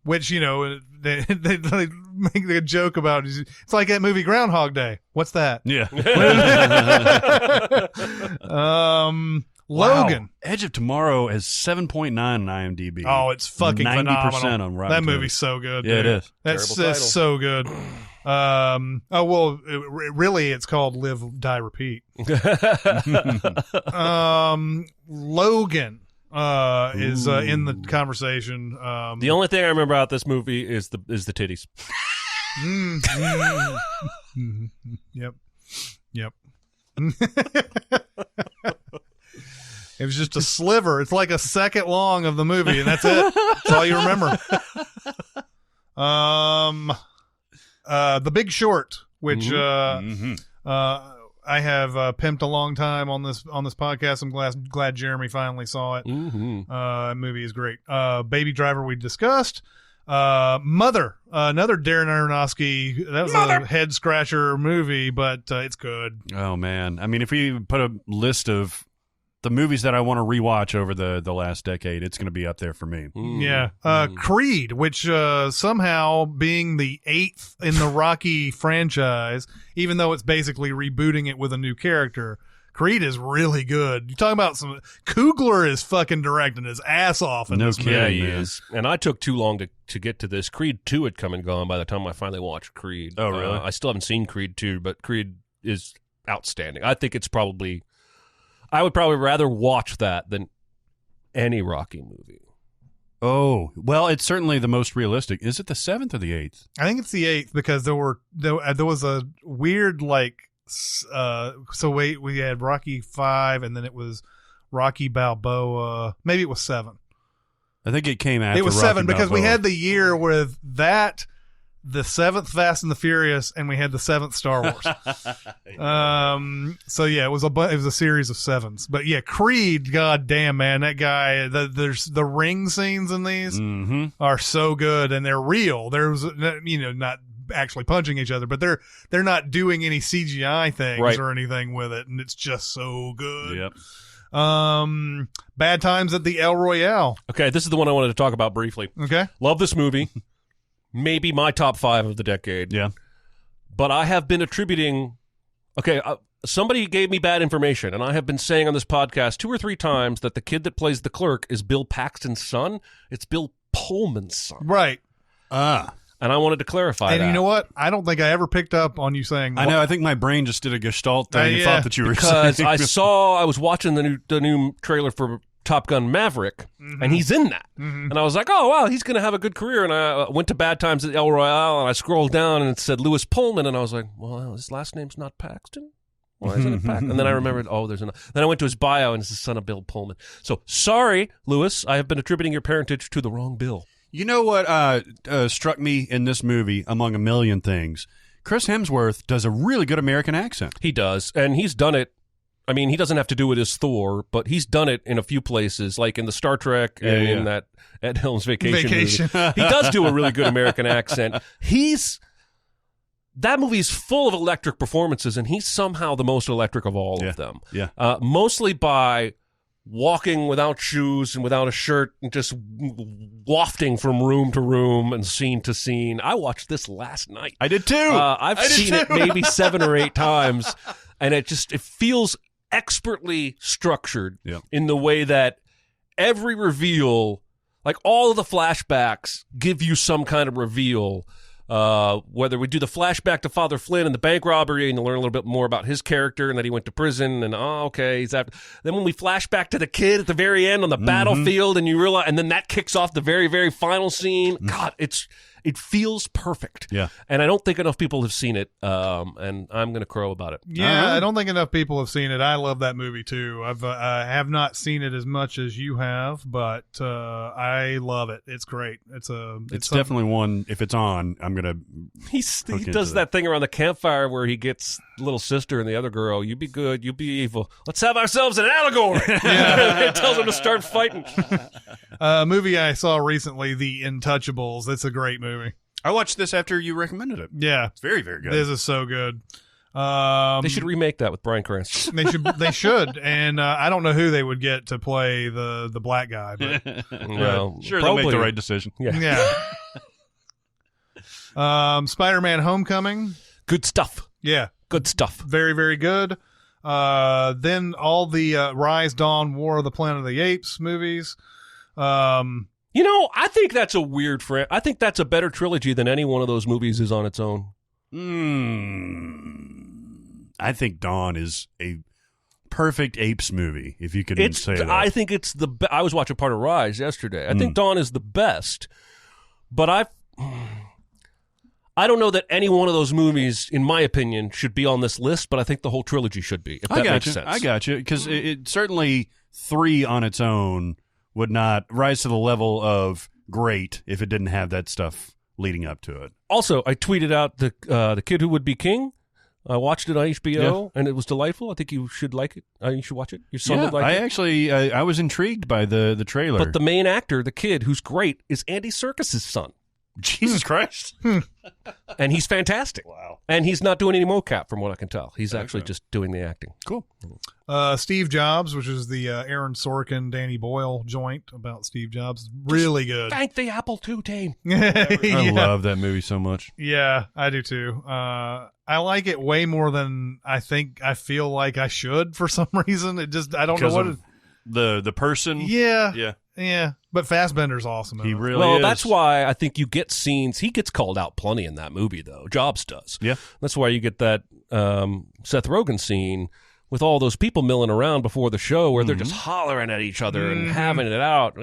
Which, you know, they make a joke about. It's like that movie Groundhog Day. What's that? Yeah. Logan. Wow. Edge of Tomorrow has 7.9 on IMDb. Oh, it's fucking 90% phenomenal. on Rotten That Tomatoes. movie's so good. Yeah, dude. it is. That's Terrible so good. Really, it's called Live, Die, Repeat. Logan is in the conversation. The only thing I remember about this movie is the titties. Yep. It was just a sliver. It's like a second long of the movie, and that's it. That's all you remember. The Big Short, which I have pimped a long time on this podcast. I'm glad Jeremy finally saw it. Movie is great. Baby Driver we discussed. Mother, another Darren Aronofsky. That was a head scratcher movie, but it's good. Oh, man. I mean, if we put a list of the movies that I want to rewatch over the last decade, it's going to be up there for me. Yeah. Creed, which somehow being the 8th in the Rocky franchise, even though it's basically rebooting it with a new character, Creed is really good. You talking about some Coogler is fucking directing his ass off in No this kidding. movie. Yeah, he man. is. And I took too long to get to this. Creed 2 had come and gone by the time I finally watched Creed. Oh, really? I still haven't seen Creed 2, but Creed is outstanding. I think I would probably rather watch that than any Rocky movie. Oh, well, it's certainly the most realistic. Is it the 7th or the 8th? I think it's the 8th because there was a weird so wait, we had Rocky 5 and then it was Rocky Balboa. Maybe it was 7. I think it came after It was Rocky 7 because we Balboa. had the year with that the 7th Fast and the Furious, and we had the 7th Star Wars. So yeah, it was a series of 7s. But yeah, Creed, god damn, man, that guy, there's the ring scenes in these are so good, and they're real. There's, not actually punching each other, but they're not doing any CGI things or anything with it, and it's just so good. Yep. Bad Times at the El Royale. Okay, this is the one I wanted to talk about briefly. Okay. Love this movie. Maybe my top 5 of the decade. Yeah. But I have been attributing... Okay, somebody gave me bad information, and I have been saying on this podcast 2 or 3 times that the kid that plays the clerk is Bill Paxton's son. It's Bill Pullman's son. Right. And I wanted to clarify that. And you know what? I don't think I ever picked up on you saying that. I know. I think my brain just did a gestalt thing and thought that you were because saying. I was watching the new trailer for Top Gun Maverick, and he's in that. And I was like, oh, wow, he's going to have a good career. And I went to Bad Times at El Royale, and I scrolled down, and it said Lewis Pullman, and I was like, well, his last name's not Paxton? Why isn't it Paxton? And then I remembered, then I went to his bio, and it's the son of Bill Pullman. So, sorry, Lewis, I have been attributing your parentage to the wrong Bill. You know what struck me in this movie, among a million things? Chris Hemsworth does a really good American accent. He does, and he's done it. I mean, he doesn't have to do it as Thor, but he's done it in a few places, like in the Star Trek and in that Ed Helms Vacation. Movie. He does do a really good American accent. That movie's full of electric performances, and he's somehow the most electric of all of them. Yeah. Mostly by walking without shoes and without a shirt and just wafting from room to room and scene to scene. I watched this last night. I did too. I've seen it maybe 7 or 8 times, and it feels expertly structured in the way that every reveal, like all of the flashbacks, give you some kind of reveal. Whether we do the flashback to Father Flynn and the bank robbery, and you learn a little bit more about his character and that he went to prison, and he's after. Then when we flash back to the kid at the very end on the battlefield, and you realize, and then that kicks off the very, very final scene. God, it feels perfect. Yeah. And I don't think enough people have seen it, and I'm going to crow about it. Yeah, I don't think enough people have seen it. I love that movie too. I have not seen it as much as you have, but I love it. It's great. It's definitely one. If it's on, I'm gonna. He does that thing around the campfire where he gets little sister and the other girl. You be good, you be evil. Let's have ourselves an allegory. It tells him to start fighting. Movie I saw recently, The Untouchables. It's a great movie. I watched this after you recommended it. Yeah, it's very, very good. This is so good. They should remake that with Bryan Cranston. They should, and I don't know who they would get to play the black guy, but well, sure, probably, they'll make the right decision. Yeah. Spider-Man: Homecoming. Good stuff. Yeah, good stuff. Very, very good. Then all the Rise, Dawn, War of the Planet of the Apes movies. I think that's a weird I think that's a better trilogy than any one of those movies is on its own. I think Dawn is a perfect Apes movie, if you can say that. I think it's I was watching part of Rise yesterday. I think Dawn is the best, but I don't know that any one of those movies, in my opinion, should be on this list, but I think the whole trilogy should be, if that makes sense. I got you, because it certainly 3 on its own would not rise to the level of great if it didn't have that stuff leading up to it. Also, I tweeted out the Kid Who Would Be King. I watched it on HBO, and it was delightful. I think you should like it. You should watch it. Your son would like it. I was intrigued by the trailer. But the main actor, the kid who's great, is Andy Serkis's son. Jesus Christ. And he's fantastic. Wow. And he's not doing any mocap from what I can tell. He's actually just doing the acting. Cool. Steve Jobs, which is the Aaron Sorkin, Danny Boyle joint about Steve Jobs. Really good. Thank the Apple II team. I love that movie so much. Yeah, I do too. I like it way more than I feel like I should for some reason. I don't know what the person. Yeah. Yeah, but Fassbender's awesome. He really is. That's why I think you get scenes. He gets called out plenty in that movie, though. Jobs does. Yeah. That's why you get that Seth Rogen scene with all those people milling around before the show where they're just hollering at each other and having it out.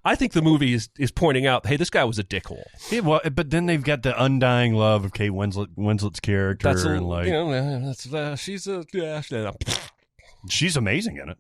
I think the movie is pointing out, hey, this guy was a dickhole. Yeah, well, but then they've got the undying love of Kate Winslet's character. She's she's amazing in it.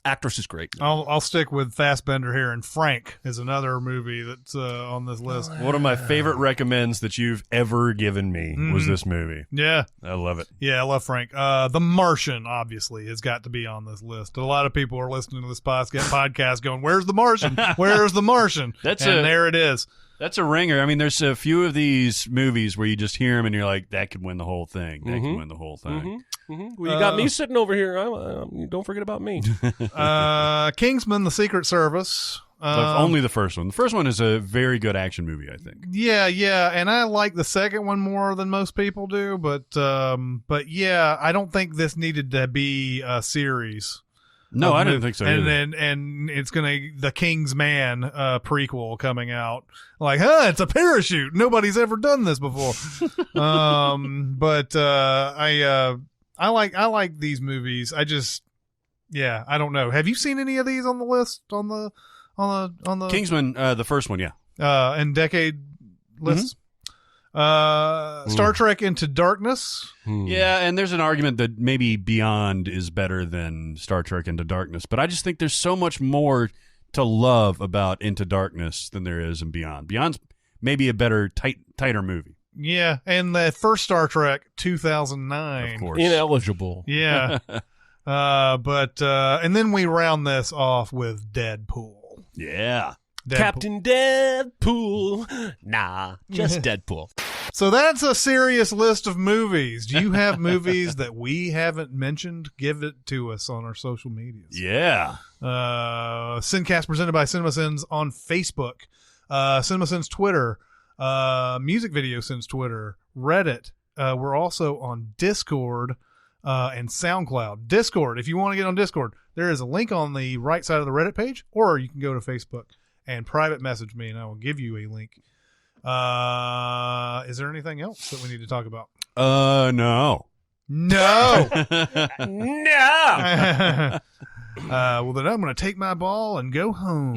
Actress is great. I'll stick with Fassbender here, and Frank is another movie that's on this list. One of my favorite recommends that you've ever given me was this movie. Yeah. I love it. Yeah, I love Frank. The Martian, obviously, has got to be on this list. A lot of people are listening to this podcast going, where's the Martian? Where's the Martian? There it is. That's a ringer. I mean, there's a few of these movies where you just hear them and you're like, that could win the whole thing. That could win the whole thing. Well, you got me sitting over here. Don't forget about me. Kingsman: The Secret Service. Only the first one. The first one is a very good action movie, I think. Yeah, and I like the second one more than most people do, but yeah, I don't think this needed to be a series. No, I didn't think so. And it's the King's Man prequel coming out. Like, it's a parachute. Nobody's ever done this before. But I like these movies. I don't know. Have you seen any of these on the list on the Kingsman, the first one, yeah. And decade lists? Star Trek Into Darkness. Yeah, and there's an argument that maybe Beyond is better than Star Trek Into Darkness, but I just think there's so much more to love about Into Darkness than there is in Beyond. Beyond's maybe a better, tighter movie. Yeah, and the first Star Trek, 2009. Of course. Ineligible. Yeah. And then we round this off with Deadpool. Yeah. Captain Deadpool. Nah, just Deadpool. So that's a serious list of movies. Do you have movies that we haven't mentioned? Give it to us on our social medias. Yeah. SinCast presented by Cinemasins on Facebook. Cinemasins Twitter. Music Video Sins Twitter. Reddit. We're also on Discord and SoundCloud. Discord, if you want to get on Discord, there is a link on the right side of the Reddit page, or you can go to Facebook and private message me, and I will give you a link. Is there anything else that we need to talk about? No. No. No. Well, then I'm going to take my ball and go home.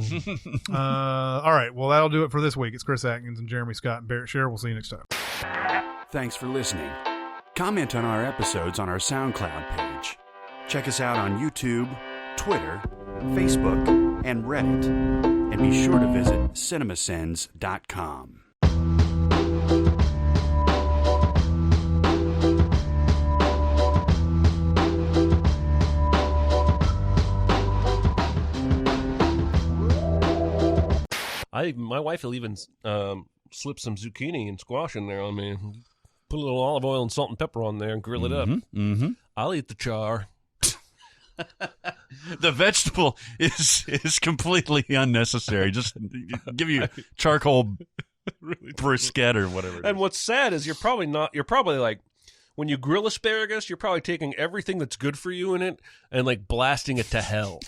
All right. Well, that'll do it for this week. It's Chris Atkins and Jeremy Scott and Barrett Sher. We'll see you next time. Thanks for listening. Comment on our episodes on our SoundCloud page. Check us out on YouTube, Twitter, Facebook, and Reddit. And be sure to visit cinemasins.com. My wife will even slip some zucchini and squash in there on me. Put a little olive oil and salt and pepper on there and grill it up. Mm-hmm. I'll eat the char. The vegetable is completely unnecessary. Just give you charcoal bruschetta or whatever it is. And what's sad is you're probably like, when you grill asparagus, you're probably taking everything that's good for you in it and like blasting it to hell.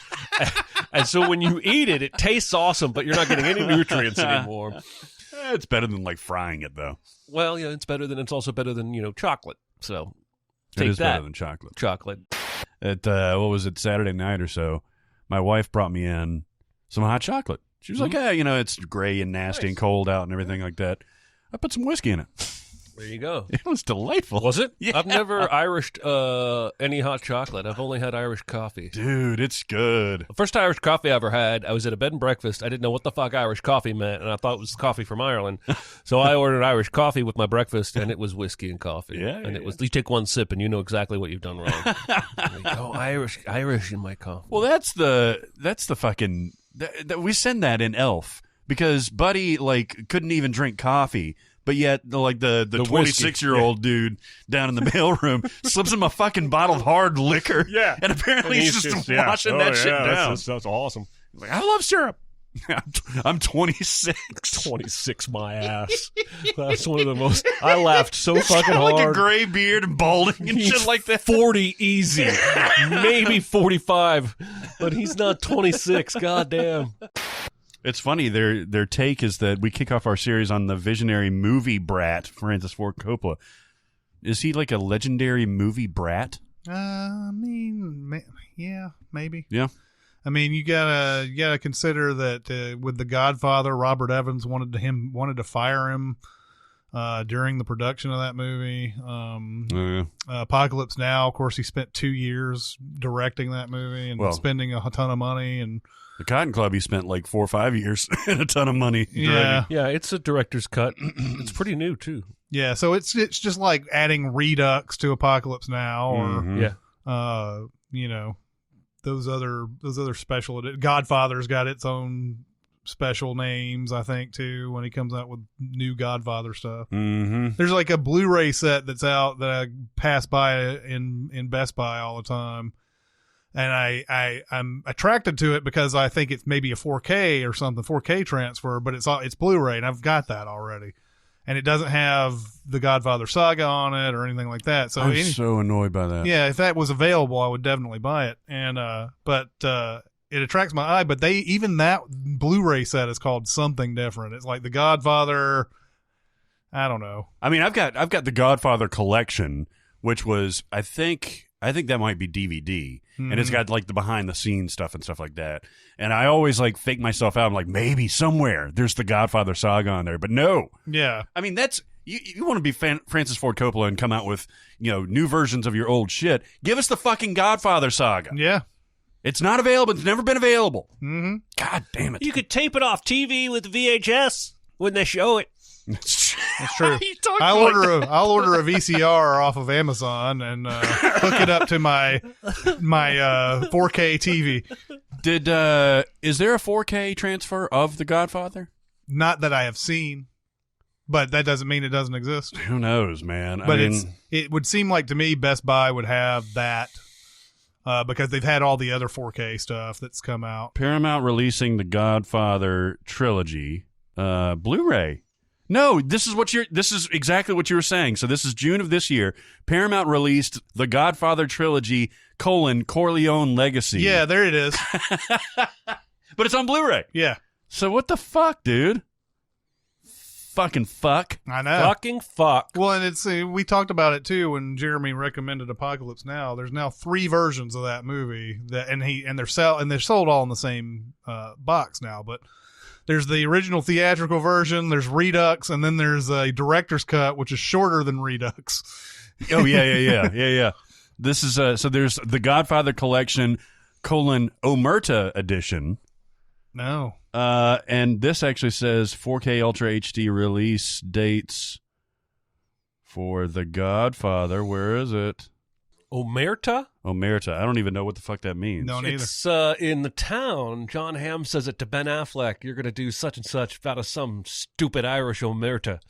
And so when you eat it, it tastes awesome, but you're not getting any nutrients anymore. It's better than like frying it, though. Well, yeah, it's also better than, chocolate. So take It is that. better than chocolate. Chocolate. At what was it, Saturday night or so, my wife brought me in some hot chocolate. She was like, it's gray and nasty and cold out and everything like that. I put some whiskey in it. There you go. It was delightful. Was it? Yeah. I've never Irished any hot chocolate. I've only had Irish coffee. Dude, it's good. The first Irish coffee I ever had, I was at a bed and breakfast. I didn't know what the fuck Irish coffee meant, and I thought it was coffee from Ireland. So I ordered Irish coffee with my breakfast, and it was whiskey and coffee. It was, you take one sip, and you know exactly what you've done wrong. Irish in my coffee. Well, that's the fucking... we send that in Elf because Buddy, couldn't even drink coffee. But yet, the 26-year-old dude down in the mailroom slips him a fucking bottle of hard liquor. Yeah. And apparently he's just washing that shit down. That's awesome. He's like, I love syrup. I'm 26. 26, my ass. That's one of the most... I laughed so fucking like hard. a gray beard and balding and shit like that. 40 easy. Maybe 45. But he's not 26. God damn. It's funny, their take is that we kick off our series on the visionary movie brat, Francis Ford Coppola. Is he like a legendary movie brat? Yeah, maybe. Yeah. I mean, you gotta consider that with The Godfather, Robert Evans wanted to fire him during the production of that movie. Apocalypse Now, of course, he spent 2 years directing that movie and spending a ton of money. And The Cotton Club, he spent like 4 or 5 years and a ton of money. Yeah. Yeah, it's a director's cut. It's pretty new, too. Yeah, so it's just like adding Redux to Apocalypse Now, or you know, those other special. Godfather's got its own special names, I think, too, when he comes out with new Godfather stuff. There's like a Blu-ray set that's out that I pass by in Best Buy all the time, and I'm attracted to it because I think it's maybe a 4K or something, 4K transfer, but it's Blu-ray, and I've got that already. And it doesn't have the Godfather saga on it or anything like that. So I'm so annoyed by that. Yeah, if that was available, I would definitely buy it. And but it attracts my eye. But even that Blu-ray set is called something different. It's like the Godfather. I don't know. I mean, I've got the Godfather collection, which was I think that might be DVD, and it's got like the behind the scenes stuff and stuff like that. And I always like fake myself out. I'm like, maybe somewhere there's the Godfather saga on there, but no. Yeah, I mean, that's you want to be Francis Ford Coppola and come out with new versions of your old shit. Give us the fucking Godfather saga. Yeah, it's not available. It's never been available. God damn it! You could tape it off TV with VHS when they show it. That's true. I'll order a VCR off of Amazon and hook it up to my 4K TV. Is there a 4K transfer of The Godfather? Not that I have seen, but that doesn't mean it doesn't exist. Who knows, man? But it would seem like to me Best Buy would have that because they've had all the other 4K stuff that's come out. Paramount releasing The Godfather trilogy, Blu-ray. No, this is exactly what you were saying. So this is June of this year. Paramount released The Godfather trilogy, Corleone Legacy. Yeah, there it is. But it's on Blu-ray. Yeah. So what the fuck, dude? Fucking fuck. I know. Fucking fuck. Well, and it's we talked about it too when Jeremy recommended Apocalypse Now. There's now 3 versions of that movie and they're sold all in the same box now, but there's the original theatrical version, there's Redux, and then there's a director's cut, which is shorter than Redux. Oh, yeah. This is, so there's the Godfather Collection, Omerta edition. No. And this actually says 4K Ultra HD release dates for The Godfather. Where is it? Omerta? Omerta. I don't even know what the fuck that means. No, neither. It's in the town. John Hamm says it to Ben Affleck. You're going to do such and such out of some stupid Irish Omerta.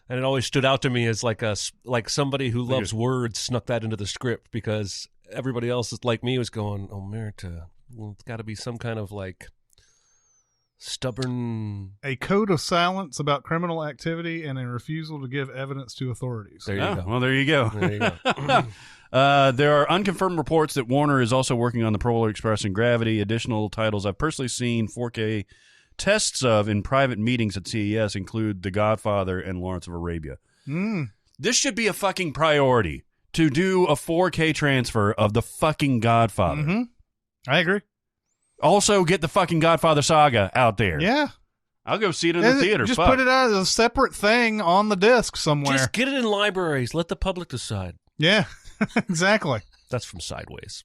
And it always stood out to me as like somebody who loves words snuck that into the script because everybody else like me was going, Omerta. Well, it's got to be some kind of like stubborn... A code of silence about criminal activity and a refusal to give evidence to authorities. There you go. Well, there you go. There you go. There are unconfirmed reports that Warner is also working on the Polar Express and Gravity. Additional titles I've personally seen 4K tests of in private meetings at CES include The Godfather and Lawrence of Arabia. This should be a fucking priority to do a 4K transfer of the fucking Godfather. I agree. Also, get the fucking Godfather saga out there. Yeah. I'll go see it in the theater. Just put it out as a separate thing on the disc somewhere. Just get it in libraries. Let the public decide. Yeah, exactly. That's from Sideways.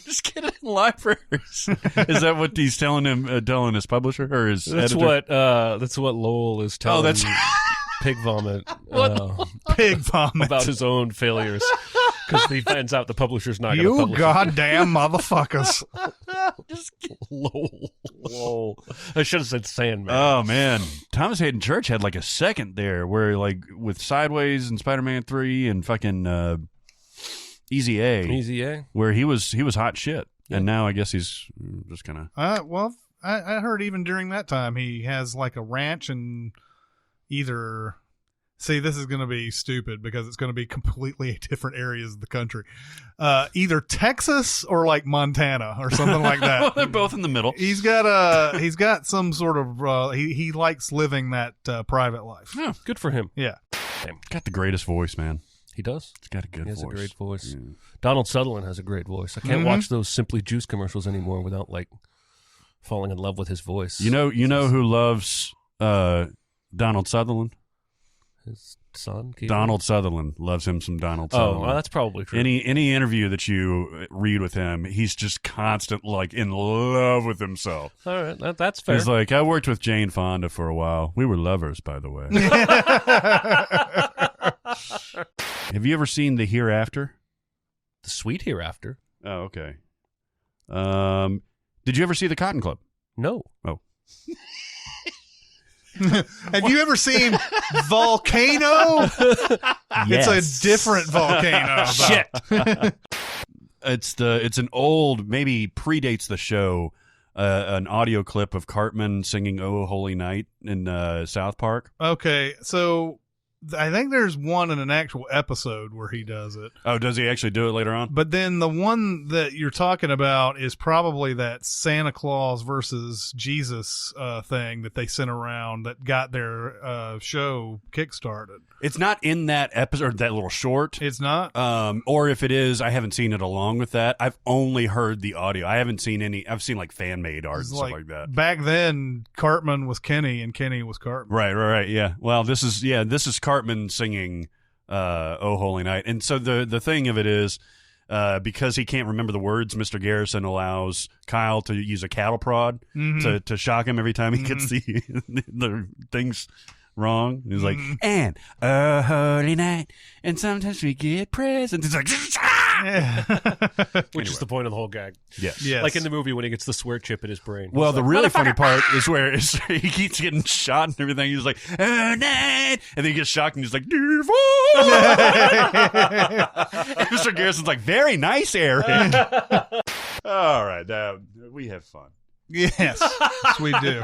Just get it in libraries. Is that what he's telling his publisher or his That's editor? That's what Lowell is telling. Oh, that's Pig Vomit. Pig Vomit About his own failures because he finds out the publisher's not going to publish it. You goddamn motherfuckers. Just Lowell. I should have said Sandman. Oh man, Thomas Hayden Church had like a second there where like with Sideways and Spider-Man 3 and fucking Easy A, where he was hot shit, and now I guess he's just kind of. Well, I heard even during that time he has like a ranch and either. See, this is going to be stupid because it's going to be completely different areas of the country. Either Texas or like Montana or something like that. Well, they're both in the middle. He's got some sort of he likes living that private life. Yeah, good for him. Yeah. Got the greatest voice, man. He does. He's got a good voice. He has a great voice. Yeah. Donald Sutherland has a great voice. I can't watch those Simply Juice commercials anymore without like falling in love with his voice. You know who loves Donald Sutherland? His son, Keith? Donald Sutherland loves him some Donald Oh, Sutherland. well, that's probably true. Any interview that you read with him, he's just constant, like, in love with himself. All right, that's fair. He's like, I worked with Jane Fonda for a while. We were lovers, by the way. Have you ever seen The Hereafter? The Sweet Hereafter? Oh, okay. Did you ever see The Cotton Club? No. Oh. Have you ever seen Volcano? It's a different volcano. Shit. It's an old, maybe predates the show, an audio clip of Cartman singing "Oh Holy Night" in South Park. Okay, so I think there's one in an actual episode where he does it. Oh, does he actually do it later on? But then the one that you're talking about is probably that Santa Claus versus Jesus thing that they sent around that got their show kickstarted. It's not in that episode, that little short. It's not? Or if it is, I haven't seen it along with that. I've only heard the audio. I haven't seen any. I've seen like fan made art and stuff like that. Back then, Cartman was Kenny and Kenny was Cartman. Right. Yeah. Well, this is Cartman singing "Oh Holy Night," and so the thing of it is, because he can't remember the words, Mr. Garrison allows Kyle to use a cattle prod to shock him every time he gets the things wrong. He's like, and "Oh Holy Night," and sometimes we get presents. It's like, Which is the point of the whole gag. yes. Like in the movie when he gets the swear chip in his brain. Well, He's the like, really funny part is where he keeps getting shot and everything. He's like, "Oh, night," and then he gets shocked and he's like, "Devil." And Mr. Garrison's like, "Very nice, Eric." All right, we have fun. Yes, we do.